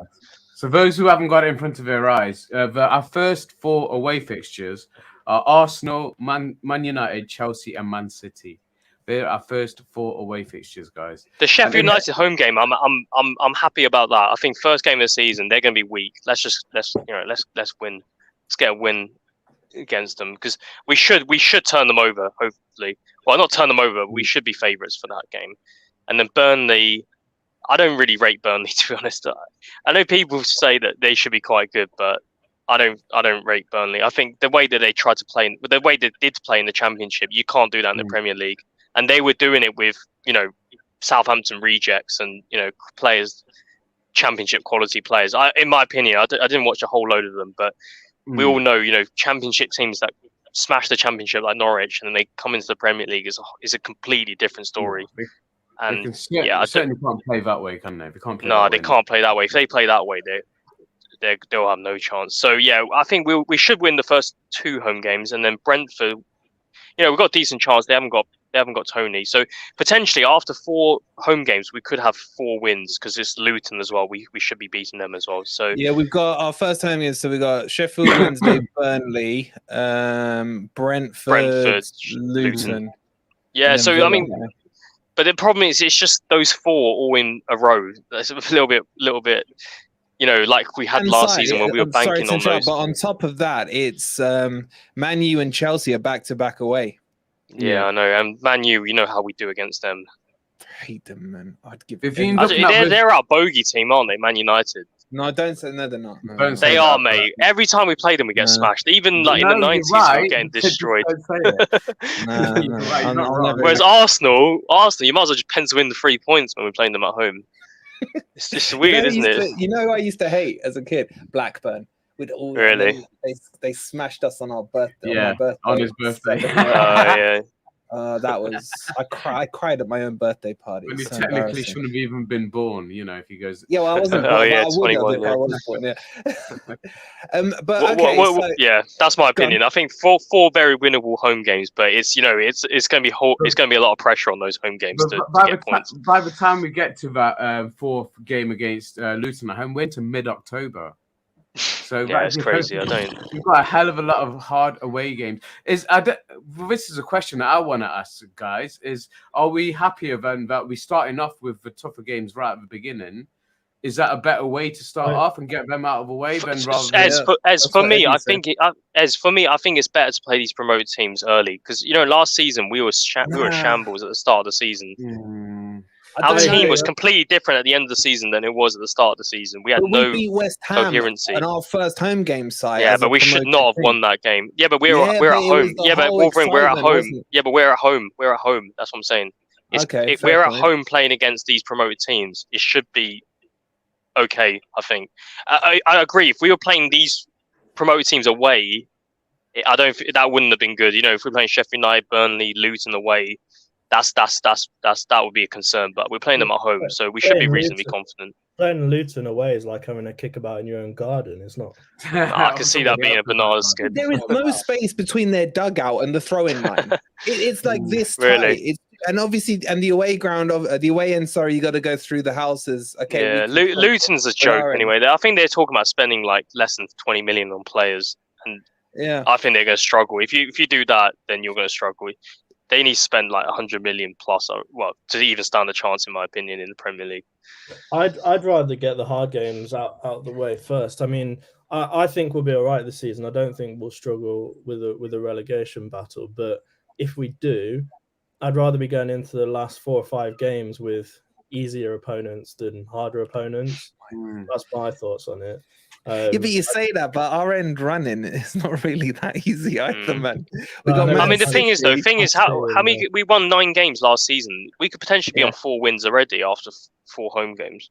Speaker 4: So those who haven't got it in front of their eyes, our first 4 away fixtures are Arsenal, Man United, Chelsea, and Man City. They're our first 4 away fixtures, guys.
Speaker 3: The Sheffield United home game, I'm happy about that. I think first game of the season they're going to be weak. Let's win. Let's get a win against them because we should turn them over. Hopefully, well, not turn them over. But we should be favourites for that game. And then Burnley, I don't really rate Burnley, to be honest. I know people say that they should be quite good, but I don't rate Burnley. I think the way that they tried to play, the way they did play in the Championship, you can't do that in the Premier League. And they were doing it with, Southampton rejects and, players, Championship quality players. In my opinion, I didn't watch a whole load of them, but we all know, Championship teams that smash the Championship like Norwich and then they come into the Premier League is a completely different story. And
Speaker 4: they certainly can't play that way, can they? They can't
Speaker 3: play that way. If they play that way, they'll have no chance. So yeah, I think we should win the first 2 home games, and then Brentford, we've got a decent chance. They haven't got Tony, so potentially after 4 home games, we could have 4 wins because it's Luton as well. We should be beating them as well. So
Speaker 1: yeah, we've got our first home games. So we got Sheffield Wednesday, Burnley, Brentford, Luton.
Speaker 3: Yeah, so I mean. But the problem is, it's just those 4 all in a row. That's a little bit, like we had last season when we were banking on those.
Speaker 1: But on top of that, it's Man U and Chelsea are back-to-back away.
Speaker 3: Yeah, I know. And Man U, you know how we do against them.
Speaker 1: I hate them, man. I'd give.
Speaker 3: They're our bogey team, aren't they? Man United.
Speaker 1: No, don't say no. They're not. No.
Speaker 3: They are, mate. Every time we play them, we get smashed. Even in the 90s, we were getting destroyed. Whereas Arsenal, you might as well just pencil in the 3 points when we're playing them at home. It's just weird, isn't it?
Speaker 1: You know who I used to hate as a kid? Blackburn.
Speaker 3: Really?
Speaker 1: They smashed us on our birthday.
Speaker 4: Yeah, on his birthday.
Speaker 3: Yeah.
Speaker 1: That was I cried at my own birthday party.
Speaker 4: When he technically shouldn't have even been born, if he goes.
Speaker 1: Yeah, well, I wasn't. Born,
Speaker 3: yeah,
Speaker 1: I
Speaker 3: 21.
Speaker 1: I was born. Yeah. But okay,
Speaker 3: yeah, that's my opinion. I think 4 very winnable home games, but it's it's going to be a lot of pressure on those home games to get points.
Speaker 4: By the time we get to that 4th game against Luton at home, we're into mid-October. So
Speaker 3: yeah, it's crazy.
Speaker 4: We've got a hell of a lot of hard away games. This is a question that I want to ask, guys. Are we happier than that we're starting off with the tougher games right at the beginning? Is that a better way to start off and get them out of the way than rather?
Speaker 3: For me, I think it's better to play these promoted teams early because last season we were shambles at the start of the season. Our team was completely different at the end of the season than it was at the start of the season. We had no coherency.
Speaker 1: In our first home game side.
Speaker 3: Yeah, but we should not have won that game. Yeah, but we're at home. Yeah, but Wolverine, we're at home. Yeah, but we're at home. We're at home. That's what I'm saying. If we're at home playing against these promoted teams, it should be okay, I think. I agree. If we were playing these promoted teams away, that wouldn't have been good. If we're playing Sheffield United, Burnley, Luton away, that would be a concern. But we're playing them at home, so we should be reasonably confident.
Speaker 2: Playing Luton away is like having a kickabout in your own garden. It's not.
Speaker 3: I can see that being a banana skid.
Speaker 1: There is no space between their dugout and the throwing line. It's like this tight.
Speaker 3: Really?
Speaker 1: And obviously, and the away ground of the away end. Sorry, you got to go through the houses. Okay.
Speaker 3: Yeah, Luton's a joke anyway. I think they're talking about spending like less than 20 million on players, and I think they're going to struggle. If you do that, then you're going to struggle. They need to spend like 100 million plus, to even stand a chance, in my opinion, in the Premier League.
Speaker 2: I'd rather get the hard games out of the way first. I mean, I think we'll be all right this season. I don't think we'll struggle with a relegation battle. But if we do, I'd rather be going into the last 4 or 5 games with easier opponents than harder opponents. That's my thoughts on it.
Speaker 1: Yeah, but you say that, but our end running is not really that easy either, man.
Speaker 3: I mean, the thing is, how many we won 9 games last season? We could potentially be on 4 wins already after 4 home games.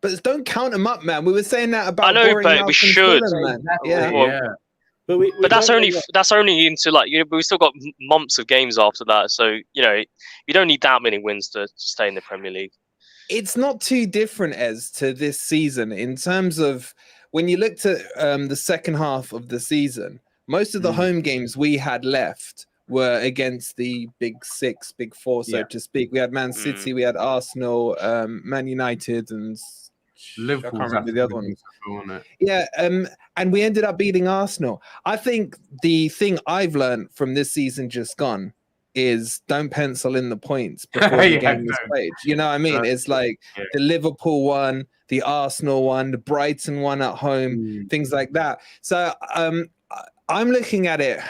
Speaker 1: But don't count them up, man. We were saying that about.
Speaker 3: I know, but we should.
Speaker 1: Man.
Speaker 3: But that's only into like we still got months of games after that. So you don't need that many wins to stay in the Premier League.
Speaker 1: It's not too different as to this season in terms of when you looked at the second half of the season. Most of the home games we had left were against the big 6, big 4, so to speak. We had Man City, we had Arsenal, Man United, and Liverpool. I can't remember the other ones. Yeah, and we ended up beating Arsenal. I think the thing I've learned from this season just gone is don't pencil in the points before the game is played. You know what I mean? It's like the Liverpool one, the Arsenal one, the Brighton one at home, things like that. So I'm looking at it,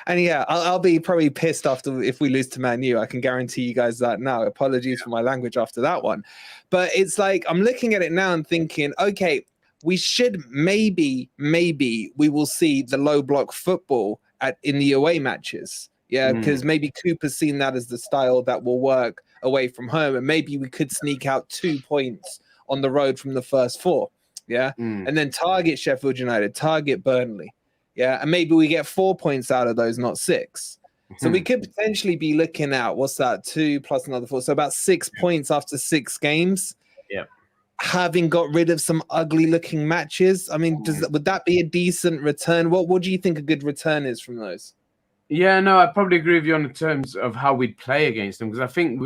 Speaker 1: and I'll be probably pissed after if we lose to Man U. I can guarantee you guys that now. Apologies for my language after that one. But it's like I'm looking at it now and thinking, okay, we should maybe we will see the low block football in the away matches. Yeah, because maybe Cooper's seen that as the style that will work away from home, and maybe we could sneak out 2 points on the road from the first 4. Yeah, and then target Sheffield United, target Burnley. Yeah, and maybe we get 4 points out of those, not 6. So we could potentially be looking at, what's that, 2 plus another 4. So about 6 points after 6 games. Yeah. Having got rid of some ugly looking matches. I mean, would that be a decent return? What do you think a good return is from those?
Speaker 4: Yeah, no, I probably agree with you on the terms of how we'd play against them, because I think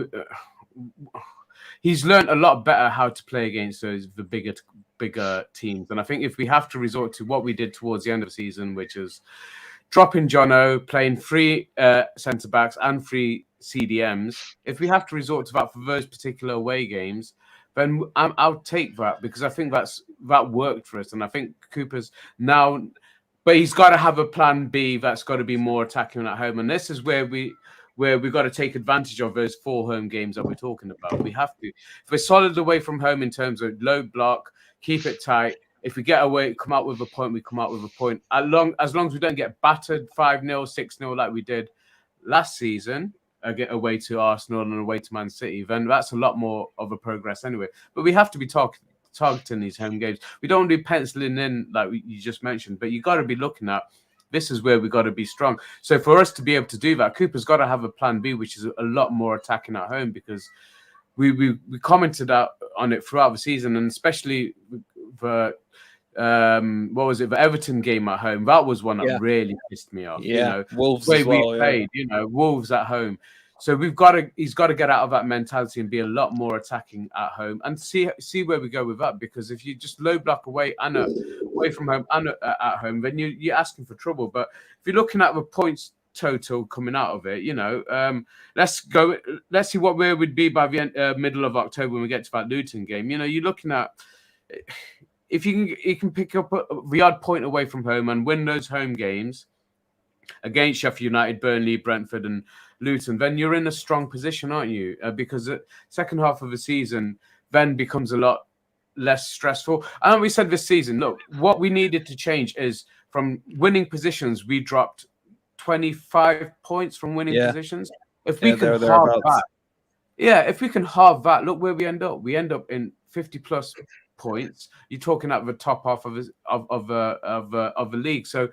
Speaker 4: he's learned a lot better how to play against the bigger teams. And I think if we have to resort to what we did towards the end of the season, which is dropping Jono, playing 3 centre-backs and 3 CDMs, if we have to resort to that for those particular away games, then I'll take that, because I think that worked for us. And I think Cooper's now... But he's got to have a plan B that's got to be more attacking at home. And this is where we've got to take advantage of those 4 home games that we're talking about. We have to. If we're solid away from home in terms of low block, keep it tight. If we get away, come out with a point, we come out with a point. As long as we don't get battered 5-0, 6-0 like we did last season, get away to Arsenal and away to Man City, then that's a lot more of a progress anyway. But we have to be targeting these home games. We don't want to be penciling in like you just mentioned, but you got to be looking at this is where we got to be strong. So for us to be able to do that, Cooper's got to have a plan B, which is a lot more attacking at home, because we commented on it throughout the season, and especially the the Everton game at home. That was one that really pissed me off.
Speaker 1: Yeah,
Speaker 4: Wolves the way we played. Wolves at home. So he's got to get out of that mentality and be a lot more attacking at home, and see where we go with that. Because if you just low block away and away from home and at home, then you're asking for trouble. But if you're looking at the points total coming out of it, let's see what where we'd be by the middle of October when we get to that Luton game. You're looking at if you can pick up the odd point away from home and win those home games against Sheffield United, Burnley, Brentford, and Luton, then you're in a strong position, aren't you? Because the second half of the season then becomes a lot less stressful. And we said this season, look, what we needed to change is from winning positions, we dropped 25 points from winning positions. If we can halve that, if we can halve that, look where we end up. We end up in 50 plus points. You're talking at the top half of the league. So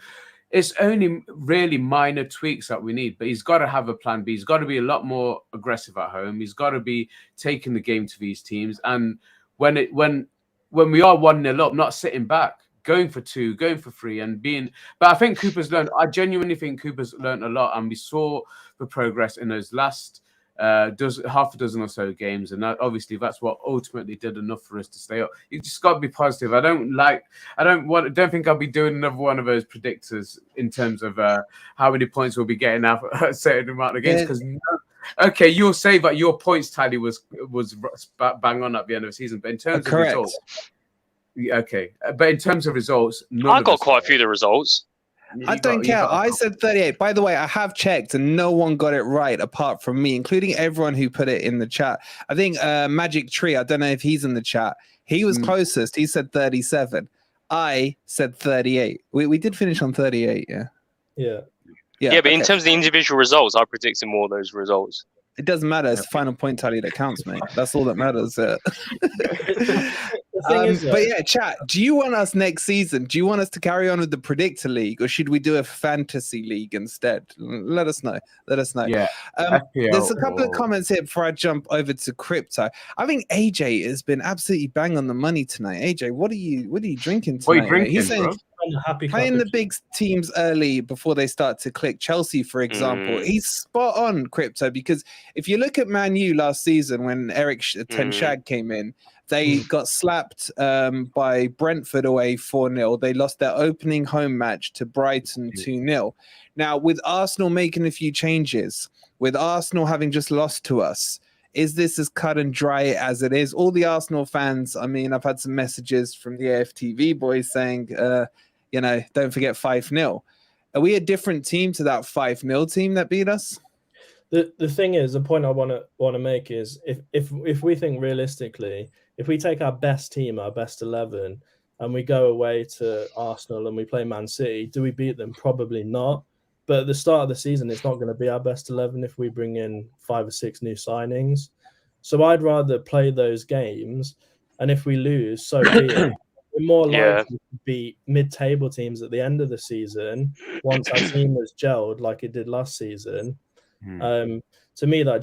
Speaker 4: It's only really minor tweaks that we need, but he's got to have a plan B. He's got to be a lot more aggressive at home. He's got to be taking the game to these teams. And when we are 1-0 up, not sitting back, going for 2, going for 3, and being. But I think Cooper's learned. I genuinely think Cooper's learned a lot, and we saw the progress in those last half a dozen or so games, and obviously that's what ultimately did enough for us to stay up. You just got to be positive. I don't think I'll be doing another one of those predictors in terms of how many points we'll be getting out a certain amount of games. Because okay, you'll say that your points tally was bang on at the end of the season, but in terms of results, okay, but in terms of results,
Speaker 3: I got quite a few of the results.
Speaker 1: I don't care. I said 38. By the way, I have checked and no one got it right apart from me, including everyone who put it in the chat. I think Magic Tree, I don't know if he's in the chat. He was closest. He said 37. I said 38. We did finish on 38,
Speaker 2: Yeah,
Speaker 3: but in terms of the individual results, I predicted more of those results.
Speaker 1: It doesn't matter. It's the final point tally that counts, mate. That's all that matters. But yeah, chat. Do you want us next season? Do you want us to carry on with the Predictor League, or should we do a fantasy league instead? Let us know.
Speaker 4: Yeah.
Speaker 1: There's a couple of comments here before I jump over to crypto. I think AJ has been absolutely bang on the money tonight. AJ, what are you drinking tonight?
Speaker 4: What are you drinking,
Speaker 1: He's saying,
Speaker 4: bro?
Speaker 1: playing the big teams early before they start to click. Chelsea, for example, he's spot on, crypto, because if you look at Man U last season when Eric Ten Shag came in, they got slapped by Brentford away 4-0. They lost their opening home match to Brighton 2-0. Now, with Arsenal making a few changes, with Arsenal having just lost to us, is this as cut and dry as it is? All the Arsenal fans, I mean, I've had some messages from the AFTV boys saying, don't forget 5-0. Are we a different team to that 5-0 team that beat us?
Speaker 2: The thing is, the point I want to make is if we think realistically, if we take our best team, our best 11, and we go away to Arsenal and we play Man City, do we beat them? Probably not. But at the start of the season, it's not going to be our best 11 if we bring in 5 or 6 new signings. So I'd rather play those games, and if we lose, so be it. We're more likely to beat mid-table teams at the end of the season once our team has gelled like it did last season. To me, that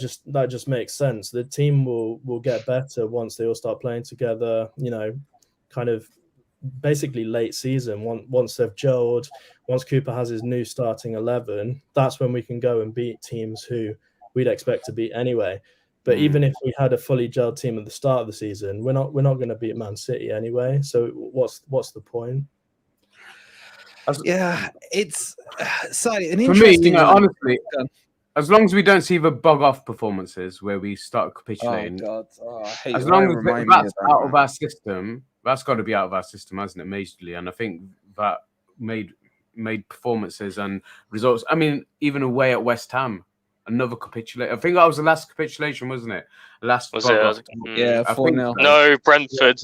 Speaker 2: just makes sense. The team will get better once they all start playing together. Kind of basically late season. Once they've gelled, once Cooper has his new starting 11, that's when we can go and beat teams who we'd expect to beat anyway. But even if we had a fully gelled team at the start of the season, we're not going to beat Man City anyway. So what's the point?
Speaker 1: Yeah, it's sorry.
Speaker 4: For me, honestly. As long as we don't see the bug off performances where we start capitulating, as long as that's out of our system, that's got to be out of our system, hasn't it? Majorly, and I think that made performances and results. I mean, even away at West Ham, another capitulation. I think that was the last capitulation, wasn't it? Last was it?
Speaker 1: Yeah, 4-0.
Speaker 3: No, Brentford.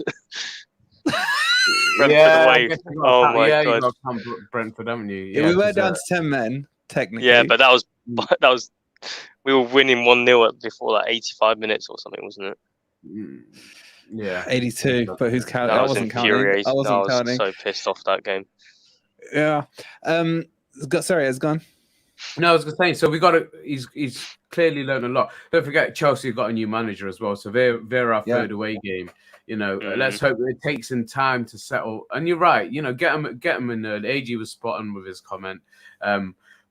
Speaker 3: Brentford away. Oh my god!
Speaker 4: You got Brentford, haven't you?
Speaker 1: Yeah, we were down to 10 men. Technically.
Speaker 3: Yeah, but that was we were winning 1-0 before like 85 minutes or something, wasn't it?
Speaker 4: Yeah,
Speaker 1: 82. But who's counting?
Speaker 3: That was infuriating. I was so pissed off that game.
Speaker 1: Yeah. Sorry, it's gone.
Speaker 4: No, I was gonna say. So we got to. He's clearly learned a lot. Don't forget, Chelsea got a new manager as well. So they're our third away game. Let's hope it takes some time to settle. And you're right. Get them in there. AG was spot on with his comment.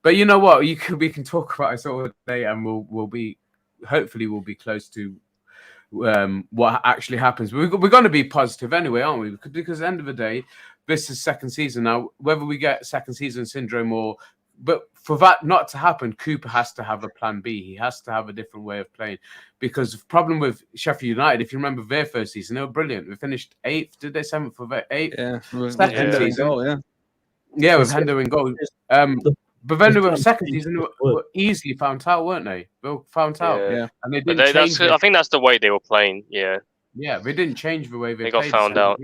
Speaker 4: But you know what? We can talk about this all day, and we'll be close to what actually happens. We're going to be positive anyway, aren't we? Because at the end of the day, this is second season now. Whether we get second season syndrome but for that not to happen, Cooper has to have a plan B. He has to have a different way of playing. Because the problem with Sheffield United, if you remember their first season, they were brilliant. We finished 8th. Did they 7th for 8th?
Speaker 1: Yeah.
Speaker 4: Second season.
Speaker 1: Goal,
Speaker 4: yeah, with Hendo in goal. But then the second season, they were easily found out, weren't they? They were found out.
Speaker 1: Yeah.
Speaker 4: And they didn't change
Speaker 3: I think that's the way they were playing. Yeah.
Speaker 4: Yeah, they didn't change the way they
Speaker 3: got found out.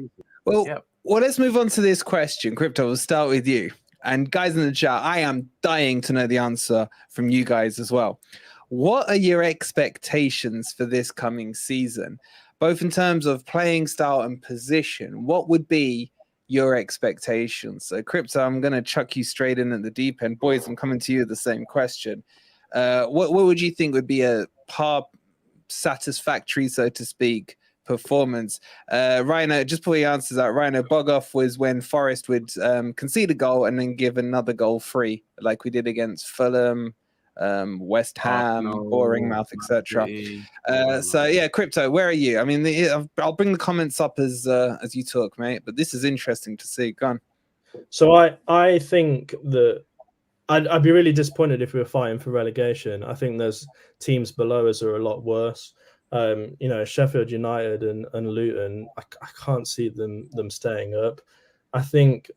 Speaker 1: Well, let's move on to this question. Crypto, we'll start with you. And guys in the chat, I am dying to know the answer from you guys as well. What are your expectations for this coming season, both in terms of playing style and position? What would be your expectations. So, Crypto, I'm going to chuck you straight in at the deep end. Boys, I'm coming to you with the same question. What would you think would be a par satisfactory, so to speak, performance? Rhino, just before he answers that, Rhino, bog off was when Forest would concede a goal and then give another goal free, like we did against Fulham, West Ham, Boringmouth, etc. So yeah, Crypto, where are you? I mean, I'll bring the comments up as you talk, mate. But this is interesting to see. Go on.
Speaker 2: So I think that I'd be really disappointed if we were fighting for relegation. I think there's teams below us are a lot worse. Sheffield United and Luton, I can't see them staying up. I think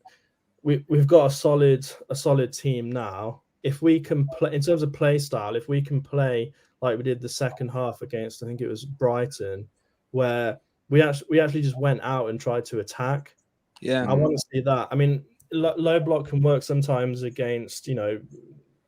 Speaker 2: we've got a solid team now. If we can play in terms of play style, if we can play like we did the second half against, I think it was Brighton, where we actually just went out and tried to attack.
Speaker 1: Yeah,
Speaker 2: I want to see that. I mean, low block can work sometimes against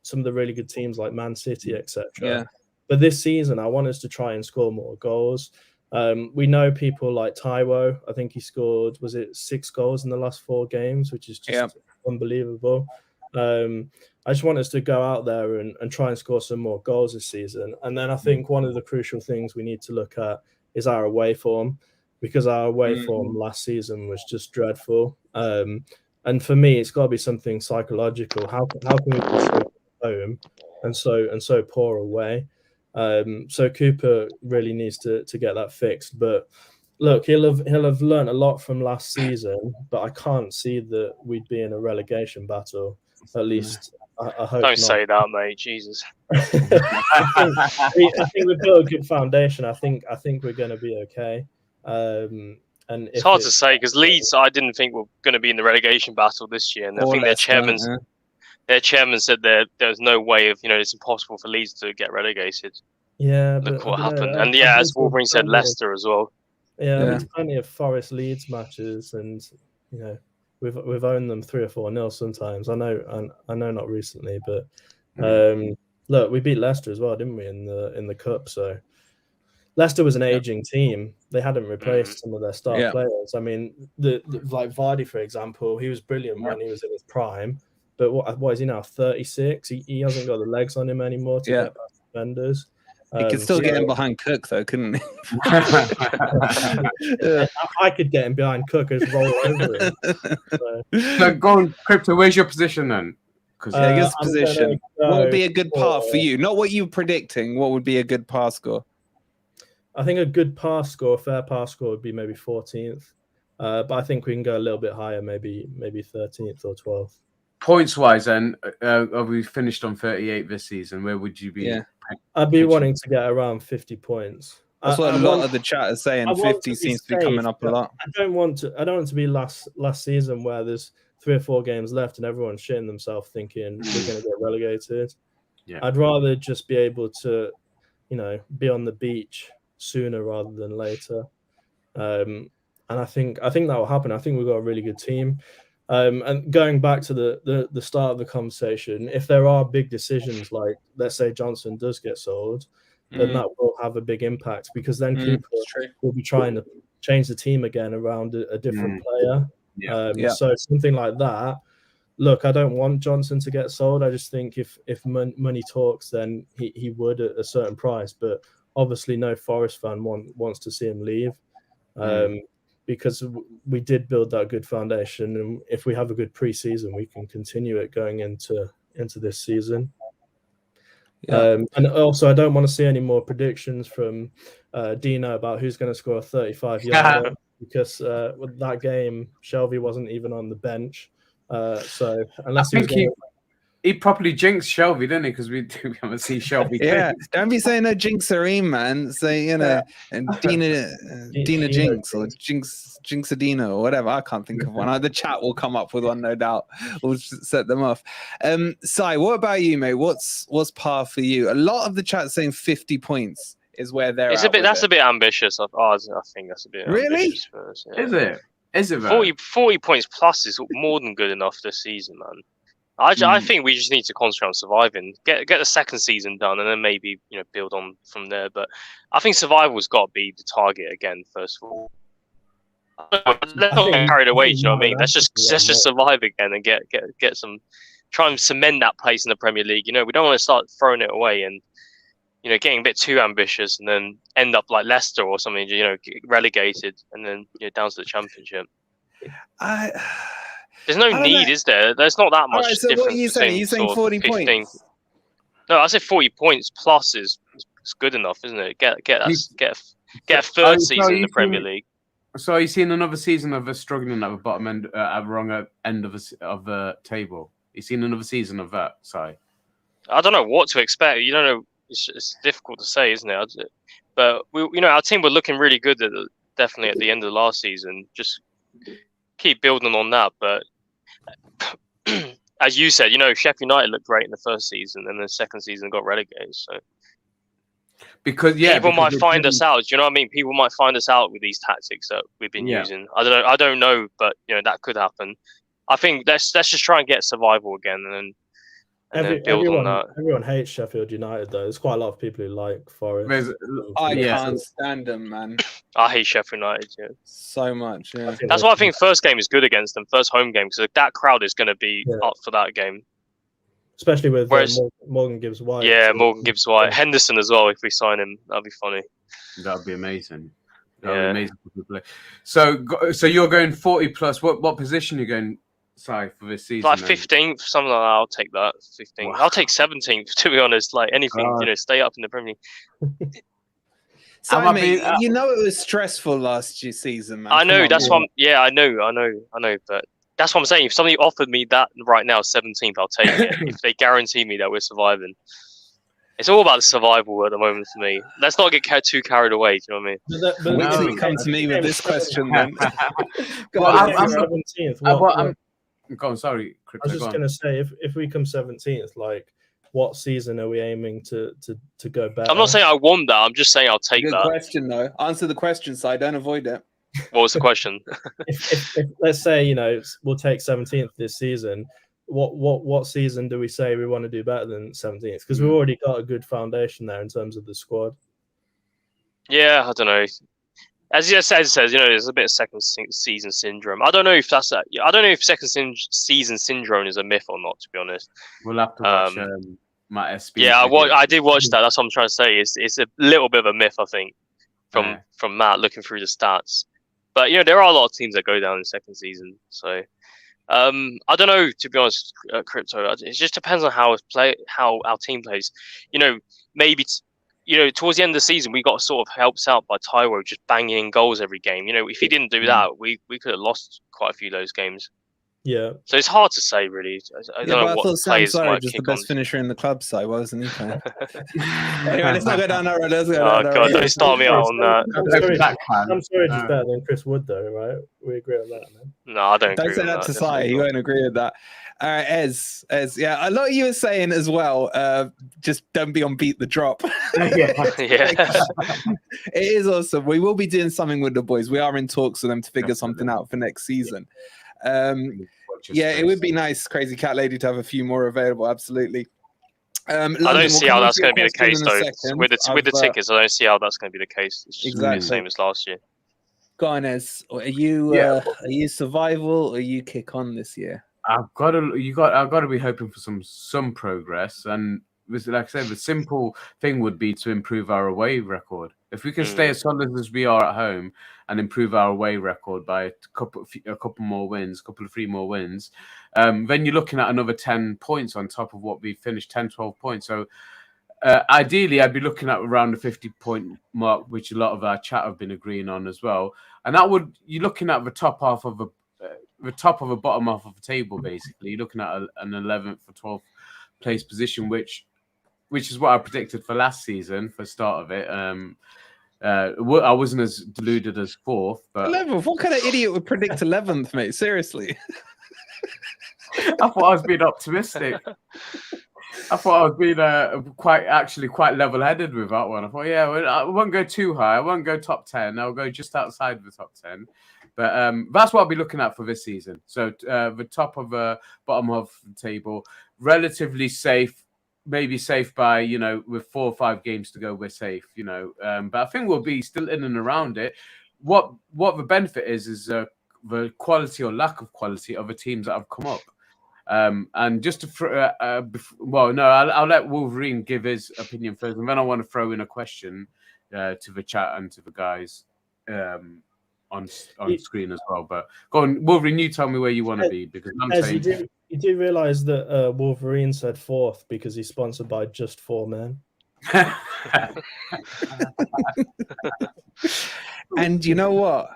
Speaker 2: some of the really good teams like Man City, etc.
Speaker 1: Yeah.
Speaker 2: But this season, I want us to try and score more goals. We know people like Taiwo. I think he scored, was it 6 goals in the last 4 games, which is just unbelievable. I just want us to go out there and try and score some more goals this season. And then I think one of the crucial things we need to look at is our away form, because our away form last season was just dreadful. And for me, it's got to be something psychological. How can we be so home and so poor away? So Cooper really needs to get that fixed. But look, he'll have learned a lot from last season, but I can't see that we'd be in a relegation battle. At least I hope
Speaker 3: Don't
Speaker 2: not.
Speaker 3: say that, mate. Jesus.
Speaker 2: I think we've built a good foundation. I think we're going to be okay. And
Speaker 3: it's hard to say because Leeds, I didn't think were going to be in the relegation battle this year, and I think their chairman said there's no way of it's impossible for Leeds to get relegated.
Speaker 2: Yeah,
Speaker 3: look what happened, and as Wolverine said, Leicester as well.
Speaker 2: Yeah, there's plenty of Forest Leeds matches, and we've owned them 3 or 4-0 sometimes. I know not recently, but look, we beat Leicester as well, didn't we, in the cup? So Leicester was an aging team. They hadn't replaced some of their star players. I mean, like Vardy, for example, he was brilliant when he was in his prime, but what is he now? 36. He hasn't got the legs on him anymore to get past defenders.
Speaker 1: He could still get him behind Cook, though, couldn't he?
Speaker 2: I could get him behind Cook and roll over him.
Speaker 4: So go on, Crypto. Where's your position then?
Speaker 1: I guess position. What would be a good par for you? Not what you're predicting. What would be a good par score?
Speaker 2: I think a good pass score, fair pass score, would be maybe 14th. But I think we can go a little bit higher, maybe 13th or 12th.
Speaker 4: Points wise, then, we finished on 38 this season. Where would you be?
Speaker 2: Yeah. I'd be wanting to get around 50 points.
Speaker 1: That's what a lot of the chat is saying. 50 seems to be coming up a lot.
Speaker 2: I don't want to be last season where there's 3 or 4 games left and everyone's shitting themselves thinking we're going to get relegated. Yeah. I'd rather just be able to, be on the beach sooner rather than later. And I think that will happen. I think we've got a really good team. And going back to the start of the conversation, if there are big decisions, like let's say Johnson does get sold, then that will have a big impact, because then Cooper will be trying to change the team again around a different player. So something like that. Look, I don't want Johnson to get sold. I just think if money talks, then he would at a certain price. But obviously, no Forest fan wants to see him leave. Because we did build that good foundation, and if we have a good pre-season, we can continue it going into this season. And also, I don't want to see any more predictions from Dino about who's going to score a 35-yarder, because with that game, Shelby wasn't even on the bench. So unless
Speaker 4: he properly jinxed Shelby, didn't he? Because we haven't seen Shelby.
Speaker 1: Don't be saying no jinxery, man. Say and Dina Jinx or Jinxadina or whatever. I can't think of one. The chat will come up with one, no doubt. We'll set them off. Sai, what about you, mate? What's par for you? A lot of the chat saying 50 points is where they're.
Speaker 3: It's a bit. That's a bit ambitious. I think that's a bit.
Speaker 1: Really?
Speaker 3: Ambitious for us, yeah.
Speaker 4: Is it? Is it?
Speaker 3: 40 points plus is more than good enough this season, man. I think we just need to concentrate on surviving, get the second season done, and then maybe build on from there. But I think survival's got to be the target again. First of all, Let's not get carried away. Do you know what I mean? Let's just survive again and get some. Try and cement that place in the Premier League. You know, we don't want to start throwing it away and getting a bit too ambitious and then end up like Leicester or something. Get relegated and then down to the Championship. There's no need, is there? There's not that much difference.
Speaker 1: What are you saying? Are you saying 40 points?
Speaker 3: No, I said 40 points plus is good enough, isn't it? Get a third season in the Premier League.
Speaker 4: So are you seeing another season of us struggling at the bottom end, at the wrong end of the table? You seen another season of that? Sorry,
Speaker 3: I don't know what to expect. You don't know. It's difficult to say, isn't it? But our team were looking really good definitely at the end of the last season. Just keep building on that. But as you said, Sheffield United looked great in the first season, and the second season got relegated. So people might find us out. Do you know what I mean? People might find us out with these tactics that we've been using. I don't know, but that could happen. I think let's just try and get survival again, and then build on that.
Speaker 2: Everyone hates Sheffield United, though. There's quite a lot of people who like Forest.
Speaker 1: I can't stand them, man.
Speaker 3: I hate Sheffield United,
Speaker 1: so much. Yeah.
Speaker 3: That's why I think first game is good against them, first home game, because that crowd is going to be up for that game.
Speaker 2: Especially with Morgan Gibbs White.
Speaker 3: Yeah, Morgan Gibbs White. Henderson as well, if we sign him. That'd be funny.
Speaker 4: That'd be amazing. That'd be amazing to play. So you're going 40 plus. What position are you going? Sorry, for this season,
Speaker 3: like 15th, something like that. I'll take that. 15th. Wow. I'll take 17th. To be honest, like anything, stay up in the Premier League.
Speaker 1: Simon, it was stressful last season, man.
Speaker 3: I know. That's what. I know. But that's what I'm saying. If somebody offered me that right now, 17th, I'll take it. If they guarantee me that we're surviving, it's all about the survival at the moment for me. Let's not get too carried away. Do you know what I mean?
Speaker 1: Wait till you come to me with this question, then.
Speaker 2: I'm 17th.
Speaker 4: Go on, sorry, Crypto,
Speaker 2: I was just going to say, if we come 17th, like, what season are we aiming to go better?
Speaker 3: I'm not saying I want that. I'm just saying I'll take that.
Speaker 1: Good question, though. Answer the question, so I don't avoid it.
Speaker 3: What was the question?
Speaker 2: if let's say, we'll take 17th this season, what season do we say we want to do better than 17th? Because we've already got a good foundation there in terms of the squad.
Speaker 3: Yeah, I don't know. As you says, there's a bit of second season syndrome. I don't know if second season syndrome is a myth or not. To be honest,
Speaker 4: we'll have to watch Matt SB.
Speaker 3: Yeah, I did watch that. That's what I'm trying to say. It's a little bit of a myth, I think, from Matt looking through the stats. But there are a lot of teams that go down in second season. So I don't know. To be honest, Crypto, it just depends on how our team plays. Maybe. Towards the end of the season, we got sort of helped out by Taiwo just banging in goals every game. If he didn't do that, we could have lost quite a few of those games.
Speaker 2: Yeah.
Speaker 3: So it's hard to say, really. I don't know what players might
Speaker 1: kick
Speaker 3: on.
Speaker 1: The best finisher in the club, so wasn't he? Anyway, let's not go down that road. Let's go
Speaker 3: down that road. Don't start me out on that.
Speaker 2: I'm sorry, just better than Chris Wood, though, right? We agree on that, man.
Speaker 3: No, I don't agree
Speaker 1: with that. Don't say that to Sai. He won't agree with that. All right, Ez, yeah, a lot of you were saying as well, just don't be on Beat the Drop. It is awesome. We will be doing something with the boys. We are in talks with them to figure something out for next season. It would be nice, Crazy Cat Lady, to have a few more available. Absolutely.
Speaker 3: I don't see how that's going to be the case, though. With the tickets, I don't see how that's going to be the case. It's just the same as last year.
Speaker 1: Go on, Ez. Are you survival or are you kick on this year?
Speaker 4: I've got to be hoping for some progress, and like I said, the simple thing would be to improve our away record. If we can stay as solid as we are at home and improve our away record by a couple of 3 more wins, then you're looking at another 10 points on top of what we finished, 10, 12 points. So ideally, I'd be looking at around the 50-point mark, which a lot of our chat have been agreeing on as well. And you're looking at the top half of a bottom half of the table, basically. You're looking at an 11th or 12th place position, which is what I predicted for last season, for the start of it. I wasn't as deluded as 4th. But
Speaker 1: 11th? What kind of idiot would predict 11th, mate? Seriously.
Speaker 4: I thought I was being optimistic. I thought I was being quite level-headed with that one. I thought, I won't go too high. I won't go top 10. I'll go just outside the top 10. But that's what I'll be looking at for this season. So the top of the bottom of the table, relatively safe, maybe safe by, with 4 or 5 games to go, we're safe, but I think we'll be still in and around it. what the benefit is the quality or lack of quality of the teams that have come up. And just to I'll let Wolverine give his opinion first, and then I want to throw in a question to the chat and to the guys on screen as well. But go on, Wolverine, you tell me where you want to be, because I'm saying
Speaker 2: you do realize that Wolverine said 4th because he's sponsored by Just 4 Men.
Speaker 1: And you know what?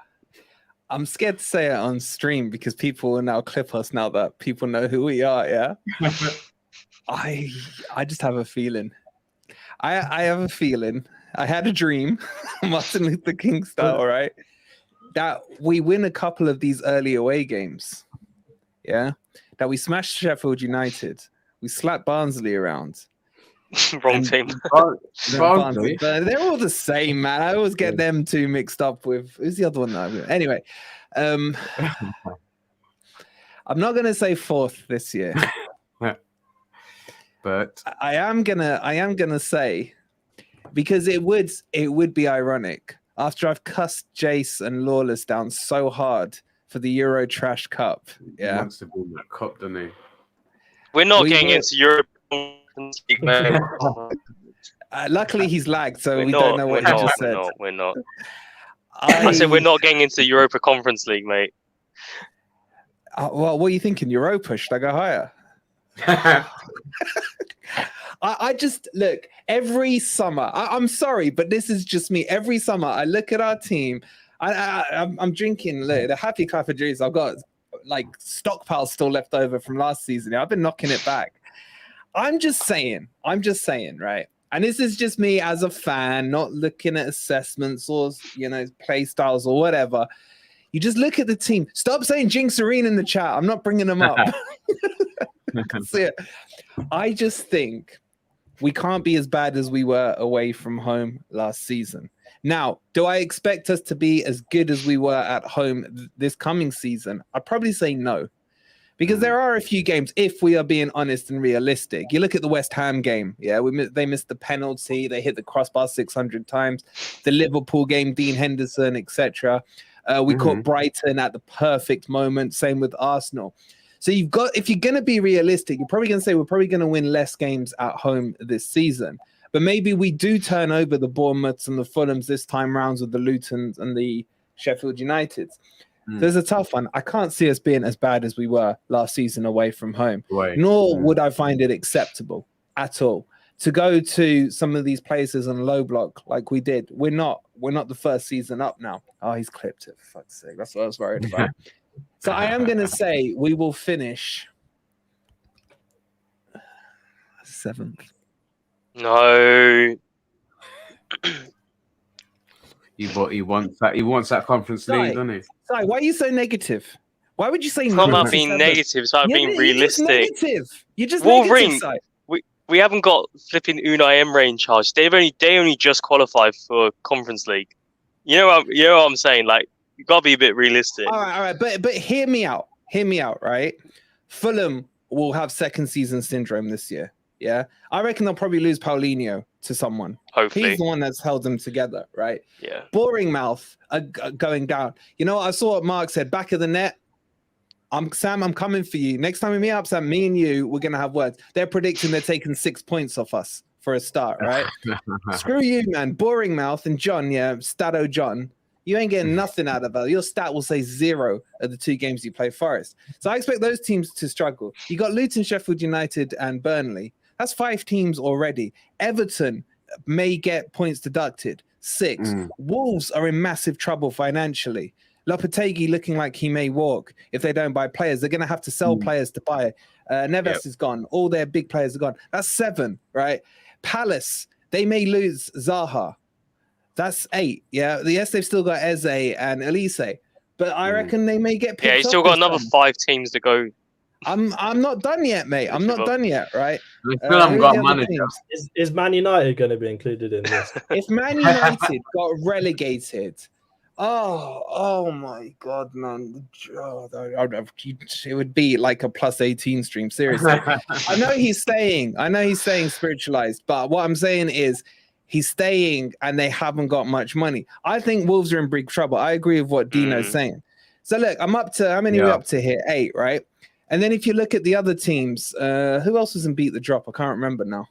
Speaker 1: I'm scared to say it on stream because people will now clip us now that people know who we are. Yeah, I just have a feeling. I have a feeling. I had a dream, Martin Luther King style, right? That we win a couple of these early away games. Yeah, that we smash Sheffield United. We slap Barnsley around.
Speaker 3: Wrong team.
Speaker 4: Barnsley.
Speaker 1: They're all the same, man. I always get them two mixed up with who's the other one now? Anyway, I'm not gonna say 4th this year,
Speaker 4: but
Speaker 1: I am gonna say, because it would be ironic after I've cussed Jace and Lawless down so hard for the Euro Trash Cup. Yeah,
Speaker 4: he wants to win that cup, doesn't he?
Speaker 3: We're not getting into Europe.
Speaker 1: Luckily, he's lagged, so we don't know what he just said.
Speaker 3: We're not. I said we're not getting into Europa Conference League, mate.
Speaker 1: Well, what are you thinking? Europa? Should I go higher? I just look every summer. I'm sorry, but this is just me. Every summer, I look at our team. I'm drinking the Happy Clapper juice. I've got like stockpiles still left over from last season. I've been knocking it back. I'm just saying, right? And this is just me as a fan, not looking at assessments or, play styles or whatever. You just look at the team. Stop saying Jinx Arena in the chat. I'm not bringing them up. That's it. I just think we can't be as bad as we were away from home last season. Now, do I expect us to be as good as we were at home this coming season? I'd probably say no. Because there are a few games, if we are being honest and realistic. You look at the West Ham game. Yeah, they missed the penalty. They hit the crossbar 600 times. The Liverpool game, Dean Henderson, etc. We caught Brighton at the perfect moment. Same with Arsenal. So if you're going to be realistic, you're probably going to say we're probably going to win less games at home this season. But maybe we do turn over the Bournemouths and the Fulhams this time rounds with the Lutons and the Sheffield Uniteds. There's a tough one. I can't see us being as bad as we were last season away from home. Nor would I find it acceptable at all to go to some of these places on low block like we did. We're not the first season up now. Oh, he's clipped it, for fuck's sake. That's what I was worried about. So I am going to say we will finish 7th.
Speaker 3: No.
Speaker 4: He wants that Conference League, doesn't he?
Speaker 1: Sorry, why are you so negative? Why would you say
Speaker 3: it's not about being negative, it's about being realistic.
Speaker 1: You're just
Speaker 3: Wolverine,
Speaker 1: negative.
Speaker 3: we haven't got flipping Unai Emery in charge. They only just qualified for Conference League. You know what I'm saying? Like, you gotta be a bit realistic.
Speaker 1: All right, but hear me out, right? Fulham will have second season syndrome this year. Yeah, I reckon they'll probably lose Paulinho to someone.
Speaker 3: Hopefully,
Speaker 1: he's the one that's held them together, right?
Speaker 3: Yeah.
Speaker 1: Boring mouth are going down. You know, I saw what Mark said. Back of the net. Sam, I'm coming for you. Next time we meet up, Sam, me and you, we're gonna have words. They're predicting they're taking 6 points off us for a start, right? Screw you, man. Boring mouth and John, Stato John. You ain't getting nothing out of it. Your stat will say 0 of the 2 games you play Forest. So I expect those teams to struggle. You got Luton, Sheffield United, and Burnley. That's 5 teams already. Everton may get points deducted. 6. Wolves are in massive trouble financially. Lopetegui looking like he may walk if they don't buy players. They're going to have to sell players to buy. Neves is gone. All their big players are gone. That's 7, right? Palace, they may lose Zaha. That's 8. Yeah. Yes, they've still got Eze and Elise, but I reckon they may get picked up.
Speaker 3: Yeah, you still got another 5 teams to go.
Speaker 1: I'm not done yet, mate. I'm not done yet, right?
Speaker 4: We still haven't got a manager.
Speaker 2: Is Man United going to be included in this?
Speaker 1: If Man United got relegated, oh my God, man. It would be like a plus 18 stream, seriously. I know he's saying spiritualized, but what I'm saying is he's staying, and they haven't got much money. I think Wolves are in big trouble. I agree with what Dino's saying. So look, I'm up to, how many are we up to here? 8, right? And then if you look at the other teams, who else was in beat the drop? I can't remember now.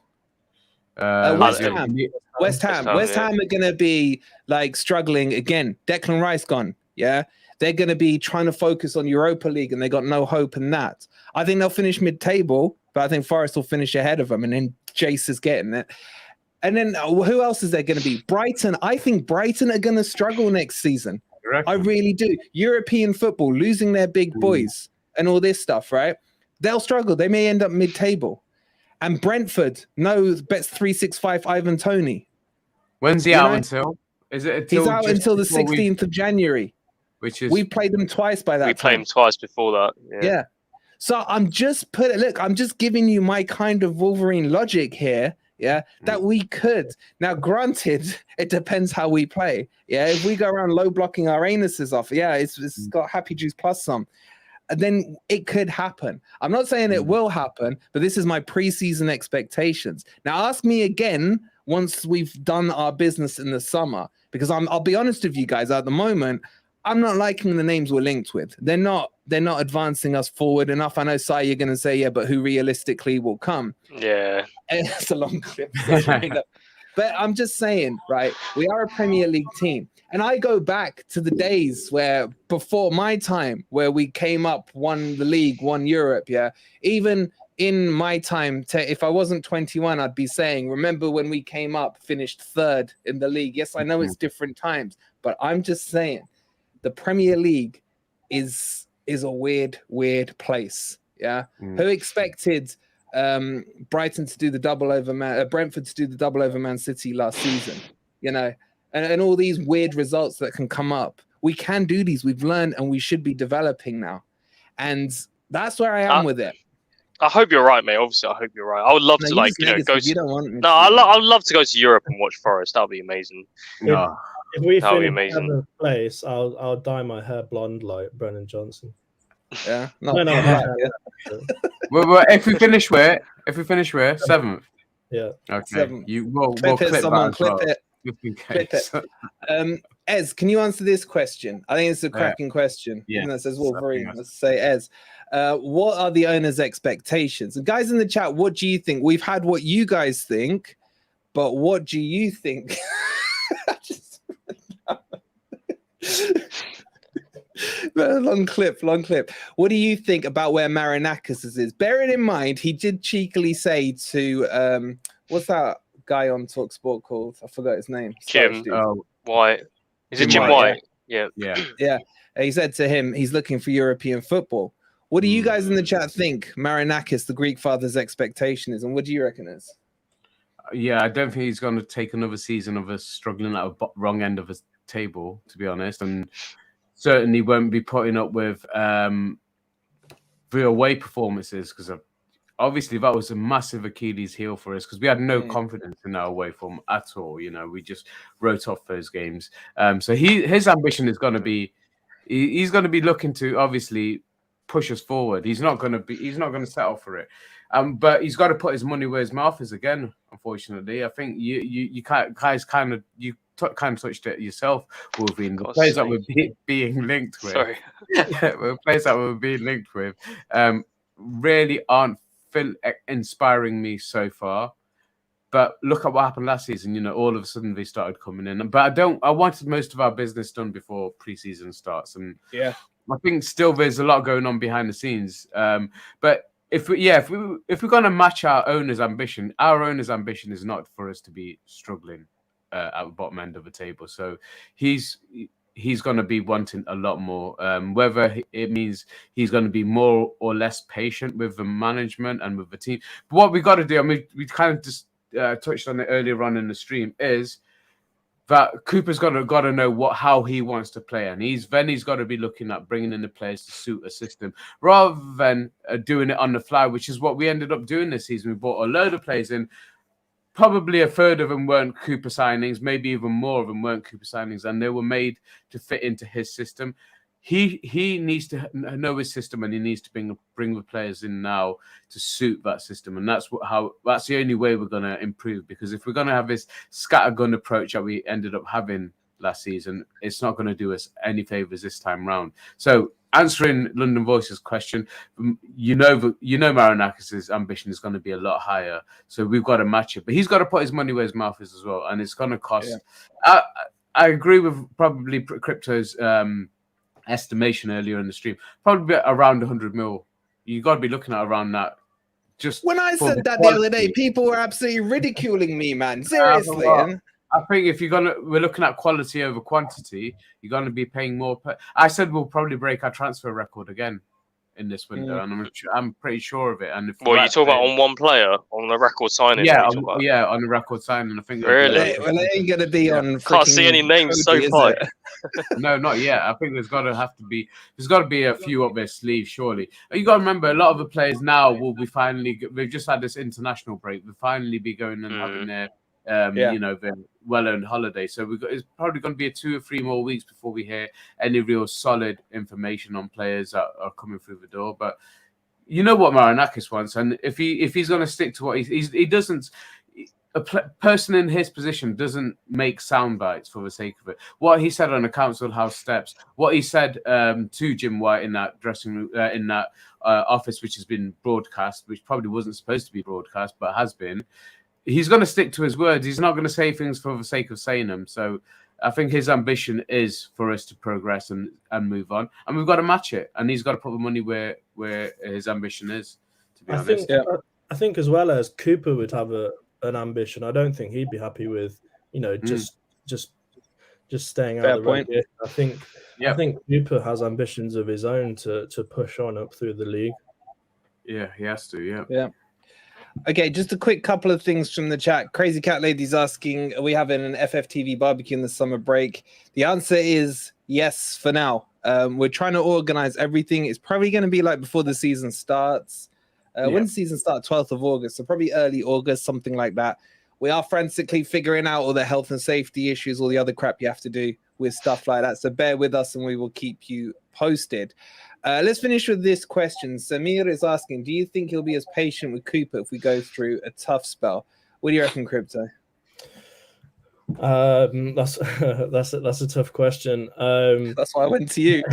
Speaker 1: West Ham. West Ham are going to be like struggling again. Declan Rice gone. Yeah. They're going to be trying to focus on Europa League, and they got no hope in that. I think they'll finish mid-table, but I think Forest will finish ahead of them, and then Jace is getting it. And then who else is there going to be? Brighton. I think Brighton are going to struggle next season. I really do. European football, losing their big boys and all this stuff, right? They'll struggle. They may end up mid-table. And Brentford, no, bets 365 Ivan Toney.
Speaker 4: When's he out until? Is it until
Speaker 1: he's out until the 16th of January.
Speaker 4: Which is
Speaker 1: we played them twice by that time.
Speaker 3: We played them twice before that.
Speaker 1: Yeah. So I'm just giving you my kind of Wolverine logic here. Yeah, that we could. Now, granted, it depends how we play. Yeah, if we go around low blocking our anuses off, it's got Happy Juice plus some. And then it could happen. I'm not saying it will happen, but this is my preseason expectations. Now, ask me again once we've done our business in the summer, because I'll be honest with you guys. At the moment, I'm not liking the names we're linked with. They're not advancing us forward enough. I know, Sai, you're going to say, yeah, but who realistically will come?
Speaker 3: Yeah.
Speaker 1: It's a long clip. But I'm just saying, right, we are a Premier League team. And I go back to the days where, before my time, where we came up, won the league, won Europe, yeah? Even in my time, if I wasn't 21, I'd be saying, remember when we came up, finished 3rd in the league? Yes, I know it's different times, but I'm just saying, the Premier League is a weird place, yeah? Who expected Brighton to do the double over Brentford to do the double over Man City last season, you know, and all these weird results that can come up. We can do these. We've learned, and we should be developing now. And that's where I am with it.
Speaker 3: I hope you're right, mate. Obviously, I hope you're right. I would love to, like, go.
Speaker 1: You don't want me
Speaker 3: no, I would love to go to Europe and watch Forest. That would be amazing.
Speaker 2: No. If we finish 7th place, I'll dye my hair blonde like Brennan Johnson.
Speaker 1: Yeah.
Speaker 2: No.
Speaker 4: Well, if we finish where? 7th.
Speaker 2: Yeah.
Speaker 4: Okay.
Speaker 1: 7th.
Speaker 4: We'll clip
Speaker 1: someone
Speaker 4: that.
Speaker 1: Clip it. Clip it. Ez, can you answer this question? I think it's a cracking question.
Speaker 4: Yeah.
Speaker 1: That says Wolverine. Let's say Ez. What are the owners' expectations? And guys in the chat, what do you think? We've had what you guys think, but what do you think? long clip. What do you think about where Marinakis is? Bearing in mind, he did cheekily say to what's that guy on TalkSport called? I forgot his name.
Speaker 3: Jim White. Is it Jim White? Yeah.
Speaker 1: He said to him, he's looking for European football. What do you guys in the chat think Marinakis, the Greek father's expectation is, and what do you reckon is?
Speaker 4: Yeah, I don't think he's going to take another season of us struggling at the wrong end of his table, to be honest, and certainly won't be putting up with the away performances, because obviously that was a massive Achilles heel for us, because we had no confidence in our away form at all. You know, we just wrote off those games. So his ambition is going to be, he's going to be looking to obviously push us forward. He's not going to settle for it. But he's got to put his money where his mouth is again. Unfortunately, I think you guys kind of touched it yourself, Wolverine. The players that we're being linked with, the players that we're being linked with, really aren't inspiring me so far. But look at what happened last season. You know, all of a sudden they started coming in. But I wanted most of our business done before preseason starts, and I think still there's a lot going on behind the scenes. But if we're going to match our owner's ambition is not for us to be struggling at the bottom end of the table. So he's going to be wanting a lot more, whether it means he's going to be more or less patient with the management and with the team. But what we got to do, I mean, we kind of just touched on it earlier on in the stream, is that Cooper's got to know how he wants to play, and he's got to be looking at bringing in the players to suit a system rather than doing it on the fly, which is what we ended up doing this season. We brought a load of players in. Probably a third of them weren't Cooper signings, maybe even more of them weren't Cooper signings, and they were made to fit into his system. he needs to know his system, and he needs to bring the players in now to suit that system, and that's the only way we're going to improve. Because if we're going to have this scattergun approach that we ended up having last season, it's not going to do us any favors this time round. So answering London Voice's question, Marinakis' ambition is going to be a lot higher, so we've got to match it. But he's got to put his money where his mouth is as well, and it's going to cost. Yeah. I agree with probably Crypto's estimation earlier in the stream, probably around 100 mil. You got to be looking at around that. Just
Speaker 1: when I said that the other day, people were absolutely ridiculing me, man. Seriously.
Speaker 4: I think if we're looking at quality over quantity, you're gonna be paying more. I said we'll probably break our transfer record again in this window, and I'm pretty sure of it. And if
Speaker 3: you talk about on one player on the record signing?
Speaker 4: Yeah, on the record signing. I think
Speaker 3: really.
Speaker 1: Well, they ain't gonna be on.
Speaker 3: Can't see any names so far.
Speaker 4: No, not yet. I think there's got to be a few up their sleeves, surely. You got to remember, a lot of the players now will be we've just had this international break. We'll finally be going and having their their well-earned holiday. So it's probably going to be 2 or 3 more weeks before we hear any real solid information on players that are coming through the door. But you know what Marinakis wants, and if he's going to stick to what he doesn't. A person in his position doesn't make sound bites for the sake of it. What he said on the council house steps, what he said to Jim White in that dressing room, in that office, which has been broadcast, which probably wasn't supposed to be broadcast, but has been. He's going to stick to his words. He's not going to say things for the sake of saying them. So I think his ambition is for us to progress and move on. And we've got to match it. And he's got to put the money where his ambition is, to be honest.
Speaker 2: I think as well as Cooper would have an ambition. I don't think he'd be happy with, just staying out of the point. I think Cooper has ambitions of his own to push on up through the league.
Speaker 4: Yeah, he has to,
Speaker 1: Yeah. Okay, just a quick couple of things from the chat. Crazy Cat Lady's asking, are we having an FFTV barbecue in the summer break? The answer is yes for now. We're trying to organize everything. It's probably going to be like before the season starts. When the season starts, 12th of August, so probably early August, something like that. We are frantically figuring out all the health and safety issues, all the other crap you have to do with stuff like that. So bear with us and we will keep you posted. Let's finish with this question. Samir is asking, do you think he'll be as patient with Cooper if we go through a tough spell? What do you reckon, Crypto?
Speaker 2: That's a tough question.
Speaker 1: That's why I went to you.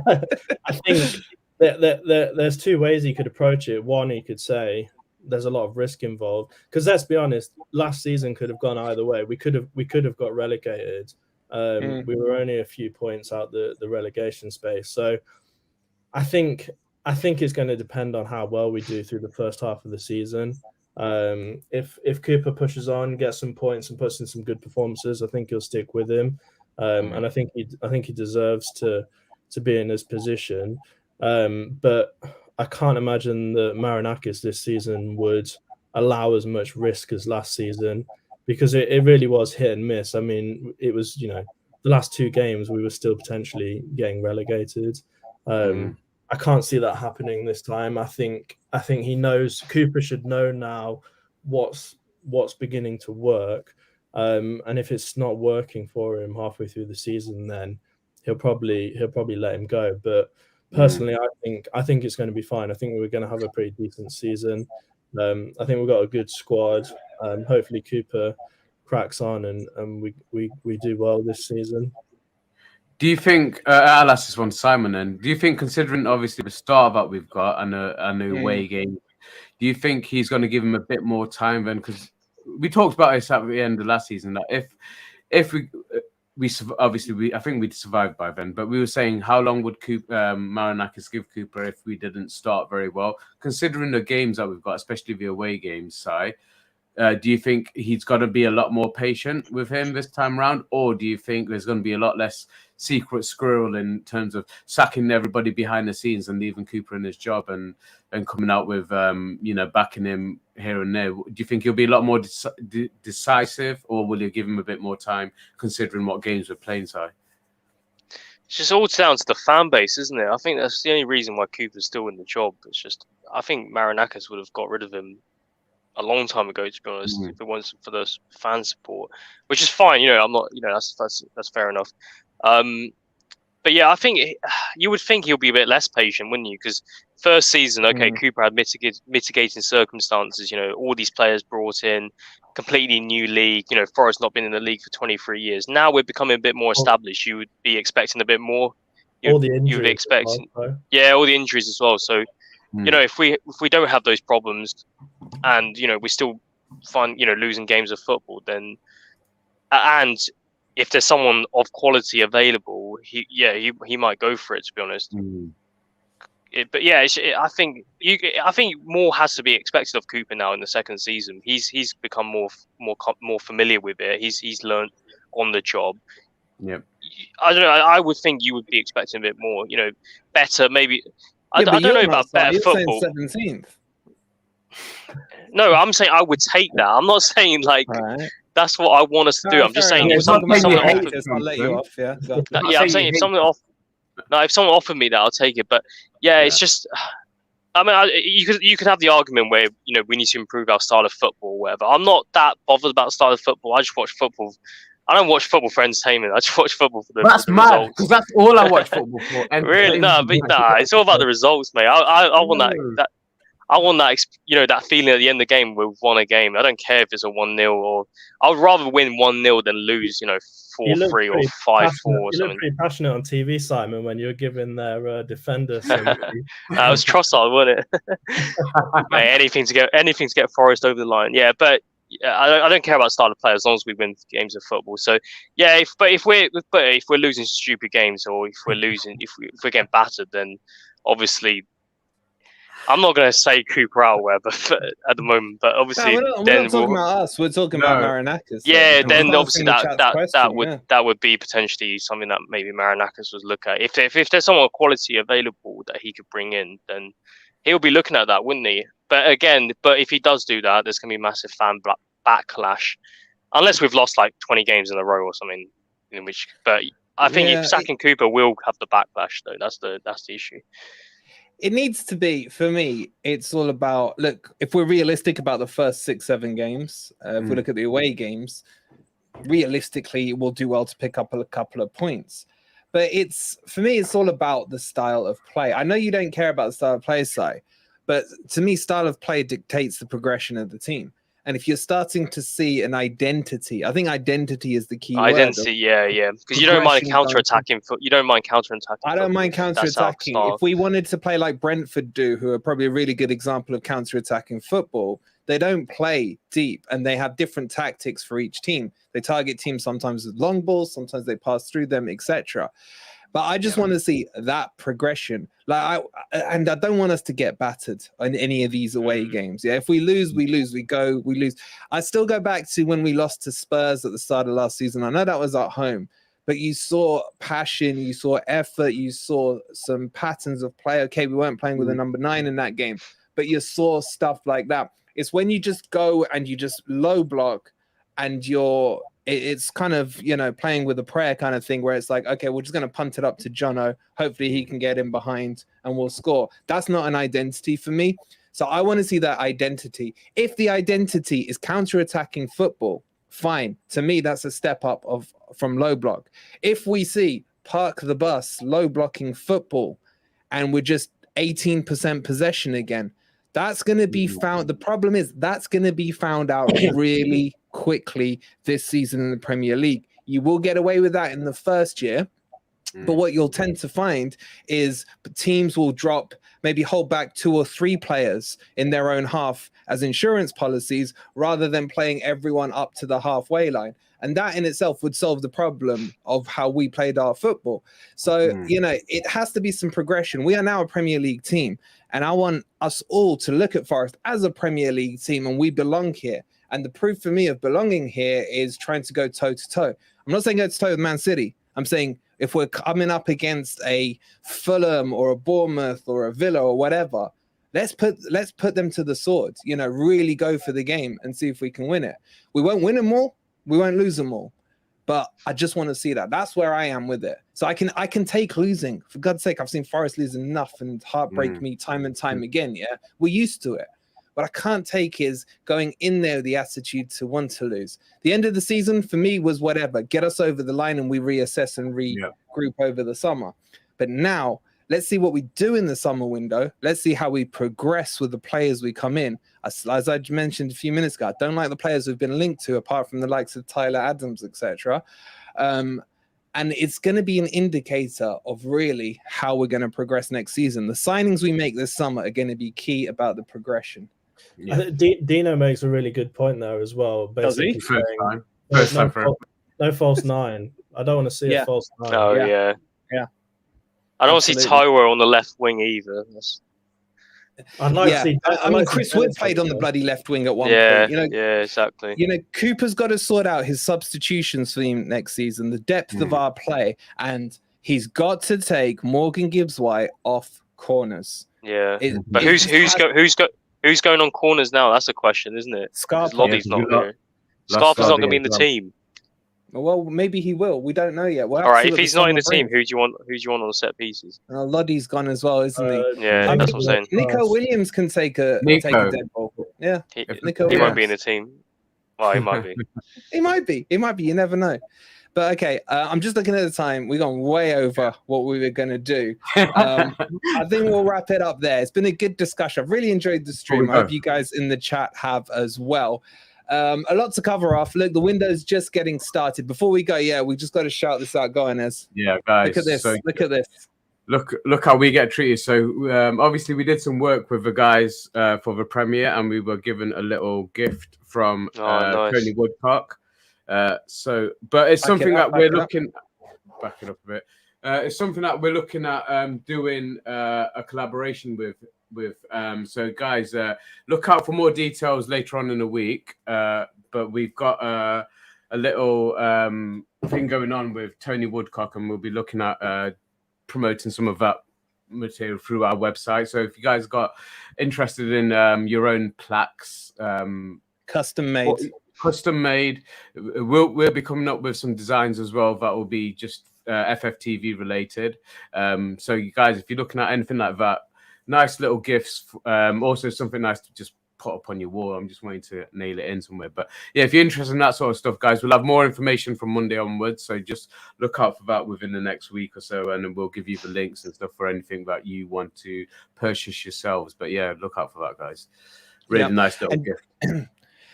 Speaker 2: I think there's 2 ways he could approach it. One, he could say there's a lot of risk involved, because let's be honest, last season could have gone either way. We could have got relegated. We were only a few points out the relegation space. So I think it's going to depend on how well we do through the first half of the season. If Cooper pushes on, gets some points, and puts in some good performances, I think he'll stick with him. And I think he deserves to be in his position. But I can't imagine that Marinakis this season would allow as much risk as last season, because it really was hit and miss. I mean, it was, the last 2 games we were still potentially getting relegated. I can't see that happening this time. I think he knows, Cooper should know now what's beginning to work. And if it's not working for him halfway through the season, then he'll probably let him go. But personally, I think it's going to be fine. I think we're going to have a pretty decent season. I think we've got a good squad. Hopefully Cooper cracks on and we do well this season.
Speaker 4: Do you think, I'll ask this one to Simon then, do you think, considering obviously the start that we've got and a away game, do you think he's going to give him a bit more time then? Because we talked about this at the end of last season, that if we obviously, I think we'd survived by then, but we were saying, how long would Marinakis give Cooper if we didn't start very well? Considering the games that we've got, especially the away games, Si, do you think he's got to be a lot more patient with him this time round? Or do you think there's going to be a lot less secret squirrel in terms of sacking everybody behind the scenes and leaving Cooper in his job and coming out with, backing him here and there? Do you think he'll be a lot more decisive, or will you give him a bit more time considering what games we're playing, Si?
Speaker 3: It's just all down to the fan base, isn't it? I think that's the only reason why Cooper's still in the job. It's just, I think Marinakis would have got rid of him a long time ago, to be honest, if it wasn't for the fan support, which is fine. I'm not, that's fair enough. But But yeah, I think you would think he'll be a bit less patient, wouldn't you? Because first season, okay, Cooper had mitigating circumstances. All these players brought in, completely new league. Forest not been in the league for 23 years. Now we're becoming a bit more established. You would be expecting a bit more.
Speaker 2: All the injuries.
Speaker 3: You would expect, all the injuries as well. So, if we don't have those problems, and we still find losing games of football, then and if there's someone of quality available, he might go for it. To be honest, but yeah, I think more has to be expected of Cooper now in the second season. He's become more familiar with it. He's learned on the job.
Speaker 4: Yep.
Speaker 3: I don't know. I would think you would be expecting a bit more. Better maybe. I don't know about better football.
Speaker 1: 17th.
Speaker 3: No, I'm saying I would take that. I'm not saying like.
Speaker 1: Right.
Speaker 3: That's what I want us to do. I'm just saying if someone offered,
Speaker 1: I'll let you off. Yeah.
Speaker 3: I'm saying if someone offered me that, I'll take it. But yeah, it's just. I mean, you could have the argument where we need to improve our style of football, or whatever. I'm not that bothered about style of football. I just watch football. I don't watch football for entertainment. I just watch football for the.
Speaker 4: That's mad because that's all I watch football for.
Speaker 3: Really? No, it's all about the results, mate. I want that. I want that, that feeling at the end of the game where we've won a game. I don't care if it's a 1-0 or I would rather win 1-0 than lose, 4-3 or 5-4 or something.
Speaker 2: You look pretty passionate on TV, Simon, when you're giving their defender.
Speaker 3: That was Trossard, wasn't it? Mate, anything to get Forest over the line. Yeah, but I don't care about style of play as long as we win games of football. So yeah, if we're losing stupid games or if we're getting battered, then obviously. I'm not going to say Cooper out wherever at the moment, but obviously
Speaker 1: we're not talking about us. We're talking about Marinakis.
Speaker 3: Yeah, then obviously that would be potentially something that maybe Marinakis would look at. If there's someone of quality available that he could bring in, then he'll be looking at that, wouldn't he? But again, if he does do that, there's going to be massive fan backlash, unless we've lost like 20 games in a row or something. But I think if sacking Cooper will have the backlash though. That's the issue.
Speaker 1: It needs to be, for me, it's all about, look, if we're realistic about the first 6-7 games, if we look at the away games, realistically, we'll do well to pick up a couple of points. But for me, it's all about the style of play. I know you don't care about the style of play, Si, but to me, style of play dictates the progression of the team. And if you're starting to see an identity, I think identity is the key word.
Speaker 3: Identity, yeah. Because you don't mind counter-attacking. You don't mind counter-attacking.
Speaker 1: I don't mind counter-attacking. If we wanted to play like Brentford do, who are probably a really good example of counter-attacking football, they don't play deep and they have different tactics for each team. They target teams sometimes with long balls, sometimes they pass through them, etc. But I just want to see that progression. I don't want us to get battered in any of these away games. Yeah, if we lose, we lose. We lose. I still go back to when we lost to Spurs at the start of last season. I know that was at home, but you saw passion, you saw effort, you saw some patterns of play. Okay, we weren't playing with a number 9 in that game, but you saw stuff like that. It's when you just go and you just low block and it's kind of, playing with a prayer kind of thing where it's like, okay, we're just going to punt it up to Jono. Hopefully he can get in behind and we'll score. That's not an identity for me. So I want to see that identity. If the identity is counter-attacking football, fine. To me, that's a step up from low block. If we see park the bus, low blocking football, and we're just 18% possession again, that's going to be found. The problem is that's going to be found out really quickly this season in the Premier League. You will get away with that in the first year, but what you'll tend to find is teams will maybe hold back 2 or 3 players in their own half as insurance policies rather than playing everyone up to the halfway line. And that in itself would solve the problem of how we played our football. So, it has to be some progression. We are now a Premier League team, and I want us all to look at Forest as a Premier League team, and we belong here. And the proof for me of belonging here is trying to go toe-to-toe. I'm not saying go-to-toe with Man City. I'm saying if we're coming up against a Fulham or a Bournemouth or a Villa or whatever, let's put them to the sword, really go for the game and see if we can win it. We won't win them all. We won't lose them all. But I just want to see that. That's where I am with it. So I can take losing. For God's sake, I've seen Forest lose enough and heartbreak me time and time again. Yeah, we're used to it. What I can't take is going in there with the attitude to want to lose. The end of the season for me was whatever, get us over the line and we reassess and regroup over the summer. But now let's see what we do in the summer window. Let's see how we progress with the players we come in. As I mentioned a few minutes ago, I don't like the players we've been linked to, apart from the likes of Tyler Adams, etc. And it's going to be an indicator of really how we're going to progress next season. The signings we make this summer are going to be key about the progression.
Speaker 2: Yeah. Dino makes a really good point there as well. Basically,
Speaker 4: First time for
Speaker 2: no false nine. I don't want to see a false nine.
Speaker 3: Oh yeah. I don't see Taiwo on the left wing either.
Speaker 2: I'd like to see.
Speaker 1: I mean, Chris Wood played on the bloody left wing at one point.
Speaker 3: Yeah, exactly.
Speaker 1: Cooper's got to sort out his substitutions for him next season, the depth of our play, and he's got to take Morgan Gibbs-White off corners.
Speaker 3: Yeah, but who's going on corners now? That's a question, isn't it?
Speaker 1: Loddy's
Speaker 3: not there. Scarpa's not going to be in the team.
Speaker 1: Well, maybe he will. We don't know yet. All
Speaker 3: right, if he's not in the team, who do you want on the set pieces?
Speaker 1: Loddy's gone as well, isn't he?
Speaker 3: Yeah, that's what I'm saying.
Speaker 1: Nico Williams can take a dead ball. Yeah,
Speaker 3: he won't be in the team. Well, he might be.
Speaker 1: He might be. You never know. But okay, I'm just looking at the time. We've gone way over what we were going to do. I think we'll wrap it up there. It's been a good discussion. I've really enjoyed the stream. I hope you guys in the chat have as well. A lot to cover off. Look, the window's just getting started. Before we go, we just got to shout this out. Go on, Ez.
Speaker 4: Yeah, guys.
Speaker 1: Look at this. Look at this.
Speaker 4: Look how we get treated. So obviously we did some work with the guys for the premiere, and we were given a little gift from
Speaker 3: nice.
Speaker 4: Tony Woodcock. But it's something that we're looking. Back it up a bit. It's something that we're looking at doing a collaboration with. So guys, look out for more details later on in the week. But we've got a little thing going on with Tony Woodcock, and we'll be looking at promoting some of that material through our website. So if you guys got interested in your own plaques,
Speaker 1: custom made,
Speaker 4: we'll be coming up with some designs as well that will be just FFTV related. So you guys, if you're looking at anything like that, nice little gifts. Also something nice to just put up on your wall. I'm just waiting to nail it in somewhere. But yeah, if you're interested in that sort of stuff, guys, we'll have more information from Monday onwards. So just look out for that within the next week or so, and then we'll give you the links and stuff for anything that you want to purchase yourselves. But yeah, look out for that, guys. Really nice little gift.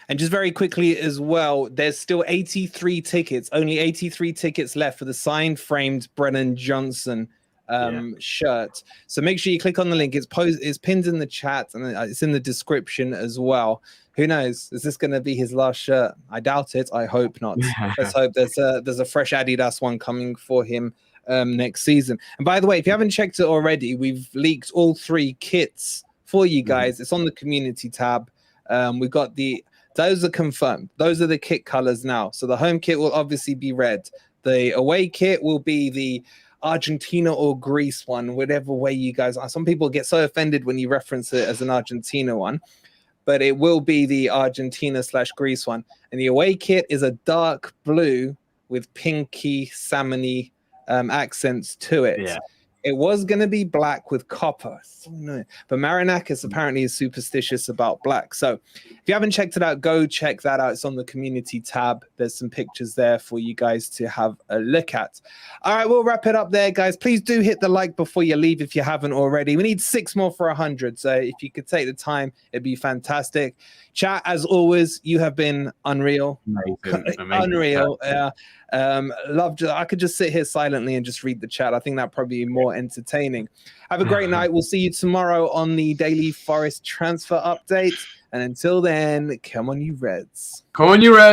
Speaker 1: And just very quickly as well, there's still 83 tickets, only 83 tickets left for the signed framed Brennan Johnson shirt. So make sure you click on the link. It's pinned in the chat, and it's in the description as well. Who knows? Is this going to be his last shirt? I doubt it. I hope not. Let's hope there's a fresh Adidas one coming for him next season. And by the way, if you haven't checked it already, we've leaked all 3 kits for you guys. It's on the community tab. We've got those are confirmed. Those are the kit colors now. So the home kit will obviously be red. The away kit will be the Argentina or Greece one, whatever way you guys are. Some people get so offended when you reference it as an Argentina one, but it will be the Argentina/Greece one. And the away kit is a dark blue with pinky, salmony accents to it. Yeah. It was going to be black with copper. So no. But Marinakis apparently is superstitious about black. So if you haven't checked it out, go check that out. It's on the community tab. There's some pictures there for you guys to have a look at. All right, we'll wrap it up there, guys. Please do hit the like before you leave if you haven't already. We need 6 more for 100. So if you could take the time, it'd be fantastic. Chat, as always, you have been unreal. Amazing. Unreal. Yeah. I could just sit here silently and just read the chat. I think that'd probably be more entertaining. Have a great night. We'll see you tomorrow on the Daily Forest transfer update. And until then, come on, you Reds.
Speaker 4: Come on, you Reds.